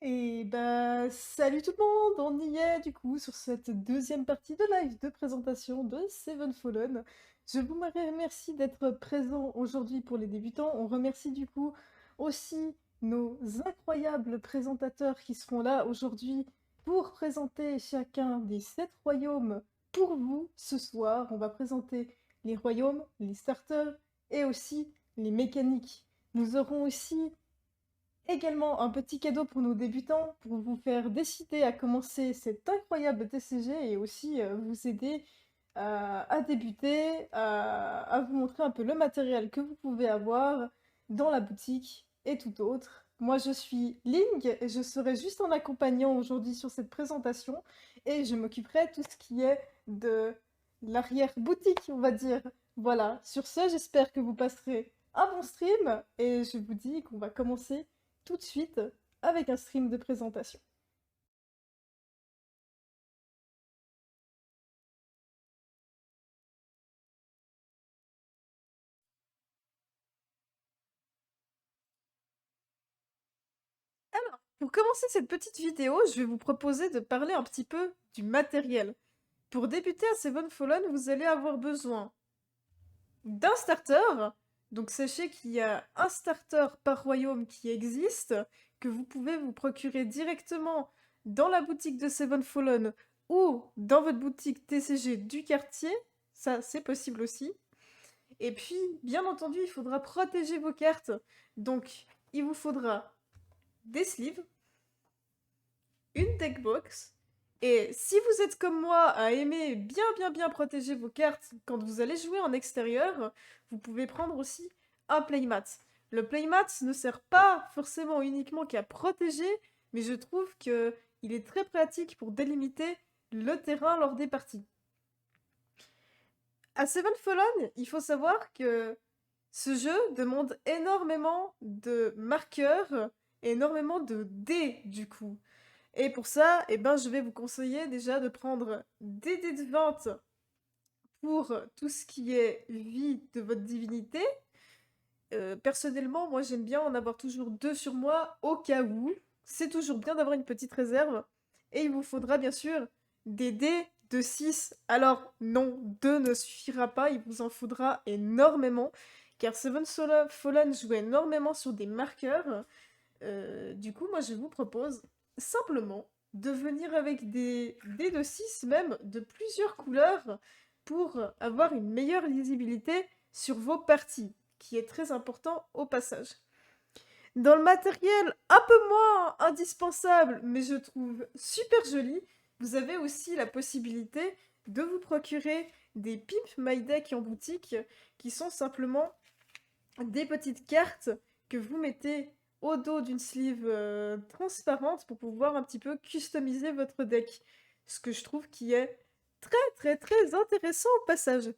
Et bah, salut tout le monde, on y est du coup sur cette deuxième partie de live de présentation de Seven Fallen. Je vous remercie d'être présents aujourd'hui pour les débutants. On remercie du coup aussi nos incroyables présentateurs qui seront là aujourd'hui pour présenter chacun des 7 royaumes pour vous ce soir. On va présenter les royaumes, les starters et aussi les mécaniques. Nous aurons aussi également un petit cadeau pour nos débutants, pour vous faire décider à commencer cet incroyable TCG et aussi vous aider à débuter, à vous montrer un peu le matériel que vous pouvez avoir dans la boutique et tout autre. Moi je suis Ling et je serai juste en accompagnant aujourd'hui sur cette présentation et je m'occuperai de tout ce qui est de l'arrière-boutique, on va dire. Voilà, sur ce, j'espère que vous passerez un bon stream et je vous dis qu'on va commencer tout de suite avec un stream de présentation. Alors, pour commencer cette petite vidéo, je vais vous proposer de parler un petit peu du matériel. Pour débuter à Seven Fallen, vous allez avoir besoin d'un starter. Donc sachez qu'il y a un starter par royaume qui existe, que vous pouvez vous procurer directement dans la boutique de Seven Fallen ou dans votre boutique TCG du quartier. Ça, c'est possible aussi. Et puis, bien entendu, il faudra protéger vos cartes. Donc, il vous faudra des sleeves, une deck box. Et si vous êtes comme moi à aimer bien protéger vos cartes quand vous allez jouer en extérieur, vous pouvez prendre aussi un playmat. Le playmat ne sert pas forcément uniquement qu'à protéger, mais je trouve que il est très pratique pour délimiter le terrain lors des parties. À Seven Fallen, il faut savoir que ce jeu demande énormément de marqueurs, et énormément de dés du coup. Et pour ça, eh ben, je vais vous conseiller déjà de prendre des dés de 20 pour tout ce qui est vie de votre divinité. Personnellement, moi j'aime bien en avoir toujours 2 sur moi au cas où. C'est toujours bien d'avoir une petite réserve. Et il vous faudra bien sûr des dés de 6. Alors non, 2 ne suffira pas, il vous en faudra énormément. Car Fallen joue énormément sur des marqueurs. Du coup, moi je vous propose simplement de venir avec des dés de 6 même de plusieurs couleurs pour avoir une meilleure lisibilité sur vos parties, qui est très important au passage. Dans le matériel un peu moins indispensable, mais je trouve super joli, vous avez aussi la possibilité de vous procurer des Pimp My Deck en boutique, qui sont simplement des petites cartes que vous mettez au dos d'une sleeve transparente pour pouvoir un petit peu customiser votre deck. Ce que je trouve qui est très intéressant au passage.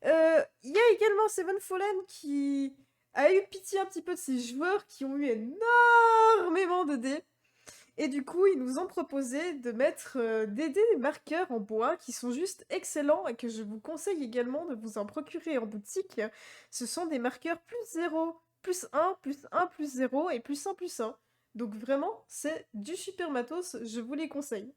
Il y a également Seven Fallen qui a eu pitié un petit peu de ses joueurs qui ont eu énormément de dés. Et du coup, ils nous ont proposé de mettre des dés marqueurs en bois qui sont juste excellents et que je vous conseille également de vous en procurer en boutique. Ce sont des marqueurs +0, +1, +1, +0 et +1, +1. Donc vraiment, c'est du super matos, je vous les conseille.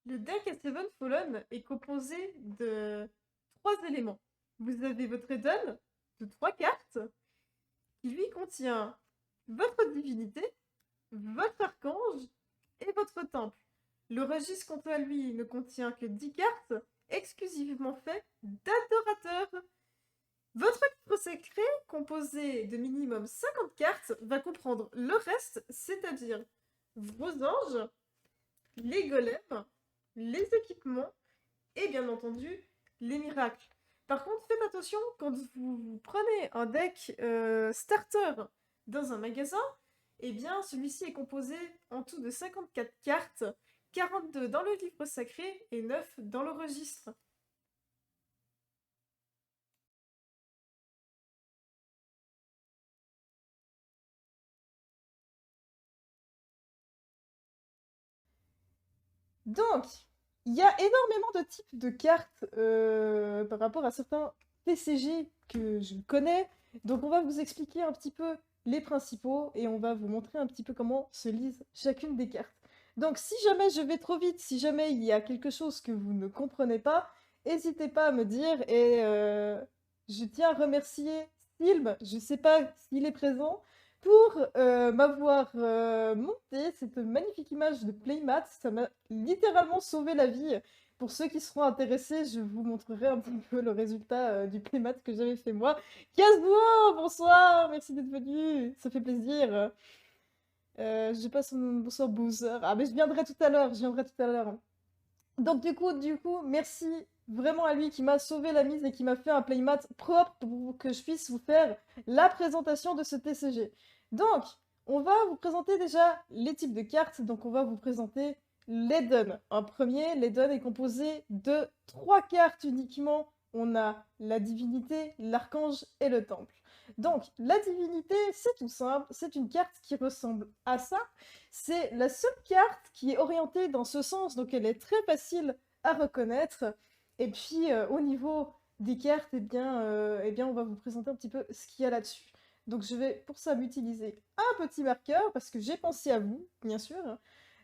Le deck à Seven Fallen est composé de 3 éléments. Vous avez votre Eden de 3 cartes qui lui contient votre divinité, votre archange et votre temple. Le registre, quant à lui, ne contient que 10 cartes, exclusivement fait d'adorateurs. Votre livre secret, composé de minimum 50 cartes, va comprendre le reste, c'est-à-dire vos anges, les golems, les équipements et bien entendu les miracles. Par contre, faites attention quand vous prenez un deck starter dans un magasin, eh bien celui-ci est composé en tout de 54 cartes, 42 dans le livre sacré et 9 dans le registre. Donc, il y a énormément de types de cartes par rapport à certains TCG que je connais. Donc, on va vous expliquer un petit peu les principaux et on va vous montrer un petit peu comment se lise chacune des cartes. Donc, si jamais je vais trop vite, si jamais il y a quelque chose que vous ne comprenez pas, n'hésitez pas à me dire et je tiens à remercier Silm, je ne sais pas s'il est présent, pour m'avoir monté cette magnifique image de Playmat. Ça m'a littéralement sauvé la vie. Pour ceux qui seront intéressés, je vous montrerai un petit peu le résultat du Playmat que j'avais fait moi. Kazuo, bonsoir, merci d'être venu, ça fait plaisir. Je passe un bonsoir Bowser. Ah mais je viendrai tout à l'heure, je viendrai tout à l'heure. Donc du coup, merci vraiment à lui qui m'a sauvé la mise et qui m'a fait un playmat propre pour que je puisse vous faire la présentation de ce TCG. Donc, on va vous présenter déjà les types de cartes. Donc, on va vous présenter l'Eden. En premier, l'Eden est composé de 3 cartes uniquement. On a la divinité, l'archange et le temple. Donc, la divinité, c'est tout simple, c'est une carte qui ressemble à ça. C'est la seule carte qui est orientée dans ce sens, donc elle est très facile à reconnaître. Et puis, au niveau des cartes, eh bien, on va vous présenter un petit peu ce qu'il y a là-dessus. Donc, je vais pour ça m'utiliser un petit marqueur, parce que j'ai pensé à vous, bien sûr.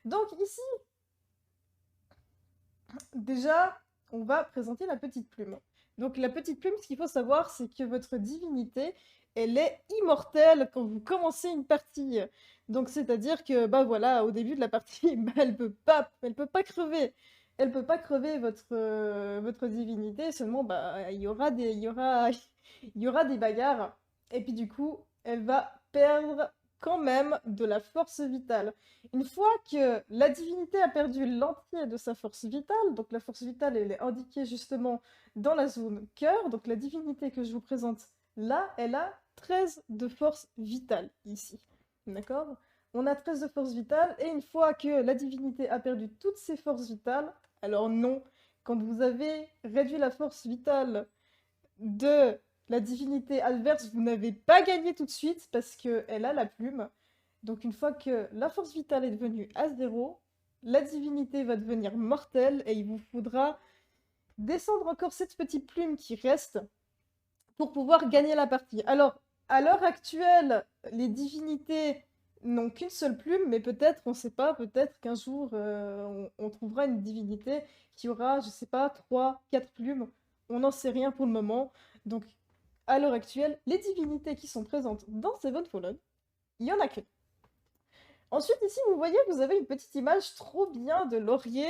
Donc, ici, déjà, on va présenter la petite plume. Donc, la petite plume, ce qu'il faut savoir, c'est que votre divinité, elle est immortelle quand vous commencez une partie. Donc, c'est-à-dire que, bah voilà, au début de la partie, bah, elle peut pas crever. Elle peut pas crever votre divinité, seulement, bah, il y aura des bagarres. Et puis, du coup, elle va perdre quand même de la force vitale. Une fois que la divinité a perdu l'entier de sa force vitale, donc la force vitale elle est indiquée justement dans la zone cœur, donc la divinité que je vous présente là, elle a 13 de force vitale ici. D'accord? On a 13 de force vitale, et une fois que la divinité a perdu toutes ses forces vitales, alors non, quand vous avez réduit la force vitale de la divinité adverse, vous n'avez pas gagné tout de suite parce qu'elle a la plume. Donc une fois que la force vitale est devenue à 0, la divinité va devenir mortelle et il vous faudra descendre encore cette petite plume qui reste pour pouvoir gagner la partie. Alors, à l'heure actuelle, les divinités n'ont qu'une seule plume, mais peut-être, on ne sait pas, peut-être qu'un jour, on trouvera une divinité qui aura, je sais pas, 3, 4 plumes. On n'en sait rien pour le moment. Donc, à l'heure actuelle, les divinités qui sont présentes dans Seven Fallen, il y en a qu'une. Ensuite, ici, vous voyez, vous avez une petite image trop bien de laurier.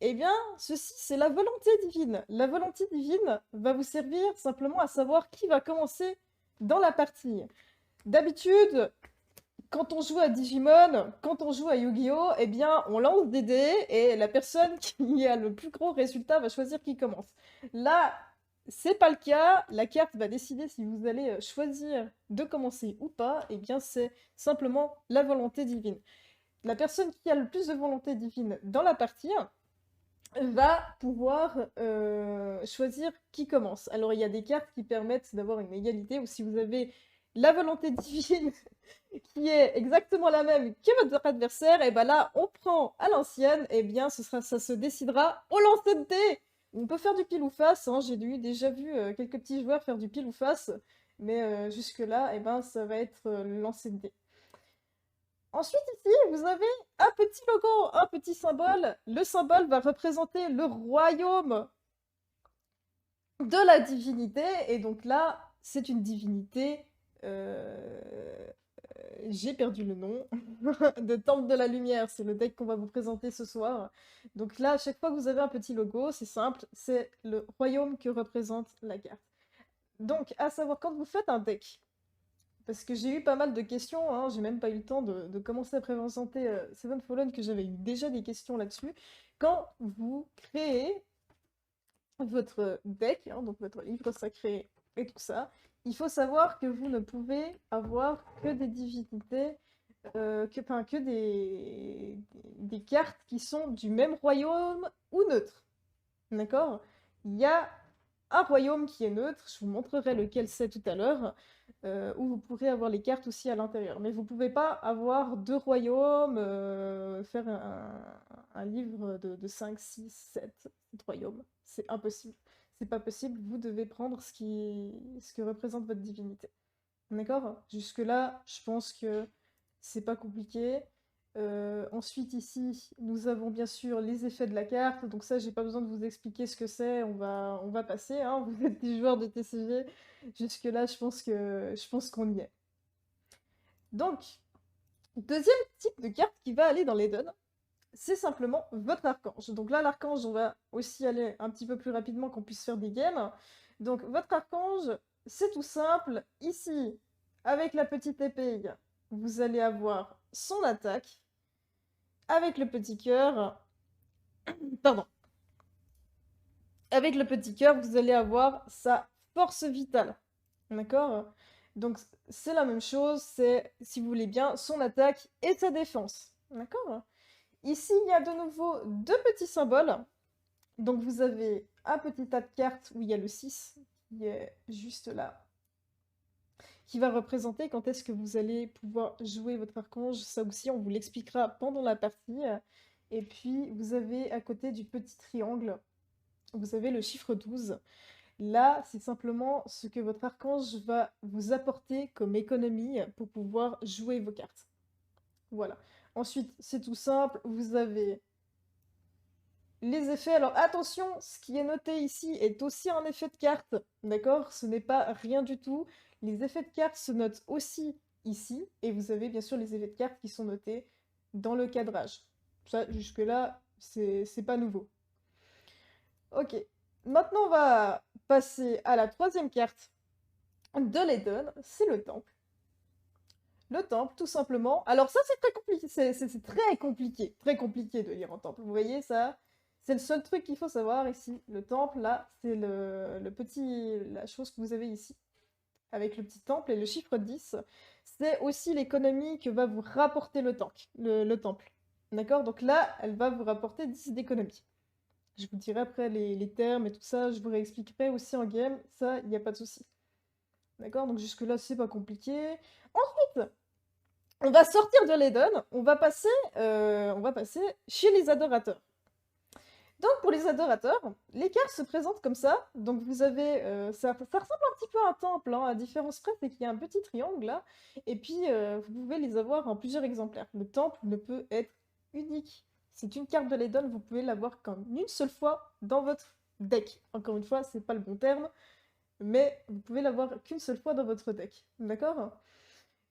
Eh bien, ceci, c'est la volonté divine. La volonté divine va vous servir simplement à savoir qui va commencer dans la partie. D'habitude, quand on joue à Digimon, quand on joue à Yu-Gi-Oh, eh bien, on lance des dés et la personne qui a le plus gros résultat va choisir qui commence. Là, c'est pas le cas. La carte va décider si vous allez choisir de commencer ou pas. Eh bien, c'est simplement la volonté divine. La personne qui a le plus de volonté divine dans la partie va pouvoir choisir qui commence. Alors, il y a des cartes qui permettent d'avoir une égalité, ou si vous avez la volonté divine qui est exactement la même que votre adversaire, et ben là, on prend à l'ancienne, et bien, ça se décidera au lancer de dés. On peut faire du pile ou face, hein, j'ai déjà vu quelques petits joueurs faire du pile ou face, mais jusque-là, et ben, ça va être le lancer de dés. Ensuite, ici, vous avez un petit logo, un petit symbole. Le symbole va représenter le royaume de la divinité, et donc là, c'est une divinité. J'ai perdu le nom. De Temple de la Lumière, c'est le deck qu'on va vous présenter ce soir. Donc là, à chaque fois que vous avez un petit logo, c'est simple, c'est le royaume que représente la carte. Donc, à savoir, quand vous faites un deck, parce que j'ai eu pas mal de questions, hein, j'ai même pas eu le temps de commencer à présenter Seven Fallen, que j'avais eu déjà des questions là-dessus. Quand vous créez votre deck, hein, donc votre livre sacré et tout ça, il faut savoir que vous ne pouvez avoir que des divinités, que des cartes qui sont du même royaume ou neutre. D'accord? Il y a un royaume qui est neutre, je vous montrerai lequel c'est tout à l'heure. où vous pourrez avoir les cartes aussi à l'intérieur. Mais vous pouvez pas avoir 2 royaumes, faire un livre de 5, 6, 7 royaumes. C'est impossible. C'est pas possible, vous devez prendre ce que représente votre divinité. D'accord? Jusque-là, je pense que c'est pas compliqué. Ensuite, ici, nous avons bien sûr les effets de la carte. Donc ça, j'ai pas besoin de vous expliquer ce que c'est. On va passer, hein. Vous êtes des joueurs de TCG. Jusque-là, je pense qu'on y est. Donc, deuxième type de carte qui va aller dans l'Eden, c'est simplement votre archange. Donc là, l'archange, on va aussi aller un petit peu plus rapidement qu'on puisse faire des games. Donc, votre archange, c'est tout simple. Ici, avec la petite épée, vous allez avoir son attaque. Avec le petit cœur, pardon. Avec le petit cœur, vous allez avoir sa force vitale. D'accord? Donc, c'est la même chose, c'est, si vous voulez bien, son attaque et sa défense. D'accord? Ici, il y a de nouveau deux petits symboles. Donc, vous avez un petit tas de cartes où il y a le 6 qui est juste là, qui va représenter quand est-ce que vous allez pouvoir jouer votre archange. Ça aussi, on vous l'expliquera pendant la partie. Et puis, vous avez à côté du petit triangle, vous avez le chiffre 12. Là, c'est simplement ce que votre archange va vous apporter comme économie pour pouvoir jouer vos cartes. Voilà. Ensuite, c'est tout simple, vous avez les effets. Alors attention, ce qui est noté ici est aussi un effet de carte, d'accord? Ce n'est pas rien du tout. Les effets de carte se notent aussi ici, et vous avez bien sûr les effets de carte qui sont notés dans le cadrage. Ça, jusque-là, c'est pas nouveau. Ok, maintenant on va passer à la troisième carte de l'Eden, c'est le temple. Le temple, tout simplement. Alors ça, c'est très compliqué, très compliqué de lire en temple. Vous voyez ça? C'est le seul truc qu'il faut savoir ici. Le temple, là, c'est la chose que vous avez ici, avec le petit temple et le chiffre 10. C'est aussi l'économie que va vous rapporter le temple. D'accord? Donc là, elle va vous rapporter 10 d'économie. Je vous dirai après les termes et tout ça, je vous réexpliquerai aussi en game, ça, il n'y a pas de souci. D'accord? Donc jusque-là, c'est pas compliqué. Ensuite, on va sortir de l'Eden, on va passer chez les adorateurs. Donc pour les adorateurs, les cartes se présentent comme ça. Donc vous avez, ça ressemble un petit peu à un temple, hein, à différence près, c'est qu'il y a un petit triangle là, et puis vous pouvez les avoir en plusieurs exemplaires. Le temple ne peut être unique. C'est une carte de l'Eden, vous pouvez l'avoir qu'en une seule fois dans votre deck. Encore une fois, c'est pas le bon terme, mais vous pouvez l'avoir qu'une seule fois dans votre deck. D'accord?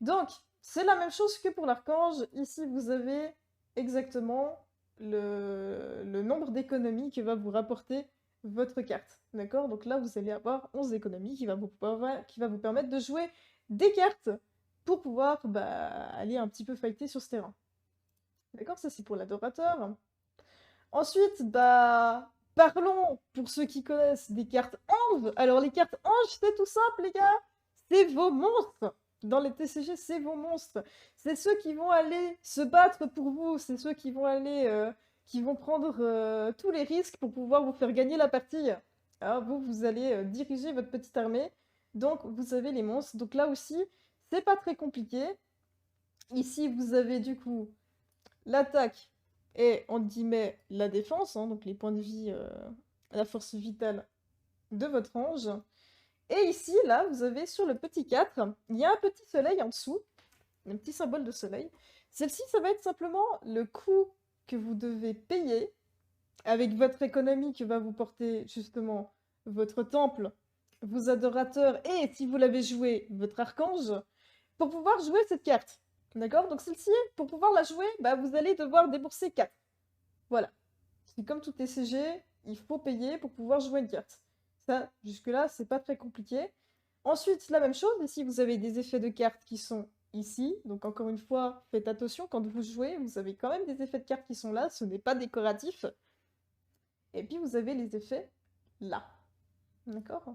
Donc, c'est la même chose que pour l'archange. Ici, vous avez exactement le nombre d'économies que va vous rapporter votre carte. D'accord? Donc là, vous allez avoir 11 économies qui va vous permettre de jouer des cartes pour pouvoir aller un petit peu fighter sur ce terrain. D'accord? Ça, c'est pour l'adorateur. Ensuite, parlons, pour ceux qui connaissent, des cartes anges. Alors, les cartes anges, c'est tout simple, les gars. C'est vos monstres. Dans les TCG, c'est vos monstres. C'est ceux qui vont aller se battre pour vous. C'est ceux qui vont aller, qui vont prendre tous les risques pour pouvoir vous faire gagner la partie. Alors, vous allez diriger votre petite armée. Donc, vous avez les monstres. Donc là aussi, c'est pas très compliqué. Ici, vous avez du coup l'attaque et, on guillemets, la défense, hein, donc les points de vie, la force vitale de votre ange. Et ici, là, vous avez sur le petit 4, il y a un petit soleil en dessous, un petit symbole de soleil. Celle-ci, ça va être simplement le coût que vous devez payer avec votre économie que va vous porter justement votre temple, vos adorateurs et, si vous l'avez joué, votre archange, pour pouvoir jouer cette carte. D'accord? Donc celle-ci, pour pouvoir la jouer, vous allez devoir débourser 4. Voilà. C'est comme tout TCG, il faut payer pour pouvoir jouer une carte. Ça, jusque-là, c'est pas très compliqué. Ensuite, la même chose, ici, vous avez des effets de cartes qui sont ici. Donc encore une fois, faites attention, quand vous jouez, vous avez quand même des effets de cartes qui sont là, ce n'est pas décoratif. Et puis vous avez les effets là. D'accord?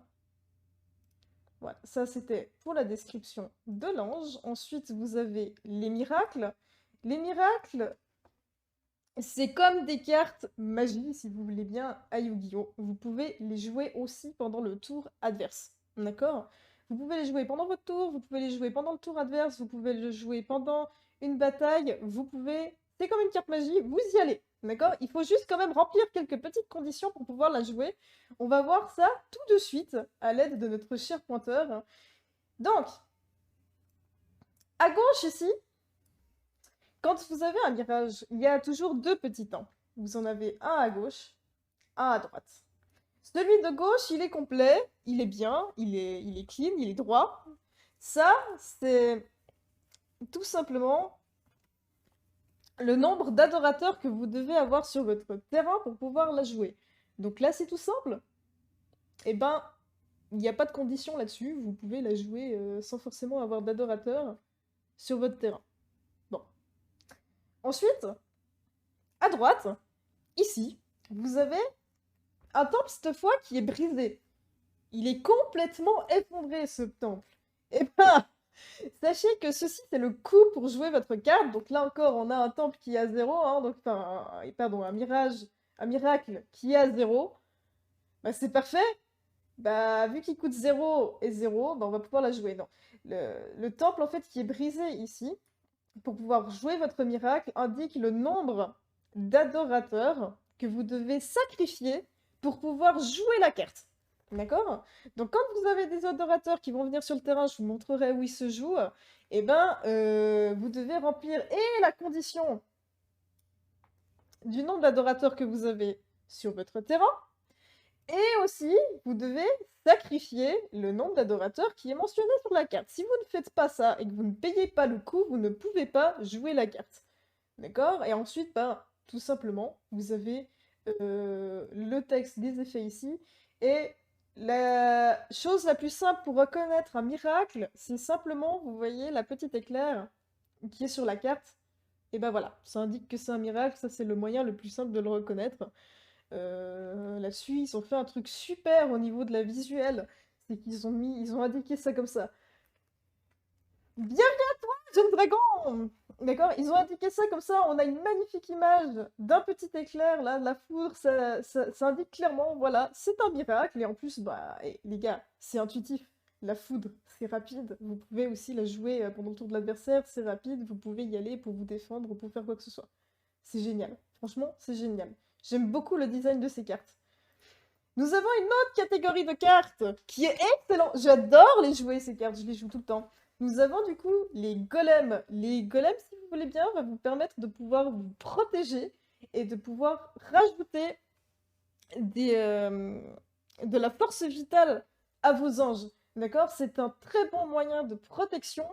Voilà, ça c'était pour la description de l'ange. Ensuite, vous avez les miracles. Les miracles, c'est comme des cartes magie, si vous voulez bien, à Yu-Gi-Oh! Vous pouvez les jouer aussi pendant le tour adverse. D'accord? Vous pouvez les jouer pendant votre tour, vous pouvez les jouer pendant le tour adverse, vous pouvez le jouer pendant une bataille, vous pouvez... C'est comme une carte magie, vous y allez, d'accord? Il faut juste quand même remplir quelques petites conditions pour pouvoir la jouer. On va voir ça tout de suite à l'aide de notre cher pointeur. Donc, à gauche ici, quand vous avez un mirage, il y a toujours deux petits temples. Vous en avez un à gauche, un à droite. Celui de gauche, il est complet, il est bien, il est clean, il est droit. Ça, c'est tout simplement le nombre d'adorateurs que vous devez avoir sur votre terrain pour pouvoir la jouer. Donc là, c'est tout simple. Eh ben, il n'y a pas de condition là-dessus. Vous pouvez la jouer sans forcément avoir d'adorateurs sur votre terrain. Bon. Ensuite, à droite, ici, vous avez un temple cette fois qui est brisé. Il est complètement effondré, ce temple. Eh ben, sachez que ceci, c'est le coût pour jouer votre carte. Donc là encore, on a un temple qui est à 0, hein, donc, pardon, un miracle qui est à 0. Bah, c'est parfait. Bah, vu qu'il coûte 0 et 0, bah, on va pouvoir la jouer. Non. Le temple, en fait, qui est brisé ici, pour pouvoir jouer votre miracle, indique le nombre d'adorateurs que vous devez sacrifier pour pouvoir jouer la carte. D'accord? Donc quand vous avez des adorateurs qui vont venir sur le terrain, je vous montrerai où ils se jouent, et ben vous devez remplir et la condition du nombre d'adorateurs que vous avez sur votre terrain, et aussi vous devez sacrifier le nombre d'adorateurs qui est mentionné sur la carte. Si vous ne faites pas ça et que vous ne payez pas le coût, vous ne pouvez pas jouer la carte. D'accord? Et ensuite, ben, tout simplement, vous avez le texte des effets ici, et la chose la plus simple pour reconnaître un miracle, c'est simplement, vous voyez, la petite éclair qui est sur la carte. Et ben voilà, ça indique que c'est un miracle, ça c'est le moyen le plus simple de le reconnaître. Là-dessus, ils ont fait un truc super au niveau de la visuelle, c'est ils ont indiqué ça comme ça. Bienvenue à toi, jeune dragon! D'accord? Ils ont indiqué ça comme ça, on a une magnifique image d'un petit éclair, là, de la foudre, ça indique clairement, voilà, c'est un miracle, et en plus, bah, les gars, c'est intuitif. La foudre, c'est rapide, vous pouvez aussi la jouer pendant le tour de l'adversaire, c'est rapide, vous pouvez y aller pour vous défendre ou pour faire quoi que ce soit. C'est génial, franchement, c'est génial. J'aime beaucoup le design de ces cartes. Nous avons une autre catégorie de cartes qui est excellente. J'adore les jouer, ces cartes, je les joue tout le temps. Nous avons du coup les golems. Les golems, si vous voulez bien, va vous permettre de pouvoir vous protéger et de pouvoir rajouter de la force vitale à vos anges. D'accord? C'est un très bon moyen de protection.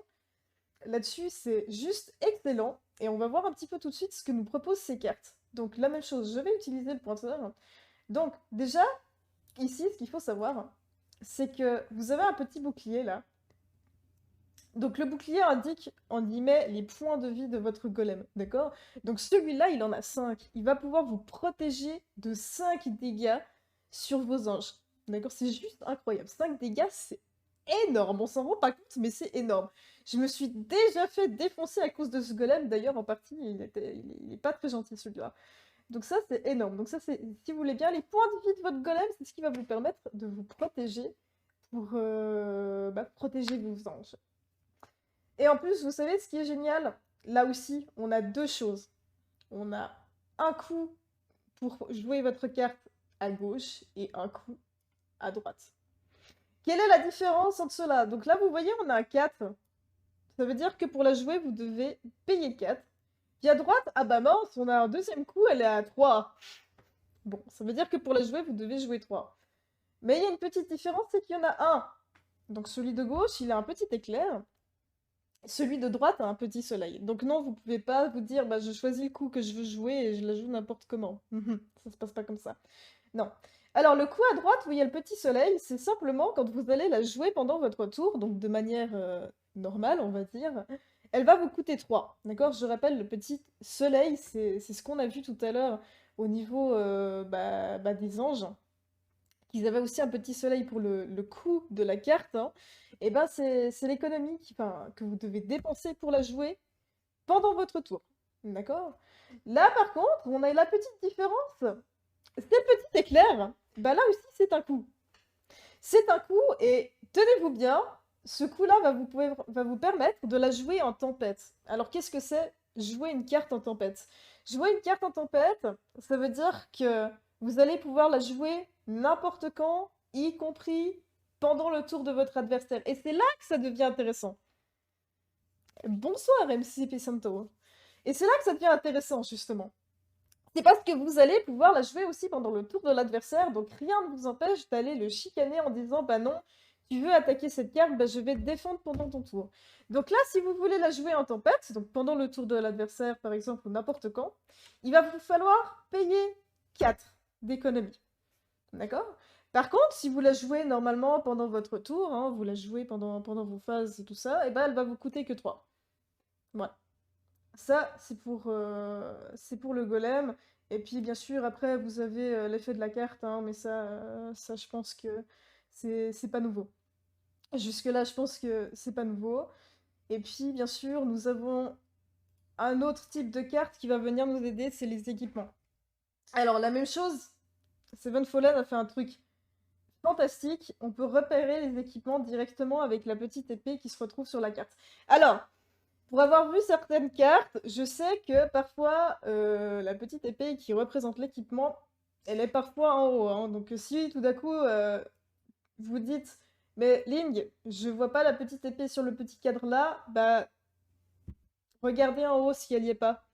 Là-dessus, c'est juste excellent. Et on va voir un petit peu tout de suite ce que nous proposent ces cartes. Donc la même chose, je vais utiliser le pointeur. Donc déjà, ici, ce qu'il faut savoir, c'est que vous avez un petit bouclier là. Donc le bouclier indique, en guillemets, les points de vie de votre golem, d'accord? Donc celui-là, il en a 5. Il va pouvoir vous protéger de 5 dégâts sur vos anges. D'accord? C'est juste incroyable. 5 dégâts, c'est énorme. On s'en rend pas compte, mais c'est énorme. Je me suis déjà fait défoncer à cause de ce golem. D'ailleurs, en partie, il est pas très gentil celui-là. Donc ça, c'est énorme. Donc ça, c'est, si vous voulez bien, les points de vie de votre golem, c'est ce qui va vous permettre de vous protéger pour protéger vos anges. Et en plus, vous savez ce qui est génial? Là aussi, on a deux choses. On a un coup pour jouer votre carte à gauche et un coup à droite. Quelle est la différence entre cela? Donc là, vous voyez, on a un 4. Ça veut dire que pour la jouer, vous devez payer 4. Puis à droite, ah bah mince, on a un deuxième coup, elle est à 3. Bon, ça veut dire que pour la jouer, vous devez jouer 3. Mais il y a une petite différence, c'est qu'il y en a un. Donc celui de gauche, il a un petit éclair. Celui de droite a un petit soleil. Donc non, vous pouvez pas vous dire, bah je choisis le coup que je veux jouer et je la joue n'importe comment. Ça se passe pas comme ça. Non. Alors le coup à droite où il y a le petit soleil, c'est simplement quand vous allez la jouer pendant votre tour, donc de manière normale, on va dire, elle va vous coûter 3. D'accord? Je rappelle, le petit soleil, c'est ce qu'on a vu tout à l'heure au niveau des anges, qu'ils avaient aussi un petit soleil pour le coût de la carte, hein. Et ben c'est l'économie que vous devez dépenser pour la jouer pendant votre tour. D'accord? Là par contre, on a la petite différence. Ces petits éclairs, bah là aussi c'est un coup. C'est un coup et tenez-vous bien, ce coup-là va vous permettre de la jouer en tempête. Alors qu'est-ce que c'est jouer une carte en tempête? Jouer une carte en tempête, ça veut dire que vous allez pouvoir la jouer n'importe quand, y compris pendant le tour de votre adversaire. Et c'est là que ça devient intéressant. Bonsoir MC Pisanto. Et c'est là que ça devient intéressant, justement. C'est parce que vous allez pouvoir la jouer aussi pendant le tour de l'adversaire, donc rien ne vous empêche d'aller le chicaner en disant bah non, tu veux attaquer cette carte, bah je vais te défendre pendant ton tour. Donc là, si vous voulez la jouer en tempête, donc pendant le tour de l'adversaire par exemple ou n'importe quand, il va vous falloir payer 4 d'économie. D'accord? Par contre, si vous la jouez normalement pendant votre tour, hein, vous la jouez pendant vos phases et tout ça, et ben elle va vous coûter que 3. Voilà. Ça, c'est pour le golem. Et puis, bien sûr, après, vous avez l'effet de la carte, hein, mais ça, je pense que c'est pas nouveau. Jusque-là, je pense que c'est pas nouveau. Et puis, bien sûr, nous avons un autre type de carte qui va venir nous aider, c'est les équipements. Alors, la même chose, Seven Fallen a fait un truc fantastique. On peut repérer les équipements directement avec la petite épée qui se retrouve sur la carte. Alors, pour avoir vu certaines cartes, je sais que parfois la petite épée qui représente l'équipement, elle est parfois en haut, hein. Donc si tout d'un coup vous dites, mais Ling, je vois pas la petite épée sur le petit cadre là, bah regardez en haut si elle y est pas.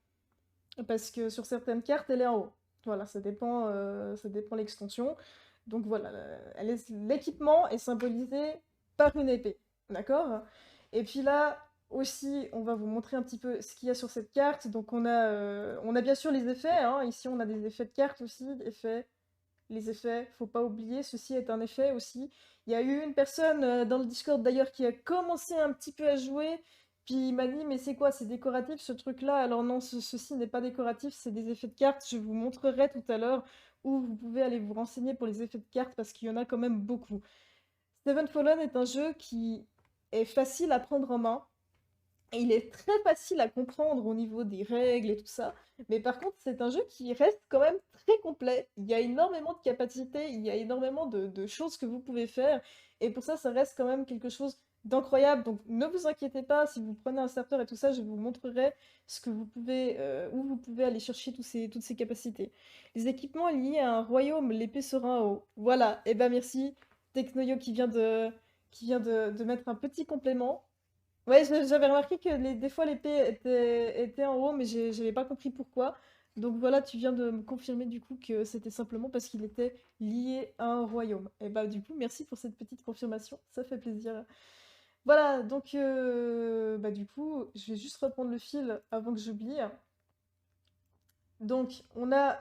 Parce que sur certaines cartes, elle est en haut. Voilà, ça dépend l'extension. Donc voilà, l'équipement est symbolisé par une épée. D'accord? Et puis là aussi, on va vous montrer un petit peu ce qu'il y a sur cette carte. Donc on a bien sûr les effets, hein. Ici, on a des effets de cartes aussi. Les effets, faut pas oublier, ceci est un effet aussi. Il y a eu une personne dans le Discord d'ailleurs qui a commencé un petit peu à jouer, puis il m'a dit mais c'est quoi, c'est décoratif ce truc-là? Alors non, ceci n'est pas décoratif, c'est des effets de cartes. Je vous montrerai tout à l'heure où vous pouvez aller vous renseigner pour les effets de cartes parce qu'il y en a quand même beaucoup. Seven Fallen est un jeu qui est facile à prendre en main. Et il est très facile à comprendre au niveau des règles et tout ça, mais par contre, c'est un jeu qui reste quand même très complet. Il y a énormément de capacités, il y a énormément de choses que vous pouvez faire, et pour ça, ça reste quand même quelque chose d'incroyable. Donc ne vous inquiétez pas, si vous prenez un starter et tout ça, je vous montrerai ce que vous pouvez, où vous pouvez aller chercher toutes ces capacités. Les équipements liés à un royaume, l'épée sera en haut. Voilà, et ben merci, Technoyo qui vient de mettre un petit complément. Ouais, j'avais remarqué que des fois l'épée était en haut, mais j'avais pas compris pourquoi. Donc voilà, tu viens de me confirmer du coup que c'était simplement parce qu'il était lié à un royaume. Et bah du coup, merci pour cette petite confirmation, ça fait plaisir. Voilà, donc bah du coup, je vais juste reprendre le fil avant que j'oublie. Donc, on a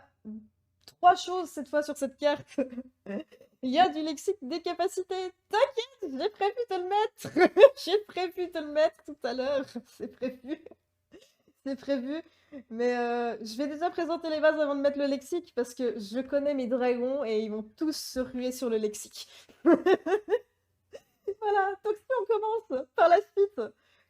trois choses cette fois sur cette carte. Il y a du lexique des capacités. T'inquiète, j'ai prévu de le mettre. J'ai prévu de le mettre tout à l'heure. C'est prévu. C'est prévu. Mais je vais déjà présenter les bases avant de mettre le lexique parce que je connais mes dragons et ils vont tous se ruer sur le lexique. Voilà, donc si on commence par la suite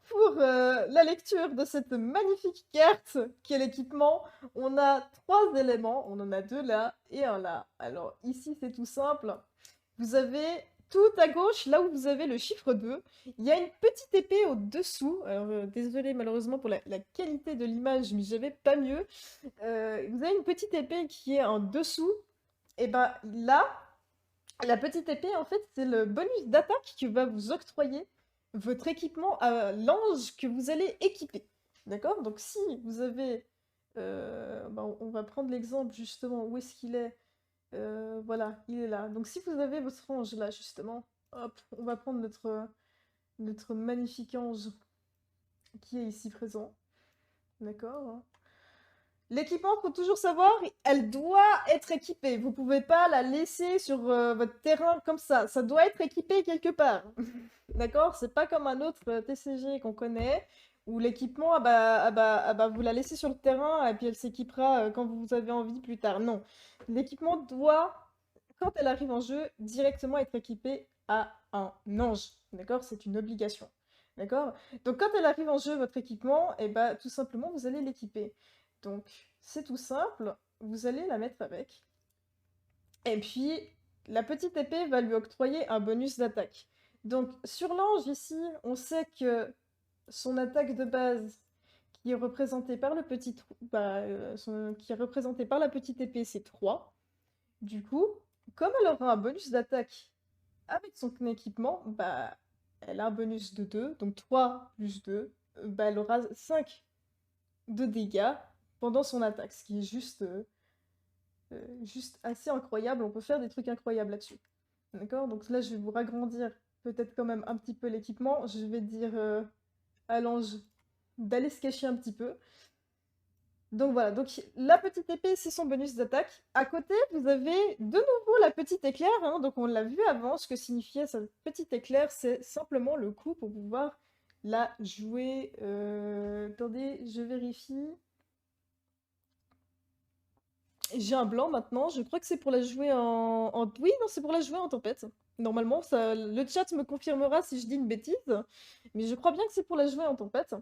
pour la lecture de cette magnifique carte qui est l'équipement, on a trois éléments, on en a deux là et un là. Alors ici c'est tout simple, vous avez tout à gauche, là où vous avez le chiffre 2, il y a une petite épée au-dessous. Alors désolé malheureusement pour la qualité de l'image, mais j'avais pas mieux. Vous avez une petite épée qui est en dessous, et ben là, la petite épée, en fait, c'est le bonus d'attaque que va vous octroyer votre équipement à l'ange que vous allez équiper. D'accord? Donc si vous avez... bah, on va prendre l'exemple justement, où est-ce qu'il est? Voilà, il est là. Donc si vous avez votre ange là, justement, hop, on va prendre notre magnifique ange qui est ici présent. D'accord? L'équipement, faut toujours savoir, elle doit être équipée. Vous pouvez pas la laisser sur votre terrain comme ça. Ça doit être équipé quelque part. D'accord? C'est pas comme un autre TCG qu'on connaît, où l'équipement, vous la laissez sur le terrain et puis elle s'équipera quand vous avez envie plus tard. Non. L'équipement doit, quand elle arrive en jeu, directement être équipée à un ange. D'accord? C'est une obligation. D'accord? Donc quand elle arrive en jeu, votre équipement, et bah tout simplement, vous allez l'équiper. Donc, c'est tout simple, vous allez la mettre avec. Et puis, la petite épée va lui octroyer un bonus d'attaque. Donc, sur l'ange, ici, on sait que son attaque de base, qui est représentée par le petit qui est représentée par la petite épée, c'est 3. Du coup, comme elle aura un bonus d'attaque avec son équipement, bah, elle a un bonus de 2, donc 3 plus 2, bah, elle aura 5 de dégâts pendant son attaque, ce qui est juste assez incroyable. On peut faire des trucs incroyables là-dessus. D'accord? Donc là, je vais vous ragrandir peut-être quand même un petit peu l'équipement. Je vais dire à l'ange d'aller se cacher un petit peu. Donc voilà, donc la petite épée, c'est son bonus d'attaque. À côté, vous avez de nouveau la petite éclair, hein, donc on l'a vu avant, ce que signifiait cette petite éclair, c'est simplement le coup pour pouvoir la jouer. Attendez, je vérifie. J'ai un blanc maintenant, je crois que c'est pour la jouer Oui, non, c'est pour la jouer en tempête. Normalement, ça... le chat me confirmera si je dis une bêtise, mais je crois bien que c'est pour la jouer en tempête.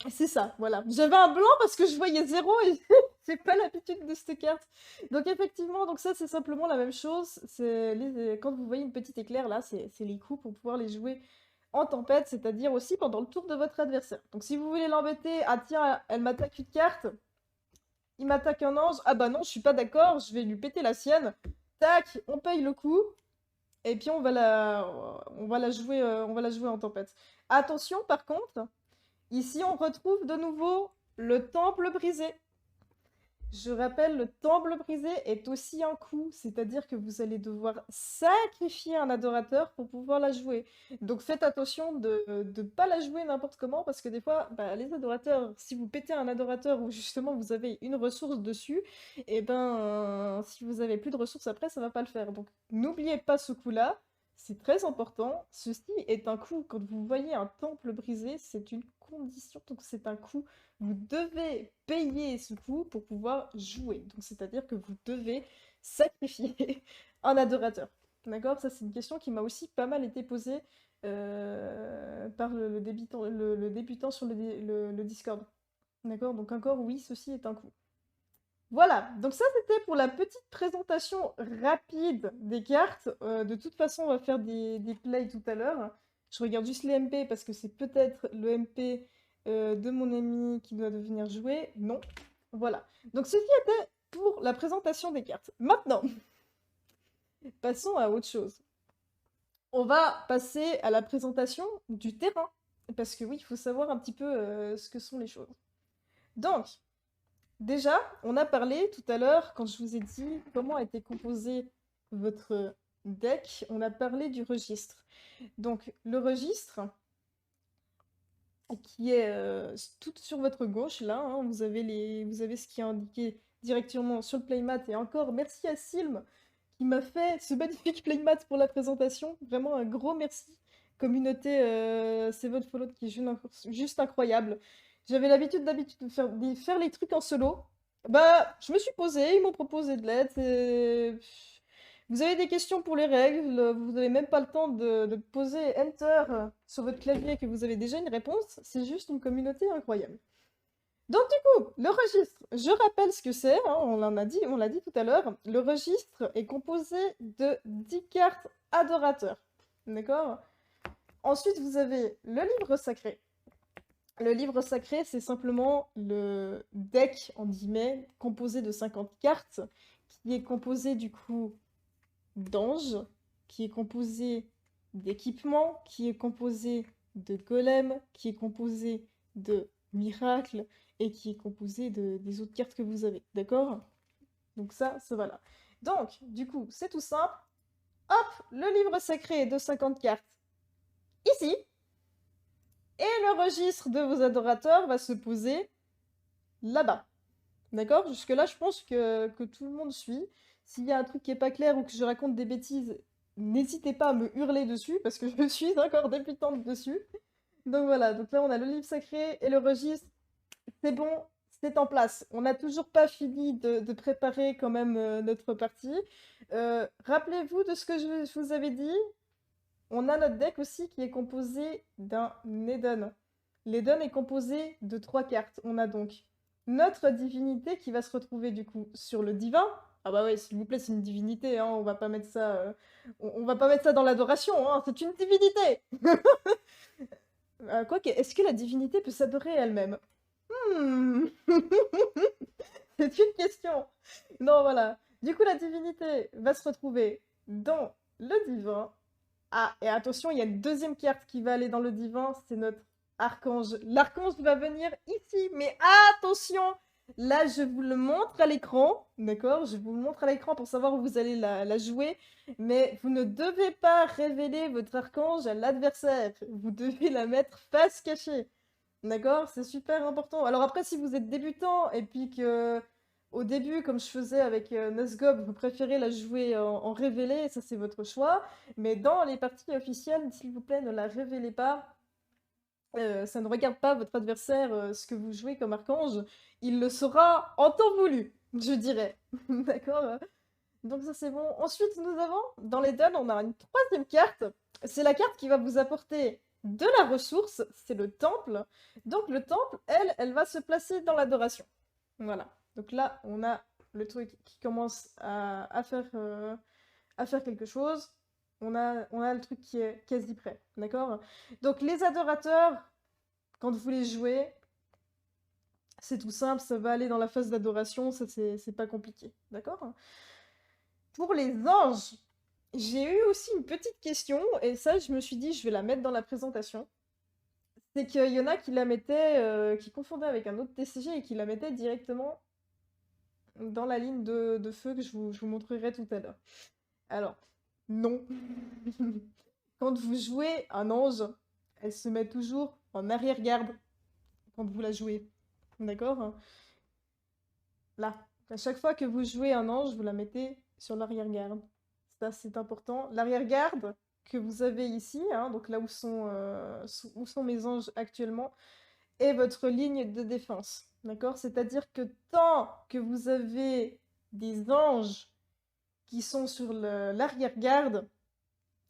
C'est ça, voilà. J'avais un blanc parce que je voyais 0 et j'ai pas l'habitude de cette carte. Donc effectivement, donc ça c'est simplement la même chose. Quand vous voyez une petite éclair là, c'est les coups pour pouvoir les jouer en tempête, c'est-à-dire aussi pendant le tour de votre adversaire. Donc si vous voulez l'embêter, ah tiens, elle m'attaque une carte, il m'attaque un ange, ah bah non, je suis pas d'accord, je vais lui péter la sienne. Tac, on paye le coup, et puis on va la jouer en tempête. Attention par contre, ici, on retrouve de nouveau le temple brisé. Je rappelle, le temple brisé est aussi un coup, c'est-à-dire que vous allez devoir sacrifier un adorateur pour pouvoir la jouer. Donc faites attention de ne pas la jouer n'importe comment, parce que des fois, bah, les adorateurs, si vous pétez un adorateur où justement vous avez une ressource dessus, et ben si vous avez plus de ressources après, ça va pas le faire. Donc n'oubliez pas ce coup-là, c'est très important. Ceci est un coup, quand vous voyez un temple brisé, c'est une condition, donc c'est un coup. Vous devez payer ce coup pour pouvoir jouer. Donc c'est-à-dire que vous devez sacrifier un adorateur. D'accord? Ça c'est une question qui m'a aussi pas mal été posée par le débutant sur le Discord. D'accord? Donc encore oui, ceci est un coup. Voilà, donc ça c'était pour la petite présentation rapide des cartes. De toute façon, on va faire des plays tout à l'heure. Je regarde juste les MP parce que c'est peut-être le MP de mon ami qui doit devenir jouer. Non. Voilà. Donc ceci était pour la présentation des cartes. Maintenant, passons à autre chose. On va passer à la présentation du terrain. Parce que oui, il faut savoir un petit peu ce que sont les choses. Donc, déjà, on a parlé tout à l'heure, quand je vous ai dit comment était composé votre deck, on a parlé du registre. Donc, le registre, qui est tout sur votre gauche, là, hein, vous avez ce qui est indiqué directement sur le playmat. Et encore, merci à Silm qui m'a fait ce magnifique playmat pour la présentation. Vraiment un gros merci. Communauté Seven Follow qui est juste incroyable. J'avais l'habitude de faire les trucs en solo. Bah, je me suis posée, ils m'ont proposé de l'aide. Vous avez des questions pour les règles, vous n'avez même pas le temps de poser Enter sur votre clavier que vous avez déjà une réponse. C'est juste une communauté incroyable. Donc du coup, le registre, je rappelle ce que c'est, hein, on l'a dit tout à l'heure, le registre est composé de 10 cartes adorateurs, d'accord? Ensuite, vous avez le livre sacré. Le livre sacré, c'est simplement le deck, en guillemets, composé de 50 cartes, qui est composé du coup d'anges, qui est composé d'équipements, qui est composé de golems, qui est composé de miracles, et qui est composé des autres cartes que vous avez, d'accord? Donc ça va là. Donc, du coup, c'est tout simple. Hop, le livre sacré de 50 cartes, ici. Et le registre de vos adorateurs va se poser là-bas. D'accord? Jusque-là, je pense que tout le monde suit. S'il y a un truc qui est pas clair ou que je raconte des bêtises, n'hésitez pas à me hurler dessus, parce que je suis encore débutante dessus. Donc voilà, donc là on a le livre sacré et le registre. C'est bon, c'est en place. On n'a toujours pas fini de préparer quand même notre partie. Rappelez-vous de ce que je vous avais dit. On a notre deck aussi qui est composé d'un Eden. L'Eden est composé de 3 cartes. On a donc notre divinité qui va se retrouver du coup sur le divin. Ah bah ouais, s'il vous plaît, c'est une divinité, hein, on va pas mettre ça, on va pas mettre ça dans l'adoration, hein, c'est une divinité! Quoique, est-ce que la divinité peut s'adorer elle-même? Hmm. C'est une question. Non, voilà. Du coup, la divinité va se retrouver dans le divin. Ah, et attention, il y a une deuxième carte qui va aller dans le divin, c'est notre archange. L'archange va venir ici, mais attention! Là, je vous le montre à l'écran, d'accord? Je vous le montre à l'écran pour savoir où vous allez la jouer, mais vous ne devez pas révéler votre archange à l'adversaire. Vous devez la mettre face cachée. D'accord? C'est super important. Alors après, si vous êtes débutant et puis que au début, comme je faisais avec Nazgob, vous préférez la jouer en révélé, ça c'est votre choix. Mais dans les parties officielles, s'il vous plaît, ne la révélez pas. Ça ne regarde pas votre adversaire ce que vous jouez comme archange. Il le saura en temps voulu, je dirais. D'accord? Donc ça c'est bon. Ensuite, nous avons, dans les dons, on a une troisième carte. C'est la carte qui va vous apporter de la ressource, c'est le temple. Donc le temple, elle va se placer dans l'adoration. Voilà. Donc là, on a le truc qui commence à faire quelque chose. On a le truc qui est quasi prêt. D'accord? Donc les adorateurs, quand vous les jouez, c'est tout simple, ça va aller dans la phase d'adoration, ça c'est pas compliqué. D'accord? Pour les anges, j'ai eu aussi une petite question, et ça, je me suis dit, je vais la mettre dans la présentation. C'est qu'il y en a qui la mettaient, qui confondaient avec un autre TCG et qui la mettaient directement dans la ligne de feu que je vous montrerai tout à l'heure. Alors, non. Quand vous jouez un ange, elle se met toujours en arrière-garde quand vous la jouez. D'accord? Là. À chaque fois que vous jouez un ange, vous la mettez sur l'arrière-garde. Ça, c'est important. L'arrière-garde que vous avez ici, hein, donc là où sont mes anges actuellement, est votre ligne de défense. D'accord? C'est-à-dire que tant que vous avez des anges qui sont sur l'arrière-garde,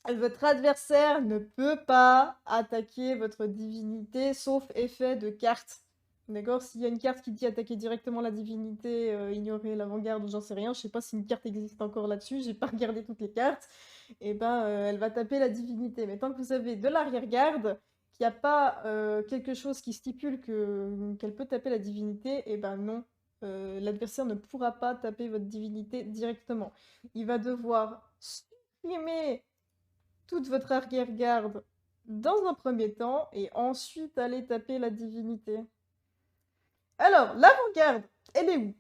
votre adversaire ne peut pas attaquer votre divinité sauf effet de carte. D'accord? S'il y a une carte qui dit attaquer directement la divinité, ignorer l'avant-garde ou j'en sais rien, je sais pas si une carte existe encore là-dessus, j'ai pas regardé toutes les cartes, et ben elle va taper la divinité. Mais tant que vous avez de l'arrière-garde, qu'il n'y a pas quelque chose qui stipule qu'elle peut taper la divinité, et ben non, l'adversaire ne pourra pas taper votre divinité directement. Il va devoir supprimer toute votre arrière-garde dans un premier temps et ensuite aller taper la divinité. Alors, l'avant-garde, elle est où?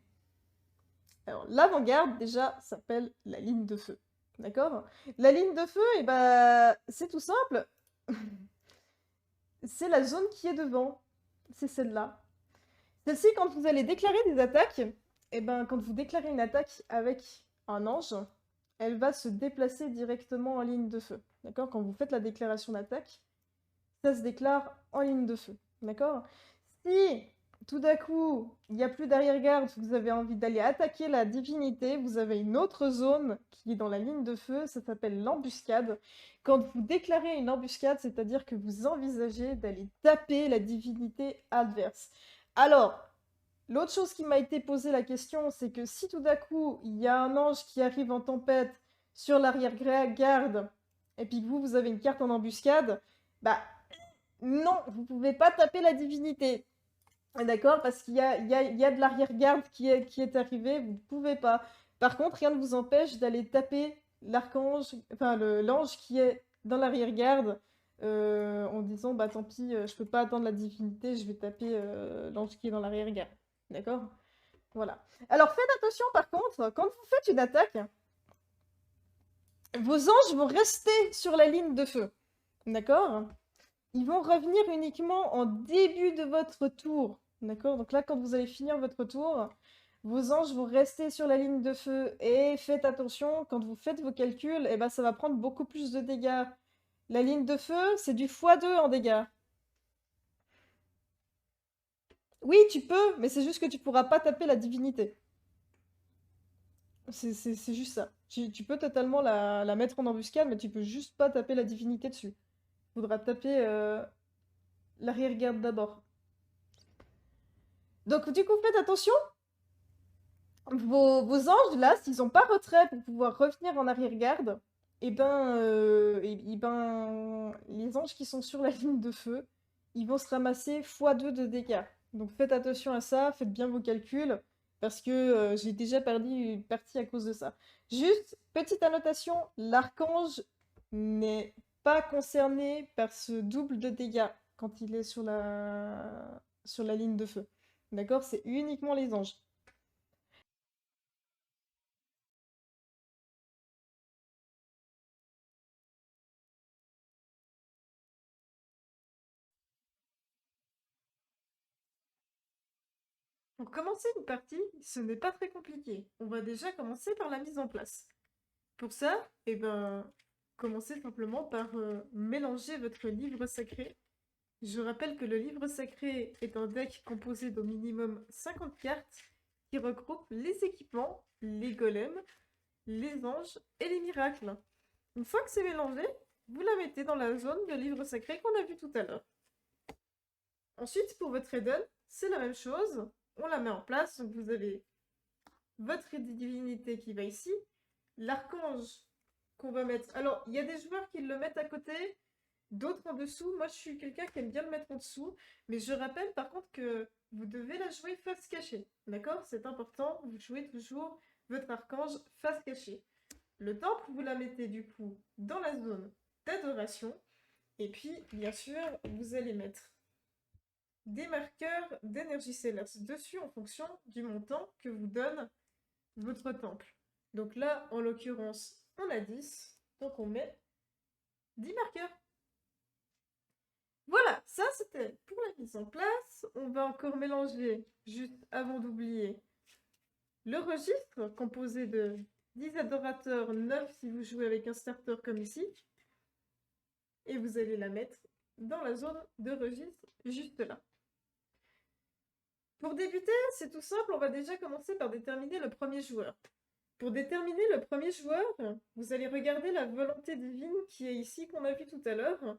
Alors, l'avant-garde, déjà, s'appelle la ligne de feu. D'accord? La ligne de feu, et bah, c'est tout simple. C'est la zone qui est devant. C'est celle-là. Celle-ci, quand vous allez déclarer des attaques, et ben, quand vous déclarez une attaque avec un ange, elle va se déplacer directement en ligne de feu. D'accord? Quand vous faites la déclaration d'attaque, ça se déclare en ligne de feu. D'accord? Si tout d'un coup, il n'y a plus d'arrière-garde, vous avez envie d'aller attaquer la divinité, vous avez une autre zone qui est dans la ligne de feu, ça s'appelle l'embuscade. Quand vous déclarez une embuscade, c'est-à-dire que vous envisagez d'aller taper la divinité adverse. Alors, l'autre chose qui m'a été posée la question, c'est que si tout d'un coup, il y a un ange qui arrive en tempête sur l'arrière-garde, et puis que vous avez une carte en embuscade, bah non, vous pouvez pas taper la divinité. D'accord? Parce qu'il y a de l'arrière-garde qui est arrivé, vous ne pouvez pas. Par contre, rien ne vous empêche d'aller taper l'archange, enfin l'ange qui est dans l'arrière-garde, en disant bah tant pis, je peux pas attendre la divinité, je vais taper l'ange qui est dans l'arrière-garde. D'accord? Voilà. Alors faites attention par contre, quand vous faites une attaque, vos anges vont rester sur la ligne de feu. D'accord? Ils vont revenir uniquement en début de votre tour. D'accord? Donc là, quand vous allez finir votre tour, vos anges vont rester sur la ligne de feu. Et faites attention, quand vous faites vos calculs, eh ben, ça va prendre beaucoup plus de dégâts. La ligne de feu, c'est du x2 en dégâts. Oui, tu peux, mais c'est juste que tu pourras pas taper la divinité. C'est juste ça. Tu peux totalement la mettre en embuscade, mais tu peux juste pas taper la divinité dessus. Faudra taper l'arrière-garde d'abord. Donc du coup, faites attention. Vos anges, là, s'ils ont pas retrait pour pouvoir revenir en arrière-garde, les anges qui sont sur la ligne de feu, ils vont se ramasser x2 de dégâts. Donc faites attention à ça, faites bien vos calculs, parce que j'ai déjà perdu une partie à cause de ça. Juste, petite annotation, l'archange n'est pas concerné par ce double de dégâts quand il est sur la ligne de feu. D'accord? C'est uniquement les anges. Pour commencer une partie, ce n'est pas très compliqué. On va déjà commencer par la mise en place. Pour ça, commencez simplement par mélanger votre livre sacré. Je rappelle que le livre sacré est un deck composé d'au minimum 50 cartes qui regroupe les équipements, les golems, les anges et les miracles. Une fois que c'est mélangé, vous la mettez dans la zone de livre sacré qu'on a vu tout à l'heure. Ensuite, pour votre Eden, c'est la même chose. On la met en place, donc vous avez votre divinité qui va ici, l'archange qu'on va mettre. Alors, il y a des joueurs qui le mettent à côté, d'autres en dessous. Moi, je suis quelqu'un qui aime bien le mettre en dessous, mais je rappelle par contre que vous devez la jouer face cachée. D'accord? C'est important, vous jouez toujours votre archange face cachée. Le temple, vous la mettez du coup dans la zone d'adoration. Et puis, bien sûr, vous allez mettre des marqueurs d'énergie céleste dessus en fonction du montant que vous donne votre temple. Donc là, en l'occurrence, on a 10, donc on met 10 marqueurs. Voilà, ça c'était pour la mise en place. On va encore mélanger, juste avant d'oublier, le registre composé de 10 adorateurs, 9 si vous jouez avec un starter comme ici. Et vous allez la mettre dans la zone de registre, juste là. Pour débuter, c'est tout simple, on va déjà commencer par déterminer le premier joueur. Pour déterminer le premier joueur, vous allez regarder la volonté divine qui est ici, qu'on a vu tout à l'heure.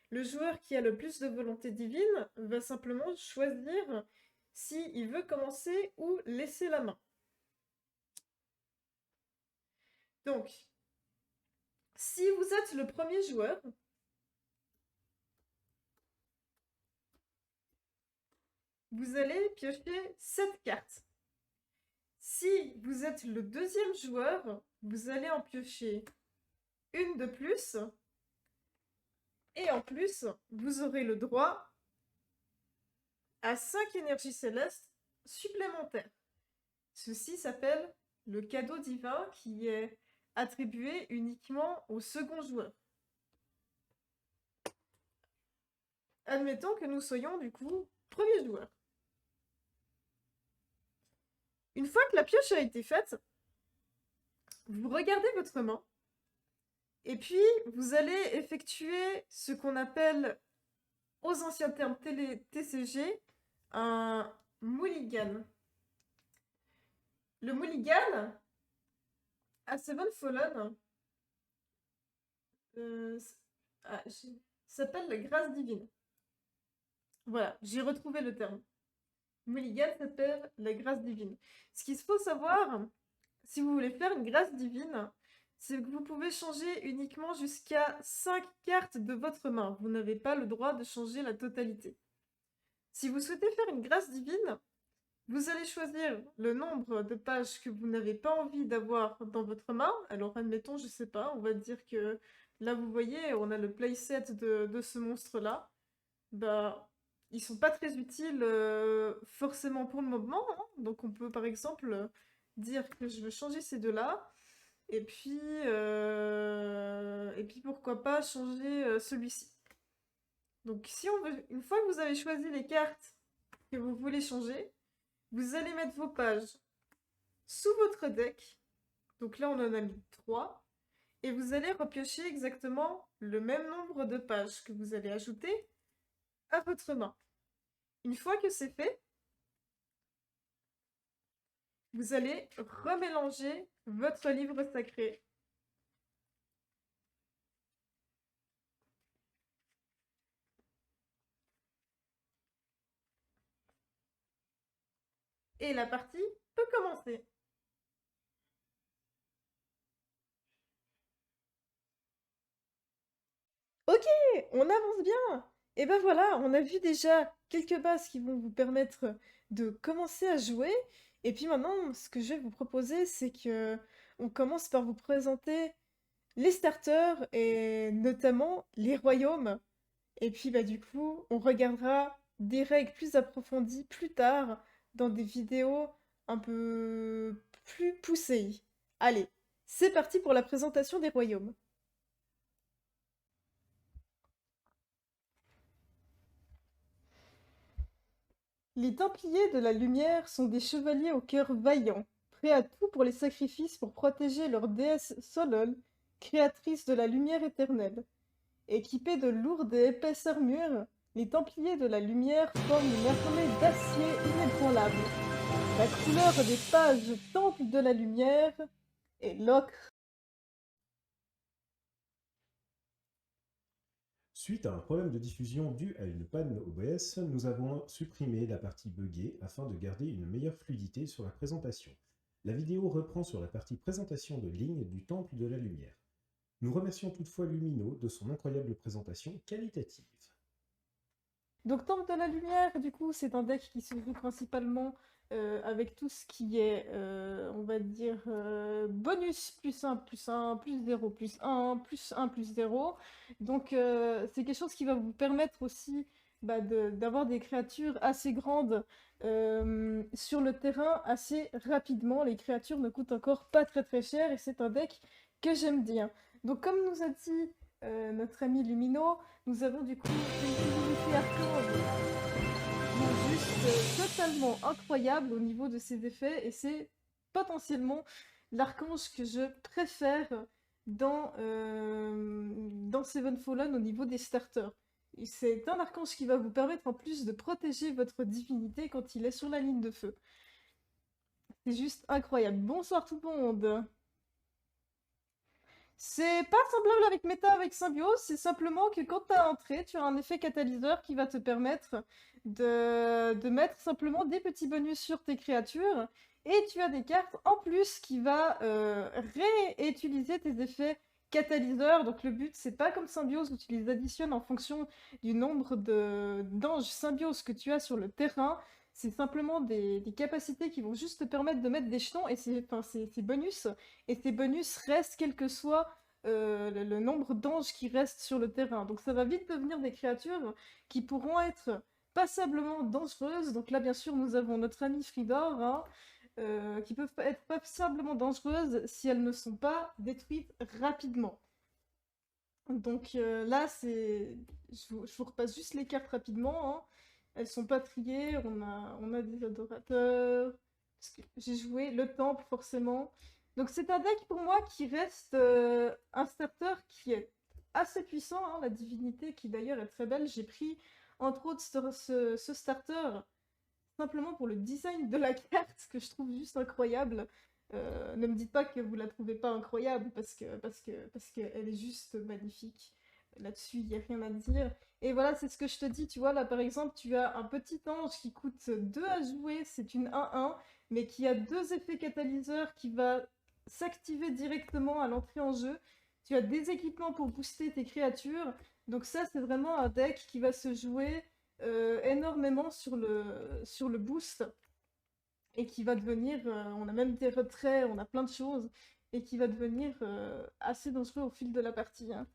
Le joueur qui a le plus de volonté divine va simplement choisir s'il veut commencer ou laisser la main. Donc, si vous êtes le premier joueur, vous allez piocher 7 cartes. Si vous êtes le deuxième joueur, vous allez en piocher une de plus. Et en plus, vous aurez le droit à 5 énergies célestes supplémentaires. Ceci s'appelle le cadeau divin qui est attribué uniquement au second joueur. Admettons que nous soyons du coup premier joueur. Une fois que la pioche a été faite, vous regardez votre main et puis vous allez effectuer ce qu'on appelle aux anciens termes TCG un mulligan. Le mulligan à Sevenfallen euh, ah, s'appelle la grâce divine. Voilà, j'ai retrouvé le terme. Mulligan s'appelle la grâce divine. Ce qu'il faut savoir, si vous voulez faire une grâce divine, c'est que vous pouvez changer uniquement jusqu'à 5 cartes de votre main. Vous n'avez pas le droit de changer la totalité. Si vous souhaitez faire une grâce divine, vous allez choisir le nombre de pages que vous n'avez pas envie d'avoir dans votre main. Alors admettons, je sais pas, on va dire que là vous voyez, on a le playset de ce monstre-là. Bah, ils sont pas très utiles forcément pour le moment, hein. Donc on peut par exemple dire que je veux changer ces deux-là. Et puis pourquoi pas changer celui-ci. Donc si on veut, une fois que vous avez choisi les cartes que vous voulez changer, vous allez mettre vos pages sous votre deck. Donc là, on en a mis 3. Et vous allez repiocher exactement le même nombre de pages que vous allez ajouter à votre main. Une fois que c'est fait, vous allez remélanger votre livre sacré. Et la partie peut commencer. Ok, on avance bien. Et ben voilà, on a vu déjà quelques bases qui vont vous permettre de commencer à jouer. Et puis maintenant, ce que je vais vous proposer, c'est que on commence par vous présenter les starters et notamment les royaumes. Et puis bah du coup, on regardera des règles plus approfondies plus tard dans des vidéos un peu plus poussées. Allez, c'est parti pour la présentation des royaumes. Les Templiers de la Lumière sont des chevaliers au cœur vaillant, prêts à tout pour les sacrifices pour protéger leur déesse Solol, créatrice de la lumière éternelle. Équipés de lourdes et épaisses armures, les Templiers de la Lumière forment une armée d'acier inébranlable. La couleur des pages Temple de la Lumière est l'ocre. Suite à un problème de diffusion dû à une panne OBS, nous avons supprimé la partie buggée afin de garder une meilleure fluidité sur la présentation. La vidéo reprend sur la partie présentation de ligne du Temple de la Lumière. Nous remercions toutefois Lumino de son incroyable présentation qualitative. Donc Temple de la Lumière, du coup, c'est un deck qui se joue principalement avec tout ce qui est, on va dire, bonus plus un plus 0 plus un plus 0. Donc c'est quelque chose qui va vous permettre aussi bah, d'avoir des créatures assez grandes sur le terrain assez rapidement. Les créatures ne coûtent encore pas très très cher et c'est un deck que j'aime bien. Donc comme nous a dit notre ami Lumino, nous avons du coup une divinité archange qui est juste totalement incroyable au niveau de ses effets et c'est potentiellement l'archange que je préfère dans Seven Fallen au niveau des starters. Et c'est un archange qui va vous permettre en plus de protéger votre divinité quand il est sur la ligne de feu. C'est juste incroyable. Bonsoir tout le monde. C'est pas semblable avec Méta avec Symbiose, c'est simplement que quand tu as entré, tu as un effet catalyseur qui va te permettre de mettre simplement des petits bonus sur tes créatures, et tu as des cartes en plus qui va réutiliser tes effets catalyseurs. Donc le but, c'est pas comme Symbiose où tu les additionnes en fonction du nombre d'anges Symbiose que tu as sur le terrain. C'est simplement des capacités qui vont juste te permettre de mettre des jetons, et c'est bonus. Et ces bonus restent quel que soit le nombre d'anges qui restent sur le terrain. Donc ça va vite devenir des créatures qui pourront être passablement dangereuses. Donc là, bien sûr, nous avons notre ami Fridor, hein, qui peuvent être passablement dangereuses si elles ne sont pas détruites rapidement. Donc là, je vous repasse juste les cartes rapidement, hein. Elles sont pas triées, on a des adorateurs. Parce que j'ai joué le temple, forcément. Donc c'est un deck pour moi qui reste un starter qui est assez puissant, hein, la divinité qui d'ailleurs est très belle. J'ai pris entre autres ce starter simplement pour le design de la carte que je trouve juste incroyable. Ne me dites pas que vous la trouvez pas incroyable parce qu'elle est juste magnifique. Là-dessus, il n'y a rien à dire. Et voilà, c'est ce que je te dis, tu vois, là par exemple, tu as un petit ange qui coûte 2 à jouer, c'est une 1-1, mais qui a deux effets catalyseurs qui va s'activer directement à l'entrée en jeu. Tu as des équipements pour booster tes créatures. Donc ça, c'est vraiment un deck qui va se jouer énormément sur le boost et qui va devenir, on a même des retraits, on a plein de choses, et qui va devenir assez dangereux au fil de la partie, hein.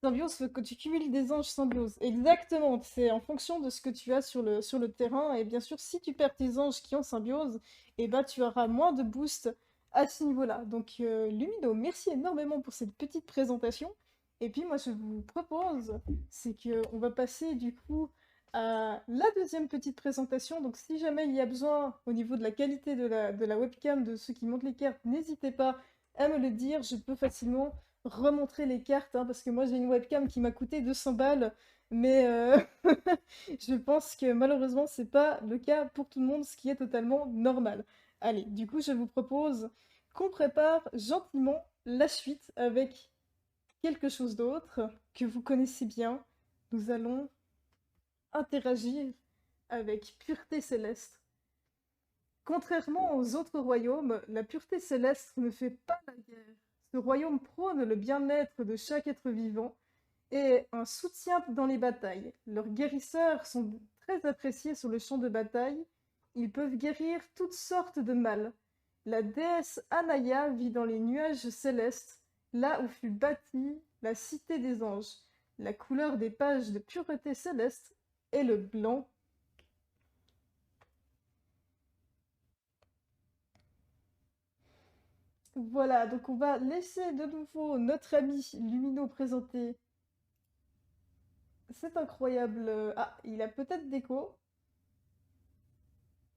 Symbiose veut que tu cumules des anges symbiose. Exactement, c'est en fonction de ce que tu as sur le terrain, et bien sûr, si tu perds tes anges qui ont symbiose, et bah tu auras moins de boost à ce niveau-là. Donc Lumino, merci énormément pour cette petite présentation. Et puis moi je vous propose, c'est que on va passer du coup à la deuxième petite présentation. Donc si jamais il y a besoin au niveau de la qualité de la webcam de ceux qui montent les cartes, n'hésitez pas à me le dire, je peux facilement remontrer les cartes, hein, parce que moi j'ai une webcam qui m'a coûté 200 balles, mais je pense que malheureusement c'est pas le cas pour tout le monde, ce qui est totalement normal. Allez, du coup je vous propose qu'on prépare gentiment la suite avec quelque chose d'autre que vous connaissez bien. Nous allons interagir avec Pureté Céleste. Contrairement aux autres royaumes, la Pureté Céleste ne fait pas la guerre. Ce royaume prône le bien-être de chaque être vivant et un soutien dans les batailles. Leurs guérisseurs sont très appréciés sur le champ de bataille. Ils peuvent guérir toutes sortes de mal. La déesse Anaya vit dans les nuages célestes, là où fut bâtie la cité des anges. La couleur des pages de pureté céleste est le blanc. Voilà, donc on va laisser de nouveau notre ami Lumino présenter. C'est incroyable. Ah, il a peut-être d'écho.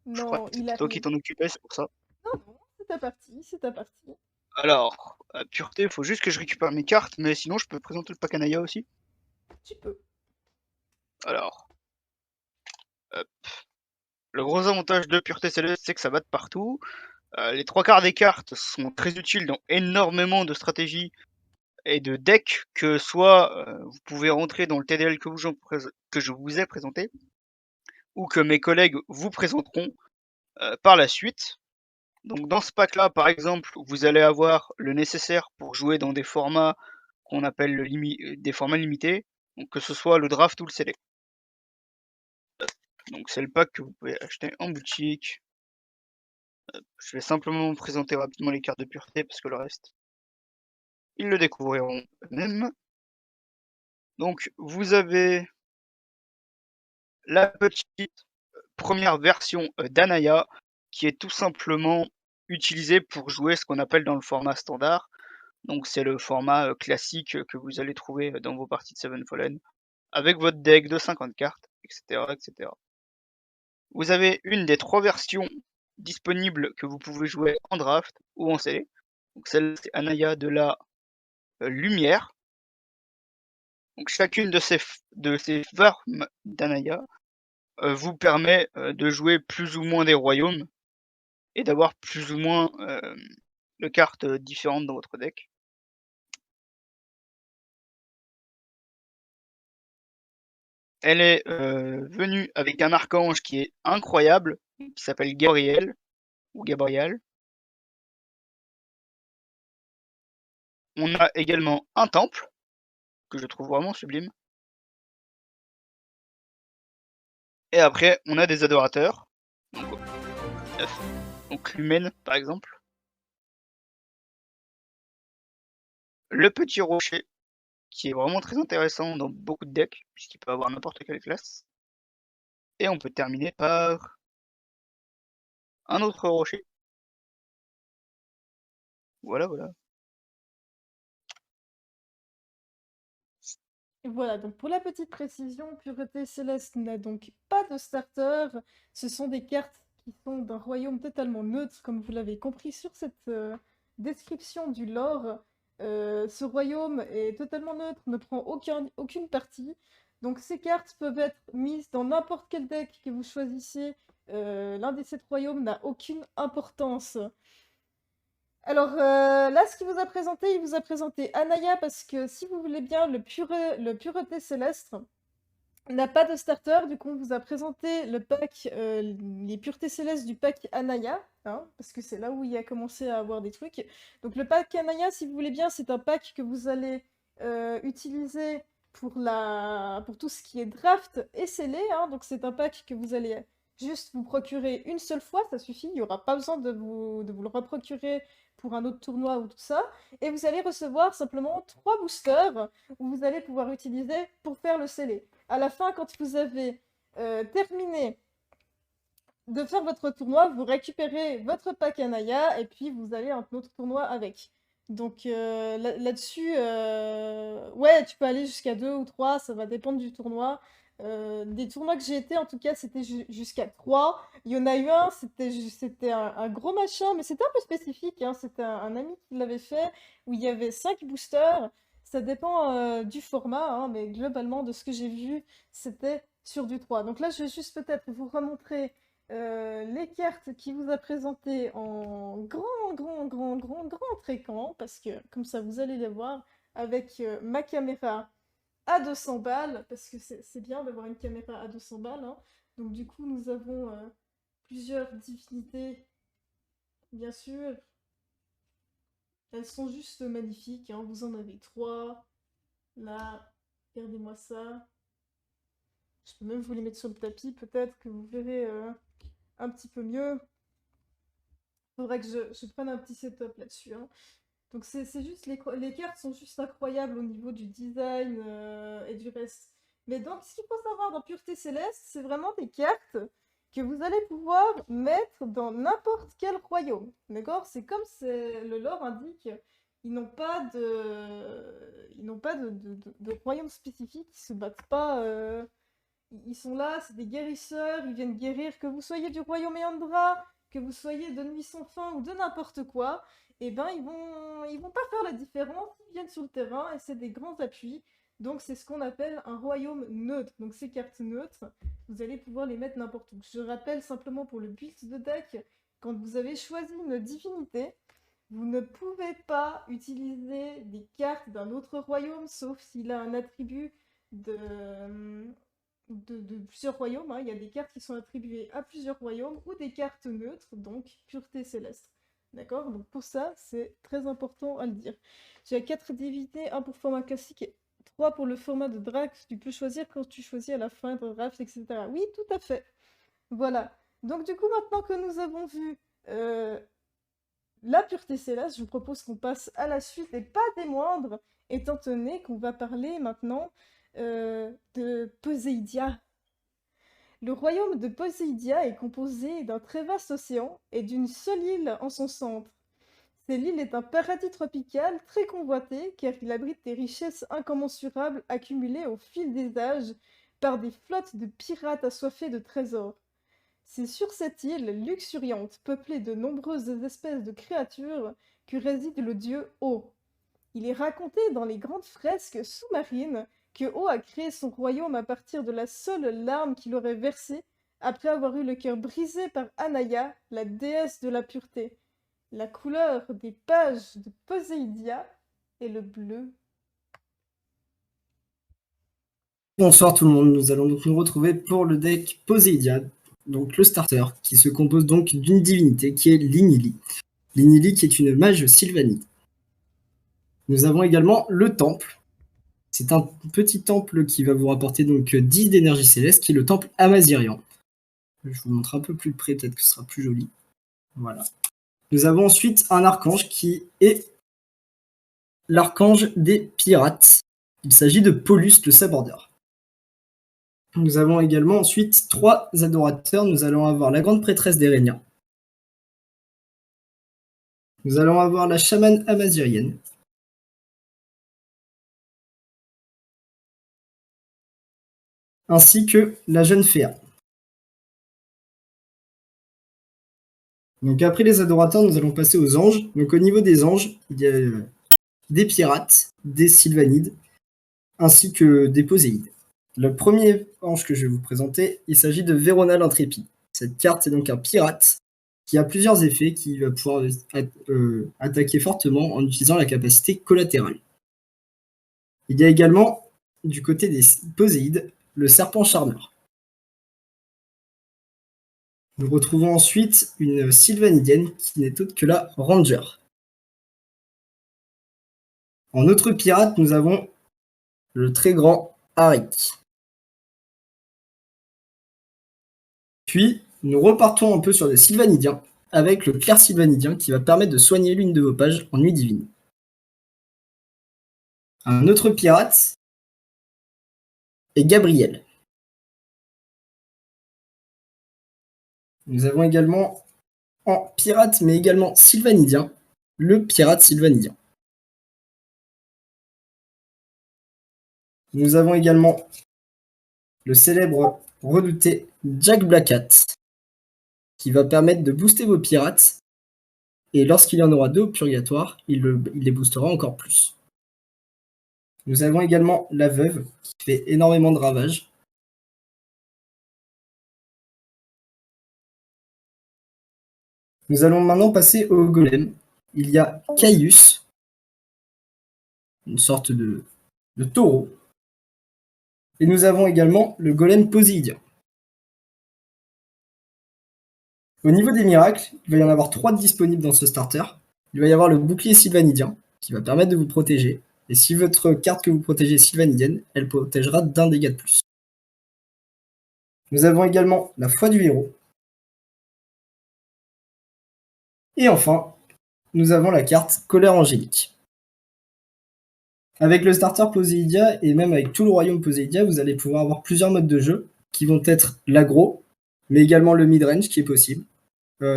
Je crois que Non, il c'était toi qui arrive. t'en occupais, c'est pour ça. Non, non, c'est ta partie, c'est ta partie. Alors, pureté, faut juste que je récupère mes cartes, mais sinon je peux présenter le pack Anaya aussi. Tu peux. Alors, hop. Le gros avantage de pureté céleste, c'est que ça va de partout. Les 3 quarts des cartes sont très utiles dans énormément de stratégies et de decks, que soit vous pouvez rentrer dans le TDL que je vous ai présenté, ou que mes collègues vous présenteront par la suite. Donc dans ce pack là, par exemple, vous allez avoir le nécessaire pour jouer dans des formats qu'on appelle des formats limités, donc que ce soit le draft ou le CD. Donc c'est le pack que vous pouvez acheter en boutique. Je vais simplement vous présenter rapidement les cartes de pureté parce que le reste, ils le découvriront eux-mêmes. Donc vous avez la petite première version d'Anaya qui est tout simplement utilisée pour jouer ce qu'on appelle dans le format standard. Donc c'est le format classique que vous allez trouver dans vos parties de Seven Fallen, avec votre deck de 50 cartes, etc., etc. Vous avez une des 3 versions disponibles que vous pouvez jouer en draft ou en CD. Donc celle c'est Anaya de la lumière. Donc chacune de ces formes d'Anaya vous permet de jouer plus ou moins des royaumes et d'avoir plus ou moins de cartes différentes dans votre deck. Elle est venue avec un archange qui est incroyable, qui s'appelle Gabriel, ou Gabriel. On a également un temple, que je trouve vraiment sublime. Et après, on a des adorateurs, donc 9. Donc Lumen, par exemple. Le petit rocher, qui est vraiment très intéressant dans beaucoup de decks, puisqu'il peut avoir n'importe quelle classe. Et on peut terminer par un autre rocher. Voilà, voilà. Et voilà, donc pour la petite précision, Pureté Céleste n'a donc pas de starter. Ce sont des cartes qui sont d'un royaume totalement neutre, comme vous l'avez compris sur cette description du lore. Ce royaume est totalement neutre, ne prend aucune partie. Donc ces cartes peuvent être mises dans n'importe quel deck que vous choisissez. L'un des 7 royaumes n'a aucune importance. Alors là, ce qu'il vous a présenté, il vous a présenté Anaya parce que si vous voulez bien, le Pureté Céleste n'a pas de starter. Du coup, on vous a présenté le pack, les Puretés Célestes du pack Anaya, hein, parce que c'est là où il a commencé à avoir des trucs. Donc le pack Anaya, si vous voulez bien, c'est un pack que vous allez utiliser pour tout ce qui est draft et scellé, hein. Donc c'est un pack que vous allez juste vous procurer une seule fois, ça suffit. Il n'y aura pas besoin de vous le reprocurer pour un autre tournoi ou tout ça. Et vous allez recevoir simplement 3 boosters où vous allez pouvoir utiliser pour faire le scellé. À la fin, quand vous avez terminé de faire votre tournoi, vous récupérez votre pack Anaya et puis vous allez à un autre tournoi avec. Donc là-dessus, ouais, tu peux aller jusqu'à 2 ou 3, ça va dépendre du tournoi. Des tournois que j'ai été, en tout cas, c'était jusqu'à 3. Il y en a eu un, c'était un gros machin, mais c'était un peu spécifique, hein. C'était un ami qui l'avait fait, où il y avait 5 boosters. Ça dépend du format, hein, mais globalement, de ce que j'ai vu, c'était sur du 3. Donc là, je vais juste peut-être vous remontrer les cartes qu'il vous a présentées en grand tréquant, parce que comme ça vous allez les voir avec ma caméra à 200 balles, parce que c'est bien d'avoir une caméra à 200 balles, hein. Donc du coup nous avons plusieurs divinités, bien sûr. Elles sont juste magnifiques, hein. Vous en avez 3, là, Regardez-moi ça. Je peux même vous les mettre sur le tapis, peut-être que vous verrez un petit peu mieux. Faudrait que je prenne un petit setup là-dessus, hein. Donc c'est juste, les cartes sont juste incroyables au niveau du design et du reste. Mais donc, ce qu'il faut savoir dans Pureté Céleste, c'est vraiment des cartes que vous allez pouvoir mettre dans n'importe quel royaume. D'accord? C'est comme le lore indique, ils n'ont pas de royaume spécifique, ils se battent pas. Ils sont là, c'est des guérisseurs, ils viennent guérir, que vous soyez du royaume Eandra, que vous soyez de Nuit sans fin ou de n'importe quoi, eh ben ils vont pas faire la différence, ils viennent sur le terrain et c'est des grands appuis. Donc c'est ce qu'on appelle un royaume neutre. Donc ces cartes neutres, vous allez pouvoir les mettre n'importe où. Je rappelle simplement pour le build de deck, quand vous avez choisi une divinité, vous ne pouvez pas utiliser des cartes d'un autre royaume, sauf s'il a un attribut de plusieurs royaumes, hein. Il y a des cartes qui sont attribuées à plusieurs royaumes ou des cartes neutres, donc pureté céleste. D'accord? Donc pour ça, c'est très important à le dire. J'ai 4 divinités, 1 pour format classique et 3 pour le format de Drax. Tu peux choisir quand tu choisis à la fin de draft, etc. Oui, tout à fait. Voilà. Donc du coup, maintenant que nous avons vu la pureté céleste, je vous propose qu'on passe à la suite et pas des moindres, étant donné qu'on va parler maintenant de Poséidia. Le royaume de Poséidia est composé d'un très vaste océan et d'une seule île en son centre. Cette île est un paradis tropical très convoité car il abrite des richesses incommensurables accumulées au fil des âges par des flottes de pirates assoiffés de trésors. C'est sur cette île luxuriante, peuplée de nombreuses espèces de créatures, que réside le dieu O. Il est raconté dans les grandes fresques sous-marines que O a créé son royaume à partir de la seule larme qu'il aurait versée après avoir eu le cœur brisé par Anaya, la déesse de la pureté. La couleur des pages de Poséidia est le bleu. Bonsoir tout le monde, nous allons donc nous retrouver pour le deck Poséidia, donc le starter, qui se compose donc d'une divinité qui est Linili. Linili qui est une mage sylvanide. Nous avons également le temple. C'est un petit temple qui va vous rapporter donc 10 d'énergie céleste, qui est le temple Amazirian. Je vous montre un peu plus près, peut-être que ce sera plus joli. Voilà. Nous avons ensuite un archange qui est l'archange des pirates. Il s'agit de Paulus le sabordeur. Nous avons également ensuite 3 adorateurs. Nous allons avoir la grande prêtresse d'Erenia. Nous allons avoir la chamane amazirienne. Ainsi que la jeune Féa. Donc après les adorateurs, nous allons passer aux anges. Donc au niveau des anges, il y a des pirates, des sylvanides, ainsi que des poséides. Le premier ange que je vais vous présenter, il s'agit de Verona l'Intrépide. Cette carte est donc un pirate qui a plusieurs effets, qui va pouvoir attaquer fortement en utilisant la capacité collatérale. Il y a également, du côté des poséides, le serpent charmeur. Nous retrouvons ensuite une sylvanidienne qui n'est autre que la ranger. En autre pirate, nous avons le très grand Arik. Puis, nous repartons un peu sur des sylvanidiens, avec le clair sylvanidien qui va permettre de soigner l'une de vos pages en nuit divine. Un autre pirate est Gabriel. Nous avons également en pirate, mais également sylvanidien, le pirate sylvanidien. Nous avons également le célèbre redouté Jack Blackhat, qui va permettre de booster vos pirates, et lorsqu'il y en aura 2 au purgatoire, il les boostera encore plus. Nous avons également la veuve, qui fait énormément de ravages. Nous allons maintenant passer au golem. Il y a Caius, une sorte de taureau. Et nous avons également le golem poséidien. Au niveau des miracles, il va y en avoir 3 disponibles dans ce starter. Il va y avoir le bouclier sylvanidien, qui va permettre de vous protéger. Et si votre carte que vous protégez est sylvanidienne, elle protégera d'1 dégât de plus. Nous avons également la foi du héros. Et enfin, nous avons la carte colère angélique. Avec le starter Poséidia et même avec tout le royaume Poséidia, vous allez pouvoir avoir plusieurs modes de jeu qui vont être l'aggro, mais également le mid-range qui est possible.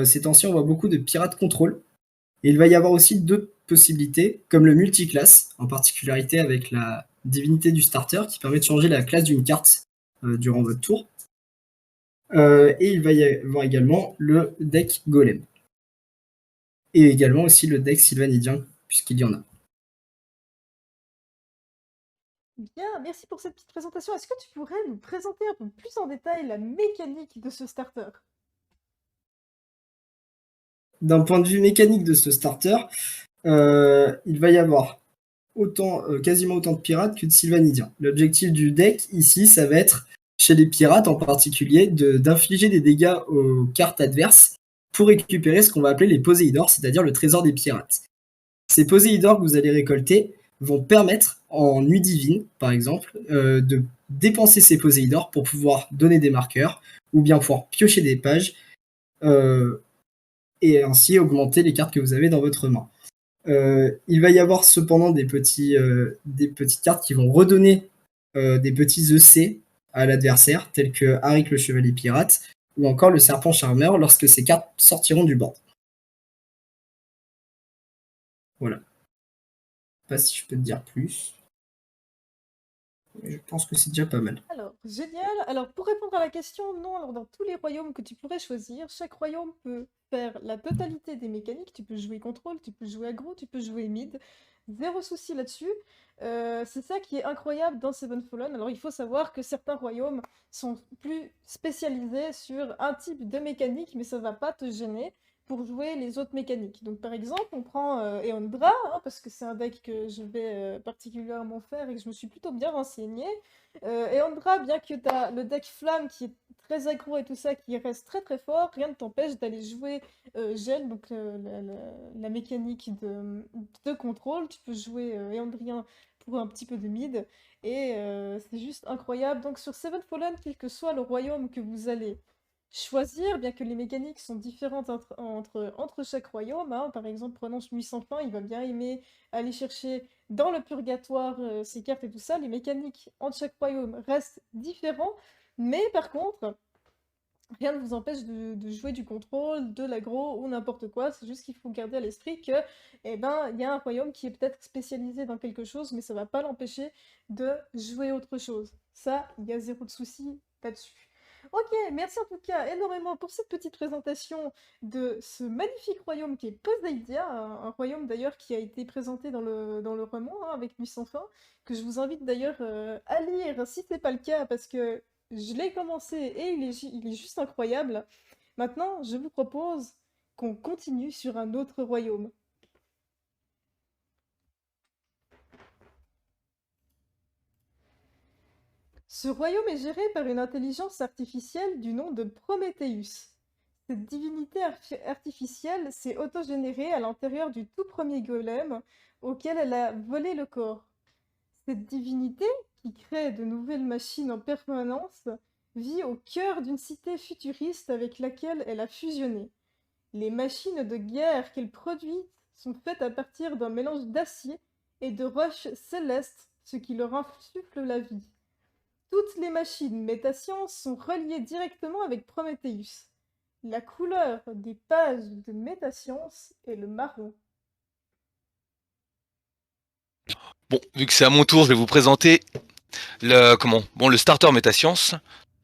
Ces temps-ci, on voit beaucoup de pirates contrôle. Et il va y avoir aussi d'autres possibilités, comme le multiclass, en particularité avec la divinité du starter, qui permet de changer la classe d'une carte durant votre tour. Et il va y avoir également le deck golem. Et également aussi le deck sylvanidien, puisqu'il y en a. Bien, merci pour cette petite présentation. Est-ce que tu pourrais nous présenter un peu plus en détail la mécanique de ce starter? D'un point de vue mécanique de ce starter, il va y avoir quasiment autant de pirates que de sylvanidiens. L'objectif du deck ici, ça va être, chez les pirates en particulier, d'infliger des dégâts aux cartes adverses pour récupérer ce qu'on va appeler les Poséidors, c'est-à-dire le trésor des pirates. Ces Poséidors que vous allez récolter vont permettre, en nuit divine par exemple, de dépenser ces Poséidors pour pouvoir donner des marqueurs ou bien pouvoir piocher des pages et ainsi augmenter les cartes que vous avez dans votre main. Il va y avoir cependant des petites cartes qui vont redonner des petits EC à l'adversaire, tels que Arik le Chevalier Pirate ou encore le Serpent Charmeur lorsque ces cartes sortiront du board. Voilà. Je sais pas si je peux te dire plus. Mais je pense que c'est déjà pas mal. Alors, génial. Alors, pour répondre à la question, non, alors dans tous les royaumes que tu pourrais choisir, chaque royaume peut faire la totalité des mécaniques. Tu peux jouer contrôle, tu peux jouer aggro, tu peux jouer mid. Zéro souci là-dessus. C'est ça qui est incroyable dans Seven Fallen. Alors, il faut savoir que certains royaumes sont plus spécialisés sur un type de mécanique, mais ça va pas te gêner pour jouer les autres mécaniques. Donc par exemple, on prend Eondra, parce que c'est un deck que je vais particulièrement faire et que je me suis plutôt bien renseignée. Eondra, bien que tu as le deck Flamme qui est très aggro et tout ça, qui reste très très fort, rien ne t'empêche d'aller jouer Gel, donc la mécanique de contrôle. Tu peux jouer Eondrien pour un petit peu de mid, et c'est juste incroyable. Donc sur Seven Fallen, quel que soit le royaume que vous allez choisir, bien que les mécaniques sont différentes entre chaque royaume, hein. Par exemple, prenons Nuit sans fin, il va bien aimer aller chercher dans le purgatoire ses cartes et tout ça. Les mécaniques entre chaque royaume restent différents, mais par contre, rien ne vous empêche de jouer du contrôle, de l'aggro ou n'importe quoi. C'est juste qu'il faut garder à l'esprit que, eh ben, il y a un royaume qui est peut-être spécialisé dans quelque chose, mais ça va pas l'empêcher de jouer autre chose. Ça, il y a zéro de souci là-dessus. Ok, merci en tout cas énormément pour cette petite présentation de ce magnifique royaume qui est Poséidia, un royaume d'ailleurs qui a été présenté dans le roman, hein, avec Nuit sans fin, que je vous invite d'ailleurs à lire si c'est pas le cas, parce que je l'ai commencé et il est juste incroyable. Maintenant, je vous propose qu'on continue sur un autre royaume. Ce royaume est géré par une intelligence artificielle du nom de Prométhéeus. Cette divinité artificielle s'est autogénérée à l'intérieur du tout premier golem auquel elle a volé le corps. Cette divinité, qui crée de nouvelles machines en permanence, vit au cœur d'une cité futuriste avec laquelle elle a fusionné. Les machines de guerre qu'elle produit sont faites à partir d'un mélange d'acier et de roches célestes, ce qui leur insuffle la vie. Toutes les machines Métascience sont reliées directement avec Prométhéeus. La couleur des pages de Métascience est le marron. Bon, vu que c'est à mon tour, je vais vous présenter le starter Métascience.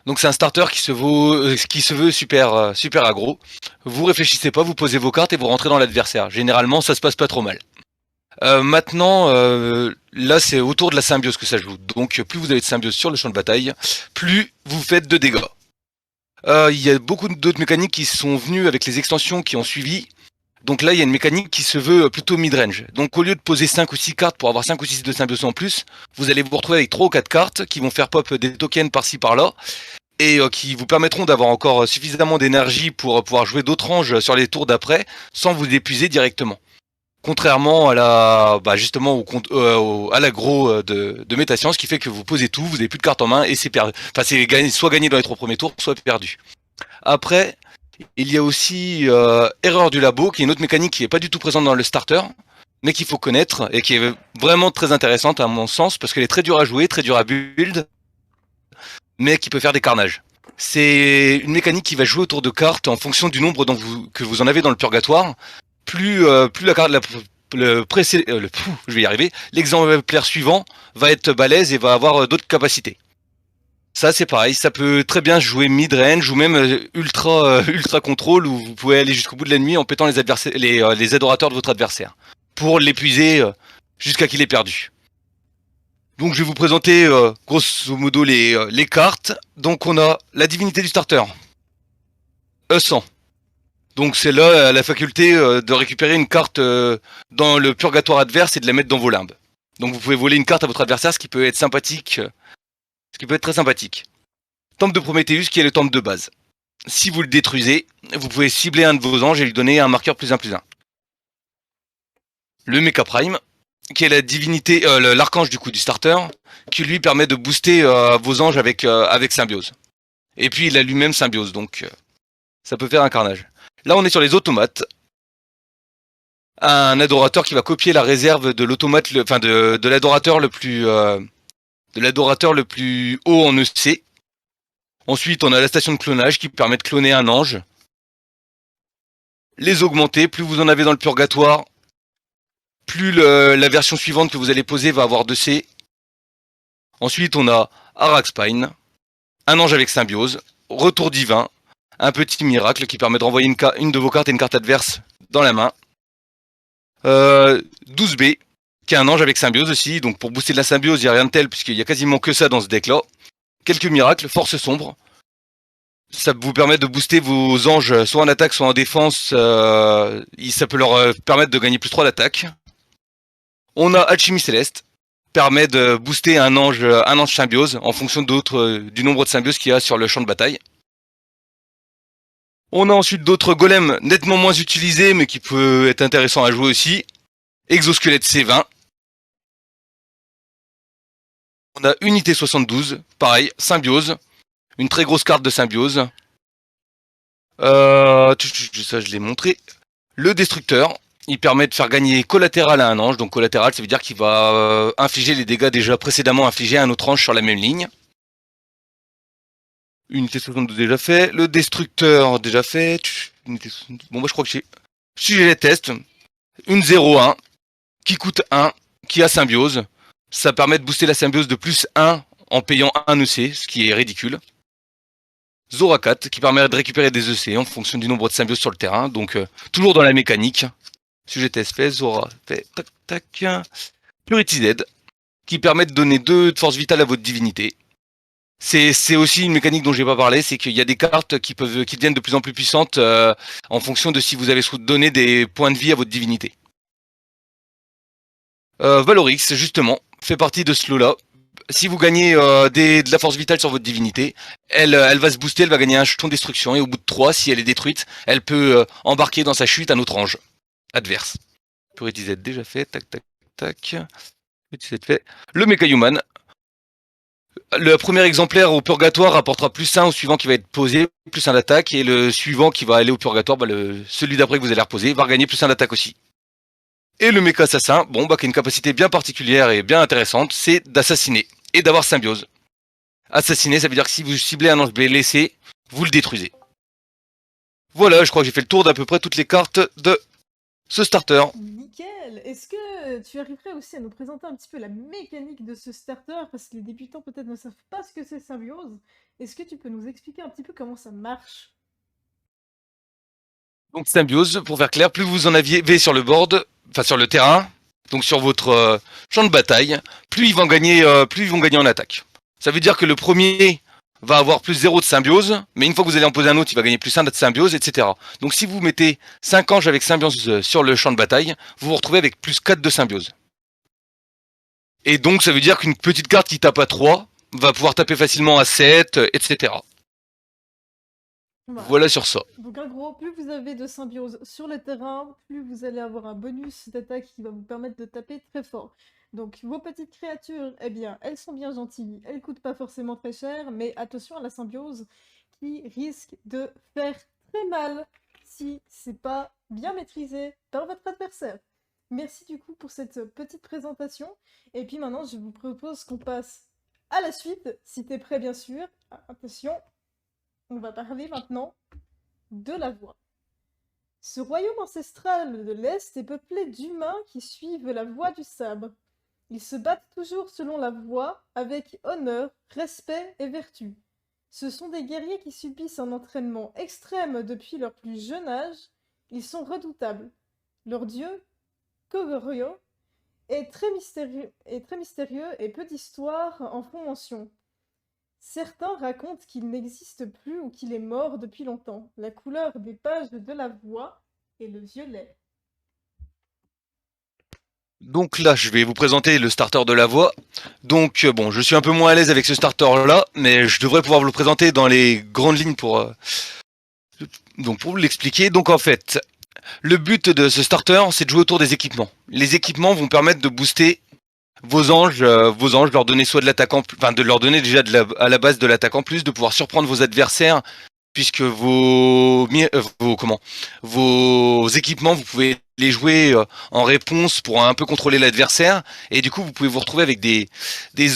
Donc c'est un starter qui se veut super aggro. Vous réfléchissez pas, vous posez vos cartes et vous rentrez dans l'adversaire. Généralement, ça se passe pas trop mal. Maintenant, là c'est autour de la symbiose que ça joue. Donc plus vous avez de symbiose sur le champ de bataille, plus vous faites de dégâts. Il y a beaucoup d'autres mécaniques qui sont venues avec les extensions qui ont suivi. Donc là, il y a une mécanique qui se veut plutôt mid-range. Donc au lieu de poser 5 ou 6 cartes pour avoir 5 ou 6 de symbiose en plus, vous allez vous retrouver avec 3 ou 4 cartes qui vont faire pop des tokens par-ci par-là et qui vous permettront d'avoir encore suffisamment d'énergie pour pouvoir jouer d'autres ranges sur les tours d'après sans vous épuiser directement. Contrairement à la, justement à l'aggro de Métascience, qui fait que vous posez tout, vous n'avez plus de cartes en main et c'est perdu. Enfin, c'est soit gagné dans les 3 premiers tours, soit perdu. Après, il y a aussi Erreur du Labo, qui est une autre mécanique qui n'est pas du tout présente dans le starter, mais qu'il faut connaître et qui est vraiment très intéressante à mon sens, parce qu'elle est très dure à jouer, très dure à build, mais qui peut faire des carnages. C'est une mécanique qui va jouer autour de cartes en fonction du nombre que vous en avez dans le purgatoire. Plus la carte, je vais y arriver, l'exemplaire suivant va être balèze et va avoir d'autres capacités. Ça c'est pareil, ça peut très bien jouer mid-range ou même ultra contrôle, où vous pouvez aller jusqu'au bout de l'ennemi en pétant les adorateurs de votre adversaire pour l'épuiser jusqu'à qu'il ait perdu. Donc je vais vous présenter grosso modo les cartes. Donc on a la divinité du starter, E100. Donc c'est là la faculté de récupérer une carte dans le purgatoire adverse et de la mettre dans vos limbes. Donc vous pouvez voler une carte à votre adversaire, ce qui peut être sympathique, ce qui peut être très sympathique. Temple de Prométhéeus, qui est le temple de base. Si vous le détruisez, vous pouvez cibler un de vos anges et lui donner un marqueur +1/+1. Le Mecha Prime, qui est la divinité, l'archange du coup du starter, qui lui permet de booster vos anges avec symbiose. Et puis il a lui-même symbiose, donc ça peut faire un carnage. Là on est sur les automates. Un adorateur qui va copier la réserve de l'automate, de l'adorateur le plus haut en EC. Ensuite on a la station de clonage qui permet de cloner un ange. Les augmenter, plus vous en avez dans le purgatoire, plus la version suivante que vous allez poser va avoir 2C. Ensuite on a Araxpine, un ange avec symbiose, retour divin, un petit miracle qui permet de renvoyer une de vos cartes et une carte adverse dans la main. 12B, qui est un ange avec symbiose aussi, donc pour booster de la symbiose, il n'y a rien de tel, puisqu'il y a quasiment que ça dans ce deck-là. Quelques miracles, force sombre. Ça vous permet de booster vos anges soit en attaque, soit en défense. Ça peut leur permettre de gagner +3 d'attaque. On a Alchimie Céleste, permet de booster un ange symbiose en fonction du nombre de symbioses qu'il y a sur le champ de bataille. On a ensuite d'autres golems nettement moins utilisés, mais qui peut être intéressant à jouer aussi. Exosquelette C20. On a Unité 72, pareil, symbiose. Une très grosse carte de symbiose. Ça je l'ai montré. Le Destructeur, il permet de faire gagner collatéral à un ange. Donc collatéral, ça veut dire qu'il va infliger les dégâts déjà précédemment infligés à un autre ange sur la même ligne. Unité 72 déjà fait. Le Destructeur déjà fait. Bon, je crois que si j'ai les tests. Une 0-1 qui coûte 1, qui a symbiose. Ça permet de booster la symbiose de +1 en payant 1 EC, ce qui est ridicule. Zorakat, qui permet de récupérer des EC en fonction du nombre de symbioses sur le terrain. Donc, toujours dans la mécanique. Sujet test fait, Zora fait, tac. Purity Z, qui permet de donner 2 de force vitale à votre divinité. C'est aussi une mécanique dont j'ai pas parlé, c'est qu'il y a des cartes qui deviennent de plus en plus puissantes en fonction de si vous avez donné des points de vie à votre divinité. Valorix, justement, fait partie de ce lot-là. Si vous gagnez de la force vitale sur votre divinité, elle va se booster, elle va gagner un jeton de destruction, et au bout de 3, si elle est détruite, elle peut embarquer dans sa chute un autre ange adverse. Purity Z déjà fait, tac. Purity Z fait. Le Mecha Human. Le premier exemplaire au purgatoire rapportera +1 au suivant qui va être posé, +1 d'attaque, et le suivant qui va aller au purgatoire, celui d'après que vous allez reposer, va regagner +1 d'attaque aussi. Et le Mecha Assassin, qui a une capacité bien particulière et bien intéressante, c'est d'assassiner et d'avoir symbiose. Assassiner, ça veut dire que si vous ciblez un ange blessé, vous le détruisez. Voilà, je crois que j'ai fait le tour d'à peu près toutes les cartes de ce starter. Nickel! Est-ce que tu arriverais aussi à nous présenter un petit peu la mécanique de ce starter? Parce que les débutants peut-être ne savent pas ce que c'est symbiose. Est-ce que tu peux nous expliquer un petit peu comment ça marche? Donc symbiose, pour faire clair, plus vous en aviez sur le board, enfin sur le terrain, donc sur votre champ de bataille, plus ils vont gagner en attaque. Ça veut dire que le premier va avoir +0 de symbiose, mais une fois que vous allez en poser un autre, il va gagner +1 de symbiose, etc. Donc si vous mettez 5 anges avec symbiose sur le champ de bataille, vous vous retrouvez avec +4 de symbiose. Et donc ça veut dire qu'une petite carte qui tape à 3 va pouvoir taper facilement à 7, etc. Voilà sur ça. Donc en gros, plus vous avez de symbiose sur le terrain, plus vous allez avoir un bonus d'attaque qui va vous permettre de taper très fort. Donc vos petites créatures, eh bien, elles sont bien gentilles, elles coûtent pas forcément très cher, mais attention à la symbiose qui risque de faire très mal si c'est pas bien maîtrisé par votre adversaire. Merci du coup pour cette petite présentation. Et puis maintenant, je vous propose qu'on passe à la suite, si t'es prêt bien sûr. Attention, on va parler maintenant de la voix. Ce royaume ancestral de l'Est est peuplé d'humains qui suivent la voie du sabre. Ils se battent toujours selon la voie, avec honneur, respect et vertu. Ce sont des guerriers qui subissent un entraînement extrême depuis leur plus jeune âge. Ils sont redoutables. Leur dieu, Kogoryo, est très mystérieux et peu d'histoires en font mention. Certains racontent qu'il n'existe plus ou qu'il est mort depuis longtemps. La couleur des pages de la voix est le violet. Donc là, je vais vous présenter le starter de la voix. Donc bon, je suis un peu moins à l'aise avec ce starter-là, mais je devrais pouvoir vous le présenter dans les grandes lignes pour vous l'expliquer. Donc en fait, le but de ce starter, c'est de jouer autour des équipements. Les équipements vont permettre de booster vos anges, leur donner soit de l'attaque de leur donner déjà à la base de l'attaque en plus, de pouvoir surprendre vos adversaires, puisque vos équipements, vous pouvez les jouer en réponse pour un peu contrôler l'adversaire, et du coup vous pouvez vous retrouver avec des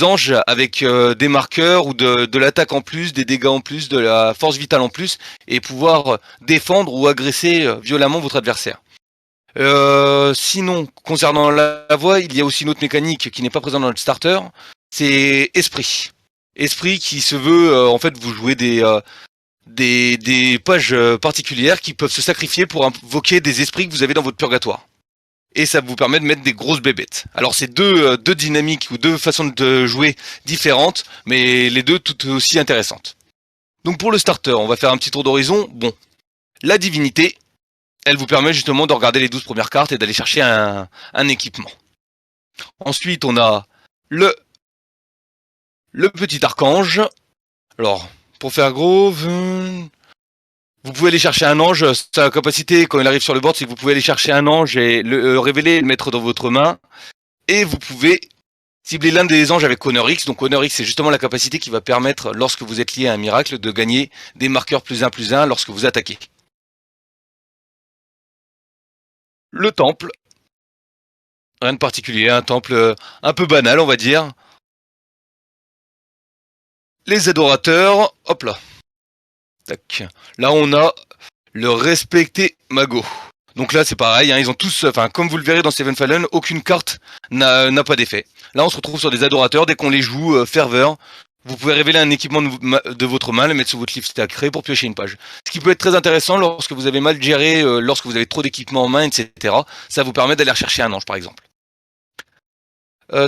anges avec des marqueurs ou de l'attaque en plus, des dégâts en plus, de la force vitale en plus, et pouvoir défendre ou agresser violemment votre adversaire. Sinon, concernant la voix, il y a aussi une autre mécanique qui n'est pas présente dans le starter, c'est esprit. Esprit qui se veut, en fait, vous jouez des pages particulières qui peuvent se sacrifier pour invoquer des esprits que vous avez dans votre purgatoire. Et ça vous permet de mettre des grosses bébêtes. Alors c'est deux dynamiques ou deux façons de jouer différentes, mais les deux tout aussi intéressantes. Donc pour le starter, on va faire un petit tour d'horizon. Bon, la divinité, elle vous permet justement de regarder les 12 premières cartes et d'aller chercher un équipement. Ensuite, on a le petit archange. Alors, pour faire gros, vous pouvez aller chercher un ange. Sa capacité, quand il arrive sur le board, c'est que vous pouvez aller chercher un ange et le révéler et le mettre dans votre main. Et vous pouvez cibler l'un des anges avec Honor X. Donc Honor X, c'est justement la capacité qui va permettre, lorsque vous êtes lié à un miracle, de gagner des marqueurs +1/+1 lorsque vous attaquez. Le temple. Rien de particulier, un temple un peu banal, on va dire. Les adorateurs, hop là. Tac. Là, on a le respecté mago. Donc là, c'est pareil, hein, ils ont tous, comme vous le verrez dans Seven Fallen, aucune carte n'a pas d'effet. Là, on se retrouve sur des adorateurs, dès qu'on les joue, ferveur. Vous pouvez révéler un équipement de votre main, le mettre sous votre livre sacré pour piocher une page. Ce qui peut être très intéressant lorsque vous avez mal géré, lorsque vous avez trop d'équipements en main, etc. Ça vous permet d'aller rechercher un ange, par exemple.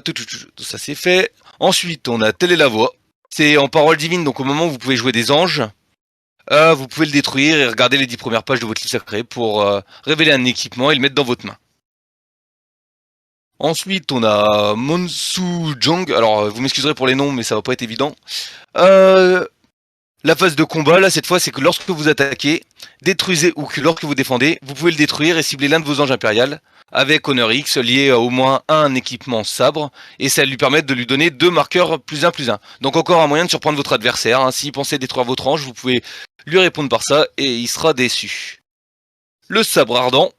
Tout ça c'est fait. Ensuite, on a telle est la voix. C'est en parole divine, donc au moment où vous pouvez jouer des anges, vous pouvez le détruire et regarder les 10 premières pages de votre livre sacré pour révéler un équipement et le mettre dans votre main. Ensuite, on a Monsu Jong. Alors, vous m'excuserez pour les noms, mais ça va pas être évident. La phase de combat, là, cette fois, c'est que lorsque vous attaquez, détruisez ou que lorsque vous défendez, vous pouvez le détruire et cibler l'un de vos anges impériales avec Honor X lié à au moins un équipement sabre, et ça lui permet de lui donner 2 marqueurs +1/+1. Donc encore un moyen de surprendre votre adversaire. Hein. S'il pensait détruire votre ange, vous pouvez lui répondre par ça et il sera déçu. Le sabre ardent.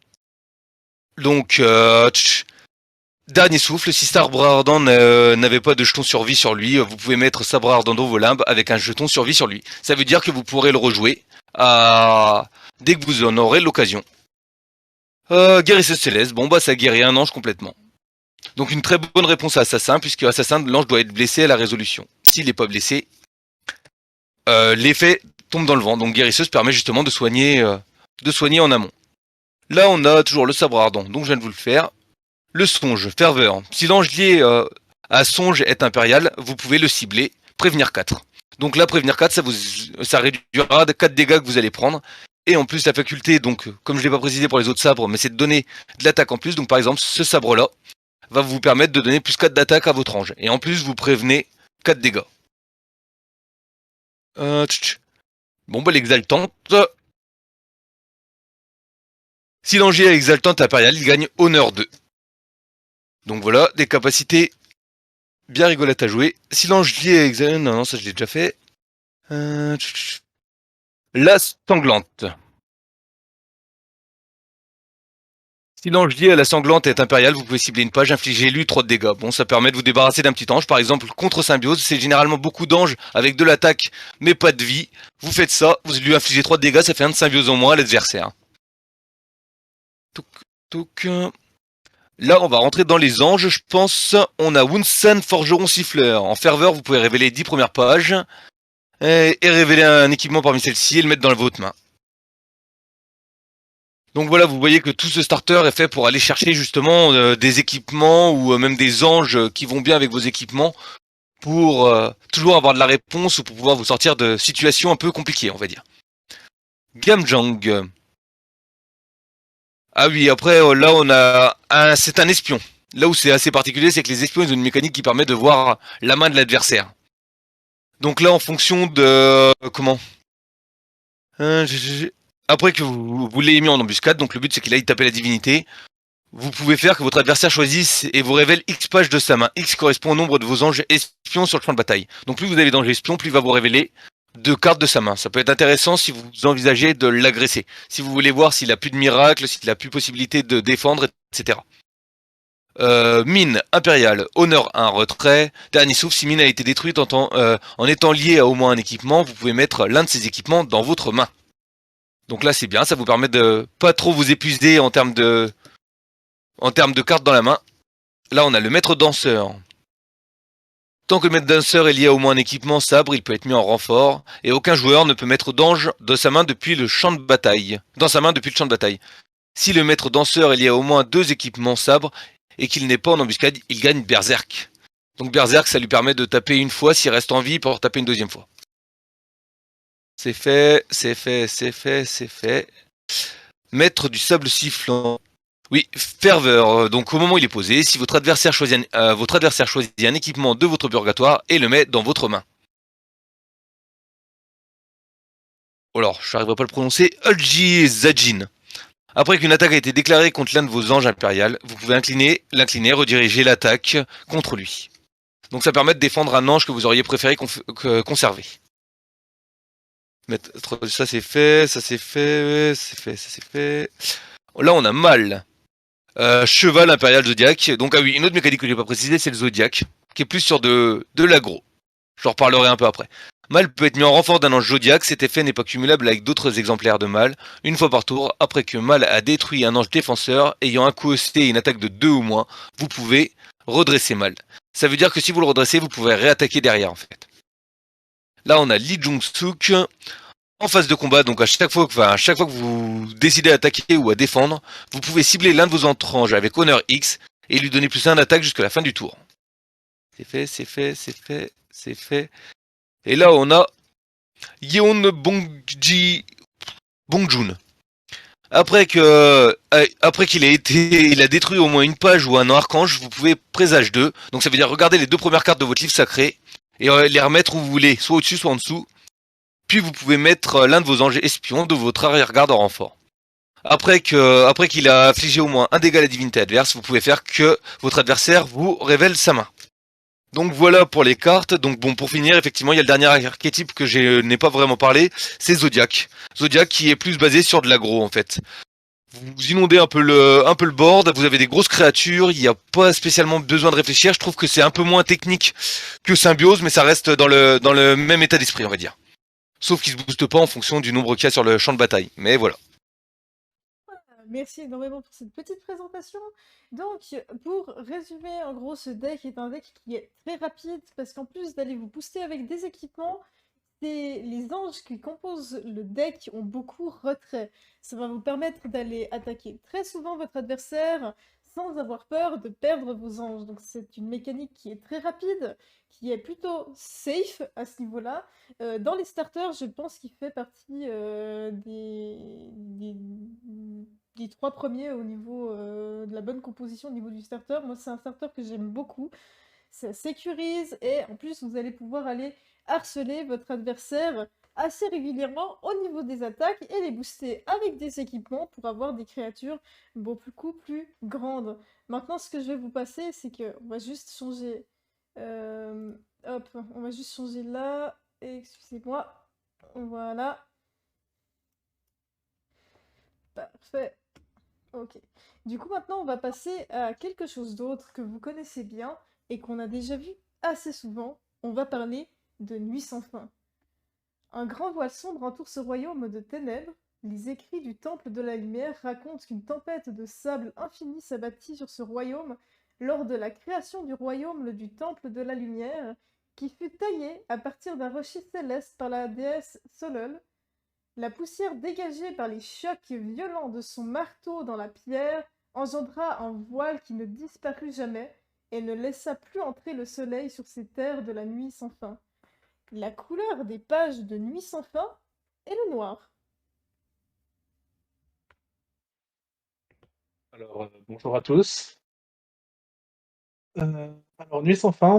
Donc, dernier souffle, si sabre ardent n'avait pas de jeton survie sur lui, vous pouvez mettre sabre ardent dans vos limbes avec un jeton survie sur lui. Ça veut dire que vous pourrez le rejouer dès que vous en aurez l'occasion. Guérisseuse céleste, bon bah ça guérit un ange complètement. Donc une très bonne réponse à Assassin, puisque Assassin, l'ange doit être blessé à la résolution. S'il n'est pas blessé, l'effet tombe dans le vent. Donc Guérisseuse permet justement de soigner en amont. Là on a toujours le sabre ardent, donc je viens de vous le faire. Le songe, ferveur. Si l'ange lié à songe est impérial, vous pouvez le cibler, prévenir 4. Donc là, prévenir 4, ça réduira de 4 dégâts que vous allez prendre. Et en plus, la faculté, donc, comme je ne l'ai pas précisé pour les autres sabres, mais c'est de donner de l'attaque en plus. Donc par exemple, ce sabre-là va vous permettre de donner +4 d'attaque à votre ange. Et en plus, vous prévenez 4 dégâts. Bon, bah, l'exaltante. Si l'angier est exaltante impériale, il gagne honneur 2. Donc voilà, des capacités bien rigolotes à jouer. Si l'angier est exaltante. Non, ça je l'ai déjà fait. La sanglante. Si l'angier à la sanglante est impériale, vous pouvez cibler une page, infliger lui 3 de dégâts. Bon, ça permet de vous débarrasser d'un petit ange. Par exemple, contre symbiose, c'est généralement beaucoup d'anges avec de l'attaque, mais pas de vie. Vous faites ça, vous lui infligez 3 de dégâts, ça fait un de symbiose en moins à l'adversaire. Là, on va rentrer dans les anges, je pense. On a Wunsan, forgeron siffleur. En ferveur, vous pouvez révéler 10 premières pages et révéler un équipement parmi celles-ci et le mettre dans votre main. Donc voilà, vous voyez que tout ce starter est fait pour aller chercher justement des équipements ou même des anges qui vont bien avec vos équipements pour toujours avoir de la réponse ou pour pouvoir vous sortir de situations un peu compliquées, on va dire. Gamjang. Ah oui, après là on a c'est un espion. Là où c'est assez particulier, c'est que les espions ils ont une mécanique qui permet de voir la main de l'adversaire. Donc là en fonction de comment après que vous l'ayez mis en embuscade, donc le but c'est qu'il aille taper la divinité, vous pouvez faire que votre adversaire choisisse et vous révèle X pages de sa main. X correspond au nombre de vos anges espions sur le champ de bataille. Donc plus vous avez d'anges espions, plus il va vous révéler de cartes de sa main. Ça peut être intéressant si vous envisagez de l'agresser. Si vous voulez voir s'il a plus de miracles, s'il a plus possibilité de défendre, etc. Mine impériale, honneur 1, retrait. Dernier souffle, si mine a été détruite en étant liée à au moins un équipement, vous pouvez mettre l'un de ces équipements dans votre main. Donc là c'est bien, ça vous permet de pas trop vous épuiser en termes de cartes dans la main. Là on a le maître danseur. Tant que le maître danseur est lié à au moins un équipement sabre, il peut être mis en renfort, et aucun joueur ne peut mettre d'ange dans sa main depuis le champ de bataille. Si le maître danseur est lié à au moins 2 équipements sabre, et qu'il n'est pas en embuscade, il gagne berserk. Donc berserk, ça lui permet de taper une fois s'il reste en vie pour taper une deuxième fois. C'est fait. Maître du sable sifflant. Oui, ferveur. Donc au moment où il est posé, si votre adversaire choisit un équipement de votre purgatoire et le met dans votre main. Alors, je n'arriverai pas à le prononcer. Ulji Zajin. Après qu'une attaque a été déclarée contre l'un de vos anges impériales, vous pouvez l'incliner, rediriger l'attaque contre lui. Donc ça permet de défendre un ange que vous auriez préféré conserver. Ça c'est fait. Là on a mal. Cheval impérial zodiaque. Donc ah oui, une autre mécanique que j'ai pas précisée, c'est le zodiaque, qui est plus sur de l'aggro. Je en reparlerai un peu après. Mal peut être mis en renfort d'un ange zodiaque, cet effet n'est pas cumulable avec d'autres exemplaires de Mal, une fois par tour, après que Mal a détruit un ange défenseur ayant accosté une attaque de 2 ou moins, vous pouvez redresser Mal. Ça veut dire que si vous le redressez, vous pouvez réattaquer derrière en fait. Là on a Lee Jung-suk. En phase de combat, donc à chaque fois que vous décidez d'attaquer ou à défendre, vous pouvez cibler l'un de vos entranges avec honneur X et lui donner plus 1 d'attaque jusqu'à la fin du tour. C'est fait. Et là on a Yeon Bongjun. Après qu'il a détruit au moins une page ou un archange, vous pouvez présage 2. Donc ça veut dire regarder les 2 premières cartes de votre livre sacré et les remettre où vous voulez, soit au-dessus, soit en dessous. Puis vous pouvez mettre l'un de vos anges espions de votre arrière-garde en renfort. Après qu'il a affligé au moins un dégât à la divinité adverse, vous pouvez faire que votre adversaire vous révèle sa main. Donc voilà pour les cartes. Donc bon, pour finir, effectivement, il y a le dernier archétype que je n'ai pas vraiment parlé, c'est Zodiac. Zodiac qui est plus basé sur de l'aggro en fait. Vous inondez un peu le board, vous avez des grosses créatures, il n'y a pas spécialement besoin de réfléchir. Je trouve que c'est un peu moins technique que Symbiose, mais ça reste dans le même état d'esprit, on va dire. Sauf qu'il ne se booste pas en fonction du nombre qu'il y a sur le champ de bataille. Mais voilà. Merci énormément pour cette petite présentation. Donc, pour résumer, en gros, ce deck est un deck qui est très rapide parce qu'en plus d'aller vous booster avec des équipements, les anges qui composent le deck ont beaucoup retrait. Ça va vous permettre d'aller attaquer très souvent votre adversaire sans avoir peur de perdre vos anges. Donc c'est une mécanique qui est très rapide, qui est plutôt safe à ce niveau-là. Dans les starters, je pense qu'il fait partie des 3 premiers au niveau de la bonne composition au niveau du starter. Moi, c'est un starter que j'aime beaucoup. Ça sécurise et en plus, vous allez pouvoir aller harceler votre adversaire assez régulièrement au niveau des attaques et les booster avec des équipements pour avoir des créatures beaucoup plus grandes. Maintenant, ce que je vais vous passer, c'est que on va juste changer. Hop, on va juste changer là. Excusez-moi. Voilà. Parfait. Ok. Du coup, maintenant, on va passer à quelque chose d'autre que vous connaissez bien et qu'on a déjà vu assez souvent. On va parler de Nuit sans fin. Un grand voile sombre entoure ce royaume de ténèbres. Les écrits du Temple de la Lumière racontent qu'une tempête de sable infini s'abattit sur ce royaume lors de la création du royaume du Temple de la Lumière, qui fut taillé à partir d'un rocher céleste par la déesse Solol. La poussière dégagée par les chocs violents de son marteau dans la pierre engendra un voile qui ne disparut jamais et ne laissa plus entrer le soleil sur ces terres de la nuit sans fin. La couleur des pages de Nuit sans fin est le noir. Alors, bonjour à tous. Alors, Nuit sans fin,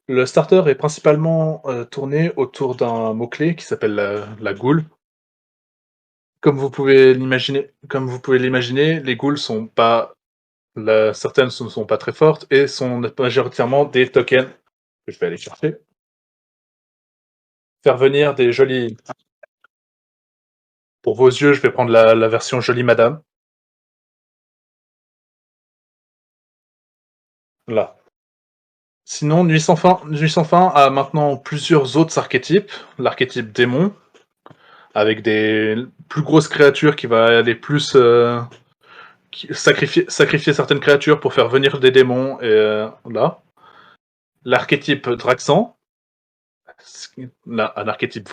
le starter est principalement tourné autour d'un mot-clé qui s'appelle la goule. Comme vous pouvez l'imaginer, les ghouls sont pas, certaines ne sont pas très fortes et sont majoritairement des tokens que je vais aller chercher. Faire venir des jolis. Pour vos yeux, je vais prendre la version jolie madame. Là. Sinon, Nuit sans fin a maintenant plusieurs autres archétypes. L'archétype démon, avec des plus grosses créatures qui va aller plus sacrifier certaines créatures pour faire venir des démons, et là. L'archétype Draxan, là, un archétype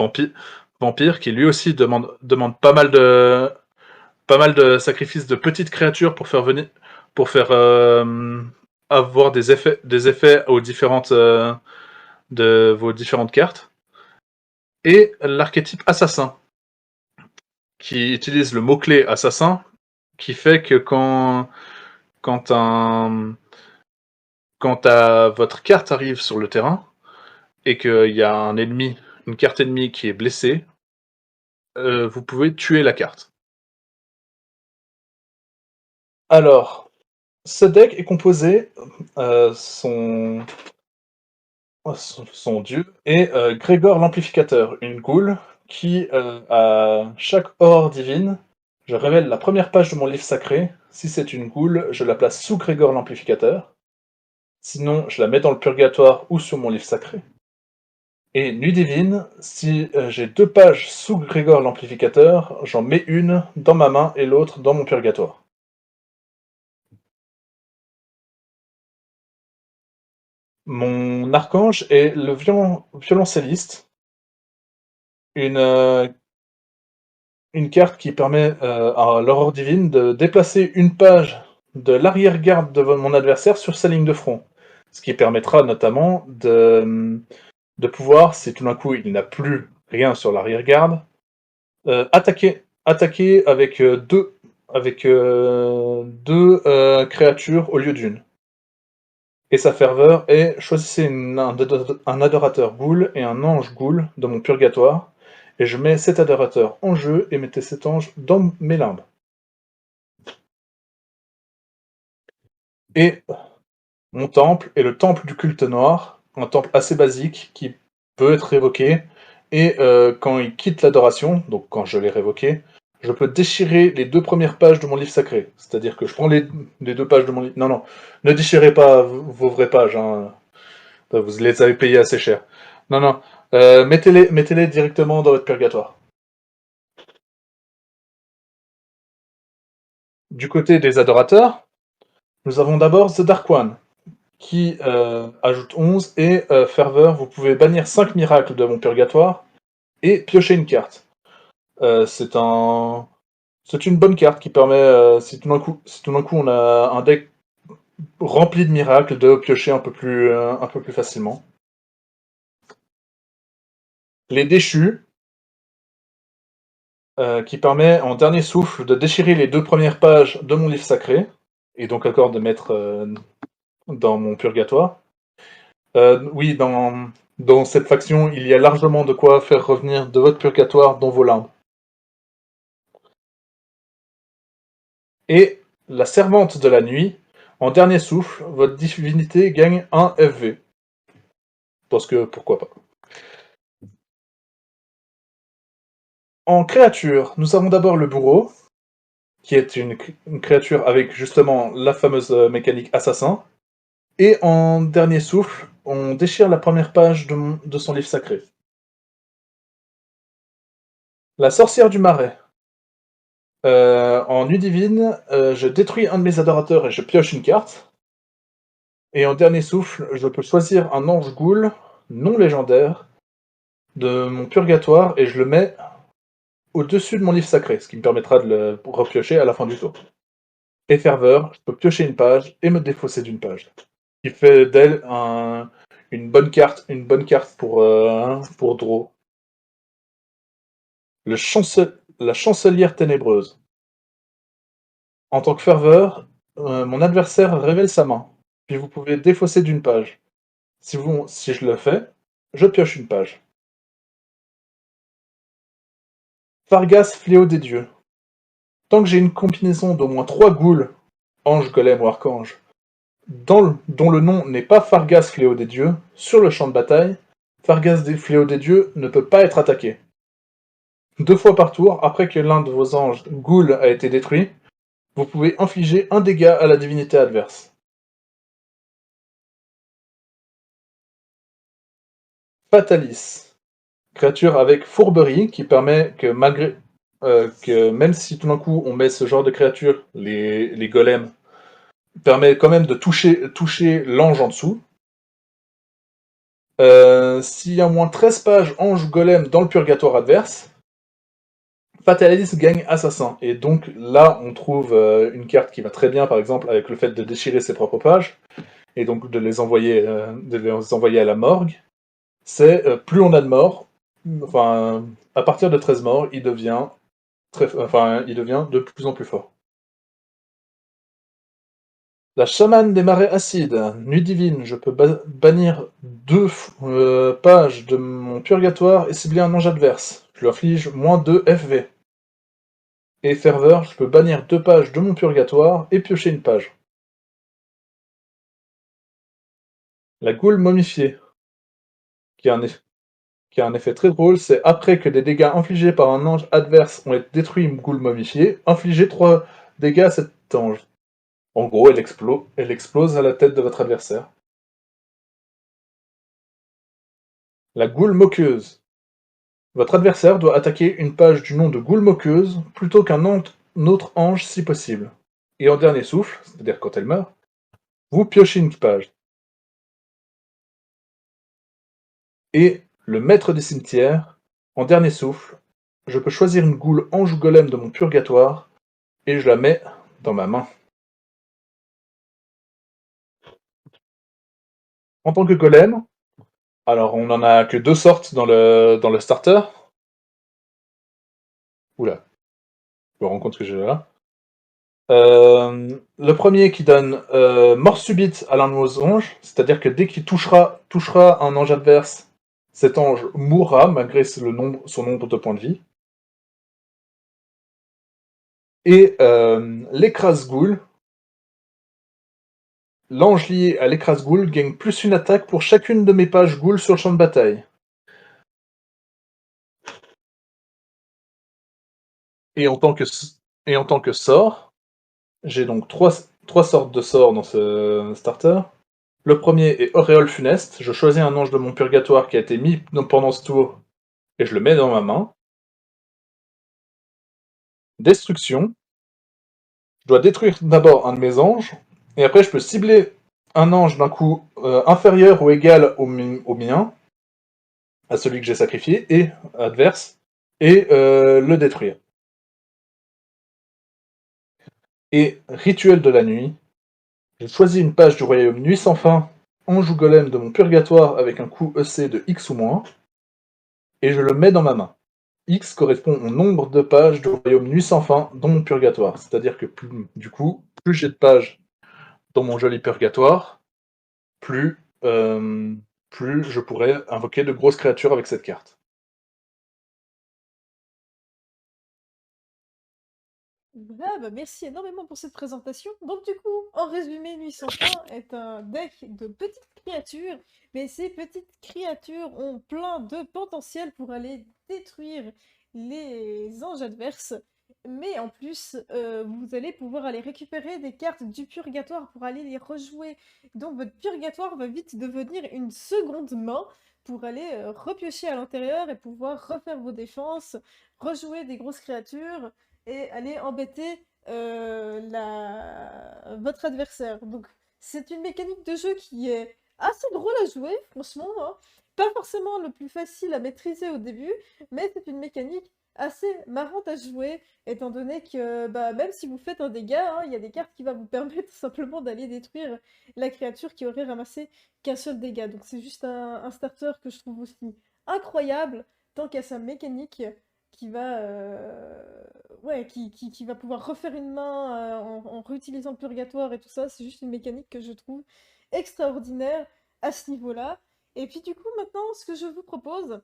vampire qui lui aussi demande pas mal de sacrifices de petites créatures pour faire venir, avoir des effets aux différentes de vos différentes cartes. Et l'archétype assassin, qui utilise le mot-clé assassin, qui fait que quand votre carte arrive sur le terrain et qu'il y a une carte ennemie qui est blessée, vous pouvez tuer la carte. Alors, ce deck est composé, son dieu est Grégor l'Amplificateur, une goule qui, à chaque aurore divine, je révèle la première page de mon livre sacré. Si c'est une goule, je la place sous Grégor l'Amplificateur. Sinon, je la mets dans le purgatoire ou sur mon livre sacré. Et Nuit divine, si j'ai 2 pages sous Grégor l'Amplificateur, j'en mets une dans ma main et l'autre dans mon purgatoire. Mon archange est le violoncelliste, une carte qui permet à l'aurore divine de déplacer une page de l'arrière-garde de mon adversaire sur sa ligne de front. Ce qui permettra notamment de pouvoir, si tout d'un coup il n'a plus rien sur l'arrière-garde, attaquer avec deux créatures au lieu d'une. Et sa ferveur est: choisissez un adorateur ghoul et un ange ghoul de mon purgatoire, et je mets cet adorateur en jeu et mettez cet ange dans mes limbes. Et mon temple est le temple du culte noir, un temple assez basique qui peut être révoqué, et quand il quitte l'adoration, donc quand je l'ai révoqué, je peux déchirer les 2 premières pages de mon livre sacré. C'est-à-dire que je prends les 2 pages de mon livre... Non, ne déchirez pas vos vraies pages, hein. Vous les avez payées assez cher. Non, mettez-les directement dans votre purgatoire. Du côté des adorateurs, nous avons d'abord The Dark One, qui ajoute 11, et ferveur, vous pouvez bannir 5 miracles de mon purgatoire et piocher une carte. C'est une bonne carte qui permet, si tout d'un coup on a un deck rempli de miracles, de piocher un peu plus facilement. Les déchus, qui permet en dernier souffle de déchirer les 2 premières pages de mon livre sacré, et donc encore de mettre dans mon purgatoire. Oui, dans Dans cette faction, il y a largement de quoi faire revenir de votre purgatoire dans vos larmes. Et la servante de la nuit, en dernier souffle, votre divinité gagne 1 FV. Parce que pourquoi pas. En créature, nous avons d'abord le bourreau, qui est une créature avec justement la fameuse mécanique assassin. Et en dernier souffle, on déchire la première page de son livre sacré. La sorcière du marais. En nuit divine, je détruis un de mes adorateurs et je pioche une carte. Et en dernier souffle, je peux choisir un ange ghoul non légendaire de mon purgatoire et je le mets au-dessus de mon livre sacré, ce qui me permettra de le repiocher à la fin du tour. Et ferveur, je peux piocher une page et me défausser d'une page. Ce qui fait d'elle une bonne carte pour draw. La chancelière ténébreuse. En tant que ferveur, mon adversaire révèle sa main, puis vous pouvez défausser d'une page. Si je le fais, je pioche une page. Fargas, fléau des dieux. Tant que j'ai une combinaison d'au moins 3 ghouls, ange, golem ou archange, dont le nom n'est pas Fargas, fléau des dieux, sur le champ de bataille, Fargas, fléau des dieux ne peut pas être attaqué. 2 fois par tour, après que l'un de vos anges ghouls a été détruit, vous pouvez infliger un dégât à la divinité adverse. Fatalis. Créature avec fourberie qui permet que même si tout d'un coup on met ce genre de créature, les golems, permet quand même de toucher l'ange en dessous. S'il y a au moins 13 pages ange golem dans le purgatoire adverse, Fatalis gagne assassin. Et donc là on trouve une carte qui va très bien par exemple avec le fait de déchirer ses propres pages et donc de les envoyer à la morgue. C'est plus on a de morts, enfin à partir de 13 morts, il devient de plus en plus fort. La chamane des marais acides, nuit divine, je peux bannir 2 pages de mon purgatoire et cibler un ange adverse. Je lui inflige moins 2 FV. Et ferveur, je peux bannir 2 pages de mon purgatoire et piocher une page. La goule momifiée, qui a un effet très drôle, c'est après que des dégâts infligés par un ange adverse ont été détruits une goule momifiée, infligez 3 dégâts à cet ange. En gros, elle explose à la tête de votre adversaire. La goule moqueuse. Votre adversaire doit attaquer une page du nom de goule moqueuse plutôt qu'un autre ange si possible. Et en dernier souffle, c'est-à-dire quand elle meurt, vous piochez une page. Et le maître des cimetières, en dernier souffle, je peux choisir une goule ange ou golem de mon purgatoire et je la mets dans ma main. En tant que golem, alors on n'en a que 2 sortes dans le starter. Oula, je me rends compte que j'ai là. Le premier qui donne mort subite à l'un de vos anges, c'est-à-dire que dès qu'il touchera un ange adverse, cet ange mourra malgré son nombre de points de vie. Et l'écrase-goule, l'ange lié à l'écrase-goule gagne plus une attaque pour chacune de mes pages goule sur le champ de bataille. Et en tant que sort, j'ai donc 3 sortes de sorts dans ce starter. Le premier est Auréole funeste. Je choisis un ange de mon purgatoire qui a été mis pendant ce tour et je le mets dans ma main. Destruction. Je dois détruire d'abord un de mes anges et après je peux cibler un ange d'un coup inférieur ou égal au mien, à celui que j'ai sacrifié, et adverse, et le détruire. Et rituel de la nuit. J'ai choisi une page du royaume Nuit sans fin, ange ou golem de mon purgatoire avec un coût EC de X ou moins, et je le mets dans ma main. X correspond au nombre de pages du royaume Nuit sans fin dans mon purgatoire. C'est-à-dire que plus j'ai de pages dans mon joli purgatoire, plus plus je pourrais invoquer de grosses créatures avec cette carte. Voilà, bah merci énormément pour cette présentation. Donc du coup, en résumé, Nuit sans fin est un deck de petites créatures, mais ces petites créatures ont plein de potentiel pour aller détruire les anges adverses. Mais en plus, vous allez pouvoir aller récupérer des cartes du purgatoire pour aller les rejouer. Donc votre purgatoire va vite devenir une seconde main pour aller repiocher à l'intérieur et pouvoir refaire vos défenses, rejouer des grosses créatures et aller embêter votre adversaire. Donc c'est une mécanique de jeu qui est assez drôle à jouer, franchement, hein. Pas forcément le plus facile à maîtriser au début, mais c'est une mécanique assez marrante à jouer, étant donné que bah, même si vous faites un dégât, hein, il y a des cartes qui vont vous permettre simplement d'aller détruire la créature qui aurait ramassé qu'un seul dégât. Donc c'est juste un starter que je trouve aussi incroyable, tant qu'à sa mécanique qui va, ouais, qui va pouvoir refaire une main en réutilisant le purgatoire et tout ça. C'est juste une mécanique que je trouve extraordinaire à ce niveau-là. Et puis du coup, maintenant, ce que je vous propose,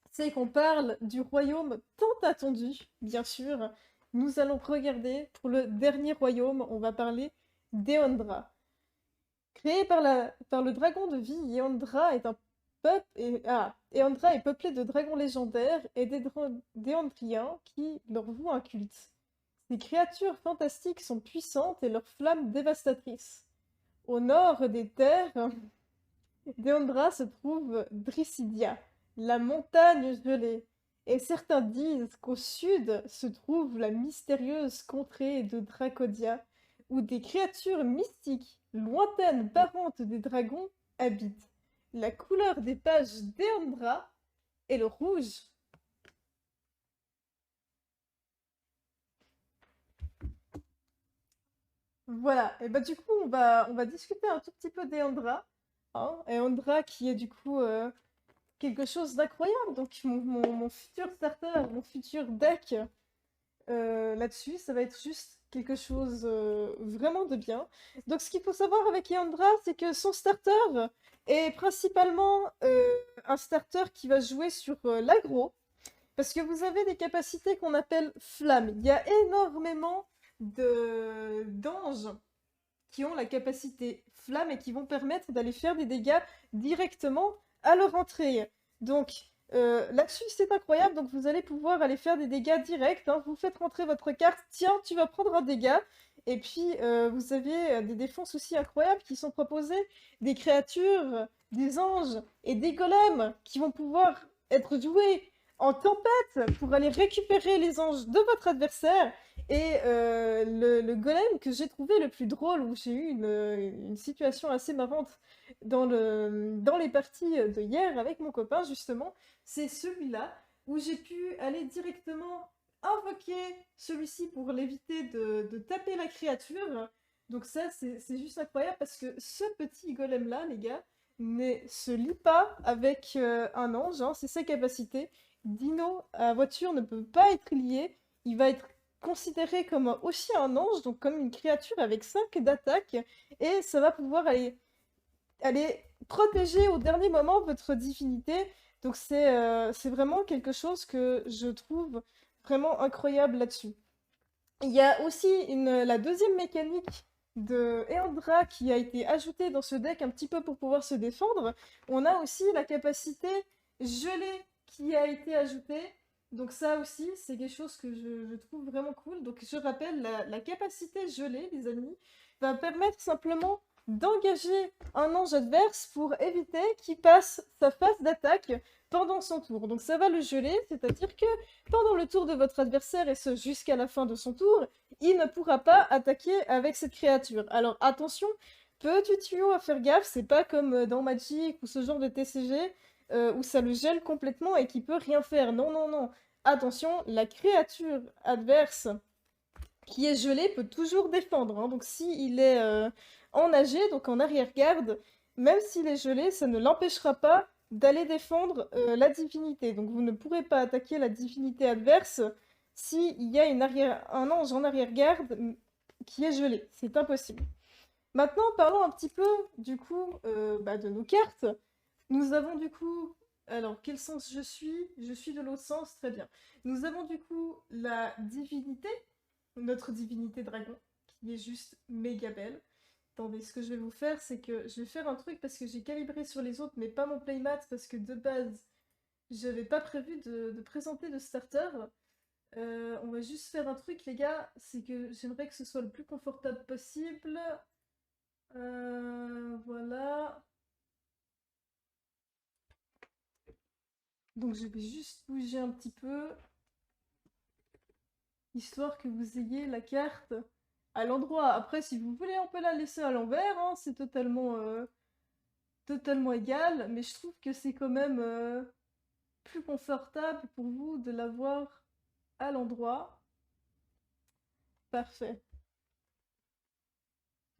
c'est qu'on parle du royaume tant attendu, bien sûr. Nous allons regarder pour le dernier royaume, on va parler d'Eondra. Créé par le dragon de vie, Eondra est un Eondra est peuplé de dragons légendaires et d'Éondriens qui leur vouent un culte. Ces créatures fantastiques sont puissantes et leurs flammes dévastatrices. Au nord des terres d'Eondra se trouve Dricidia, la montagne gelée, et certains disent qu'au sud se trouve la mystérieuse contrée de Dracodia, où des créatures mystiques, lointaines parentes des dragons, habitent. La couleur des pages d'Eondra est le rouge. Voilà, et bah du coup on va discuter un tout petit peu d'Eondra. Hein, Eondra qui est du coup quelque chose d'incroyable. Donc mon futur starter, mon futur deck là-dessus, ça va être juste quelque chose vraiment de bien. Donc ce qu'il faut savoir avec Eondra, c'est que son starter est principalement un starter qui va jouer sur l'aggro. Parce que vous avez des capacités qu'on appelle flammes. Il y a énormément d'anges qui ont la capacité flamme et qui vont permettre d'aller faire des dégâts directement à leur entrée. Donc là-dessus c'est incroyable, donc vous allez pouvoir aller faire des dégâts directs, hein. Vous faites rentrer votre carte, tiens tu vas prendre un dégât, et puis vous avez des défenses aussi incroyables qui sont proposées, des créatures, des anges et des golems qui vont pouvoir être joués en tempête pour aller récupérer les anges de votre adversaire. Et le golem que j'ai trouvé le plus drôle, où j'ai eu une situation assez marrante dans les parties de hier avec mon copain, justement, c'est celui-là, où j'ai pu aller directement invoquer celui-ci pour l'éviter de taper la créature. Donc ça, c'est juste incroyable, parce que ce petit golem-là, les gars, ne se lie pas avec un ange, hein, c'est sa capacité. Dino à voiture ne peut pas être lié, il va être considéré comme aussi un ange, donc comme une créature avec 5 d'attaque, et ça va pouvoir aller protéger au dernier moment votre divinité. Donc c'est vraiment quelque chose que je trouve vraiment incroyable là-dessus. Il y a aussi la deuxième mécanique de Eondra qui a été ajoutée dans ce deck un petit peu pour pouvoir se défendre. On a aussi la capacité gelée qui a été ajoutée. Donc ça aussi, c'est quelque chose que je trouve vraiment cool. Donc je rappelle, la capacité gelée, les amis, va permettre simplement d'engager un ange adverse pour éviter qu'il passe sa phase d'attaque pendant son tour. Donc ça va le geler, c'est-à-dire que pendant le tour de votre adversaire, et ce jusqu'à la fin de son tour, il ne pourra pas attaquer avec cette créature. Alors attention, petit tuyau à faire gaffe, c'est pas comme dans Magic ou ce genre de TCG où ça le gèle complètement et qui peut rien faire. Non, non, non. Attention, la créature adverse qui est gelée peut toujours défendre, hein. Donc s'il est enragé, donc en arrière-garde, même s'il est gelé, ça ne l'empêchera pas d'aller défendre la divinité. Donc vous ne pourrez pas attaquer la divinité adverse s'il y a un ange en arrière-garde qui est gelé. C'est impossible. Maintenant, parlons un petit peu, du coup, de nos cartes. Nous avons du coup... Alors, quel sens je suis? Je suis de l'autre sens, très bien. Nous avons du coup la divinité, notre divinité dragon, qui est juste méga belle. Attendez, ce que je vais vous faire, c'est que je vais faire un truc parce que j'ai calibré sur les autres, mais pas mon playmat, parce que de base, j'avais pas prévu de présenter de starter. On va juste faire un truc, les gars, c'est que j'aimerais que ce soit le plus confortable possible. Voilà. Donc je vais juste bouger un petit peu, histoire que vous ayez la carte à l'endroit. Après, si vous voulez, on peut la laisser à l'envers, hein, c'est totalement égal, mais je trouve que c'est quand même plus confortable pour vous de l'avoir à l'endroit. Parfait.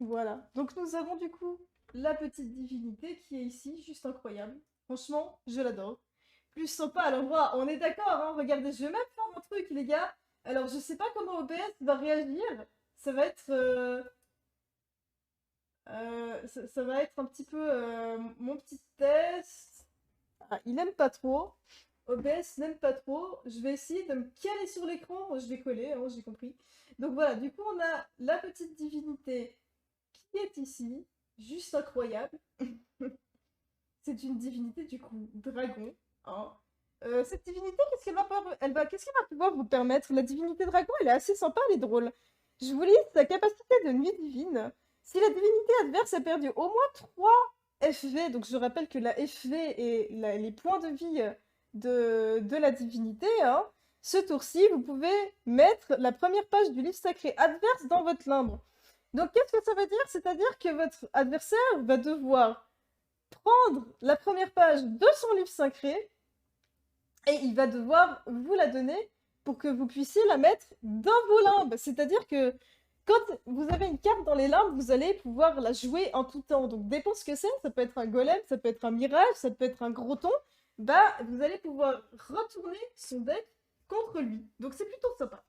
Voilà. Donc nous avons du coup la petite divinité qui est ici, juste incroyable. Franchement, je l'adore. Plus sympa à l'endroit, on est d'accord, hein. Regardez, je vais même faire mon truc, les gars. Alors, je sais pas comment OBS va réagir. Ça va être... ça va être un petit peu mon petit test. Ah, il aime pas trop. OBS n'aime pas trop. Je vais essayer de me caler sur l'écran. Moi, je vais coller, hein, j'ai compris. Donc voilà, du coup, on a la petite divinité qui est ici. Juste incroyable. C'est une divinité, du coup, dragon. Hein. Cette divinité, qu'est-ce qu'elle va pouvoir vous permettre? La divinité dragon, elle est assez sympa, elle est drôle. Je vous lis sa capacité de nuit divine. Si la divinité adverse a perdu au moins 3 FV, donc je rappelle que la FV est les points de vie de la divinité, hein, ce tour-ci, vous pouvez mettre la première page du livre sacré adverse dans votre limbe. Donc qu'est-ce que ça veut dire? C'est-à-dire que votre adversaire va devoir prendre la première page de son livre sacré et il va devoir vous la donner pour que vous puissiez la mettre dans vos limbes. C'est-à-dire que quand vous avez une carte dans les limbes, vous allez pouvoir la jouer en tout temps. Donc dépend ce que c'est, ça peut être un golem, ça peut être un mirage, ça peut être un groton. Bah, vous allez pouvoir retourner son deck contre lui. Donc c'est plutôt sympa.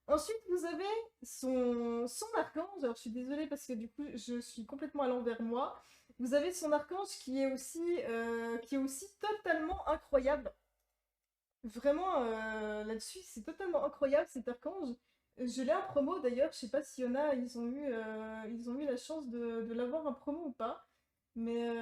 Ensuite, vous avez son archange. Alors, je suis désolée parce que du coup, je suis complètement à l'envers moi. Vous avez son archange qui est aussi totalement incroyable. Vraiment, là-dessus, c'est totalement incroyable cet archange. Je l'ai en promo d'ailleurs. Je sais pas s'il y en a, ils ont eu la chance de l'avoir en promo ou pas. Mais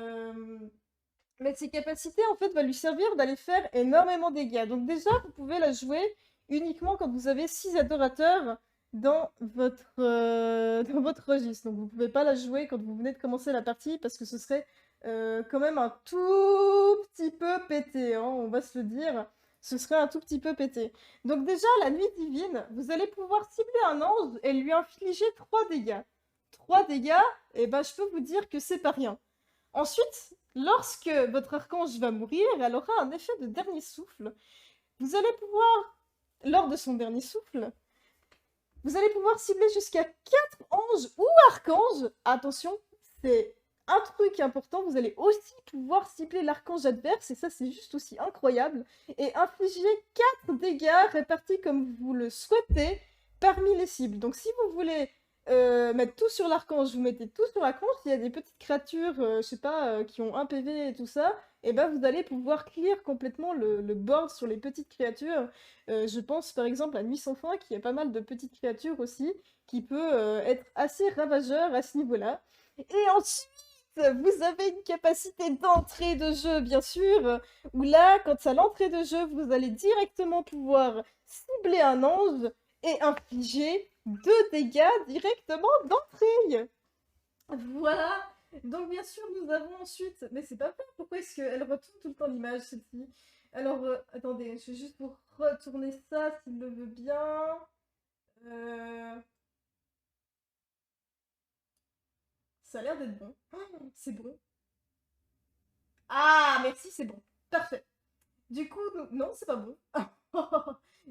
ses capacités, en fait, va lui servir d'aller faire énormément de dégâts. Donc déjà, vous pouvez la jouer uniquement quand vous avez 6 adorateurs dans dans votre registre. Donc vous pouvez pas la jouer quand vous venez de commencer la partie parce que ce serait quand même un tout petit peu pété, hein, on va se le dire. Ce serait un tout petit peu pété. Donc déjà, la nuit divine, vous allez pouvoir cibler un ange et lui infliger 3 dégâts. 3 dégâts, et ben je peux vous dire que c'est pas rien. Ensuite, lorsque votre archange va mourir, elle aura un effet de dernier souffle. Vous allez pouvoir, lors de son dernier souffle, vous allez pouvoir cibler jusqu'à 4 anges ou archanges. Attention, c'est un truc important, vous allez aussi pouvoir cibler l'archange adverse, et ça c'est juste aussi incroyable, et infliger 4 dégâts répartis comme vous le souhaitez parmi les cibles. Donc si vous voulez mettre tout sur l'archange, vous mettez tout sur l'archange. Il y a des petites créatures, je sais pas, qui ont 1 PV et tout ça, et ben vous allez pouvoir clear complètement le board sur les petites créatures. Je pense par exemple à Nuit sans fin, qui a pas mal de petites créatures aussi, qui peut être assez ravageur à ce niveau-là. Et ensuite, vous avez une capacité d'entrée de jeu, bien sûr, où là, quand à l'entrée de jeu, vous allez directement pouvoir cibler un ange et infliger 2 dégâts directement d'entrée. Voilà. Donc bien sûr, nous avons ensuite... Mais c'est pas vrai, pourquoi est-ce qu'elle retourne tout le temps l'image, celle-ci? Alors, attendez, je vais juste vous retourner ça, s'il le veut bien. Ça a l'air d'être bon. Oh, c'est bon. Ah, merci, c'est bon. Parfait. Du coup, non, c'est pas bon.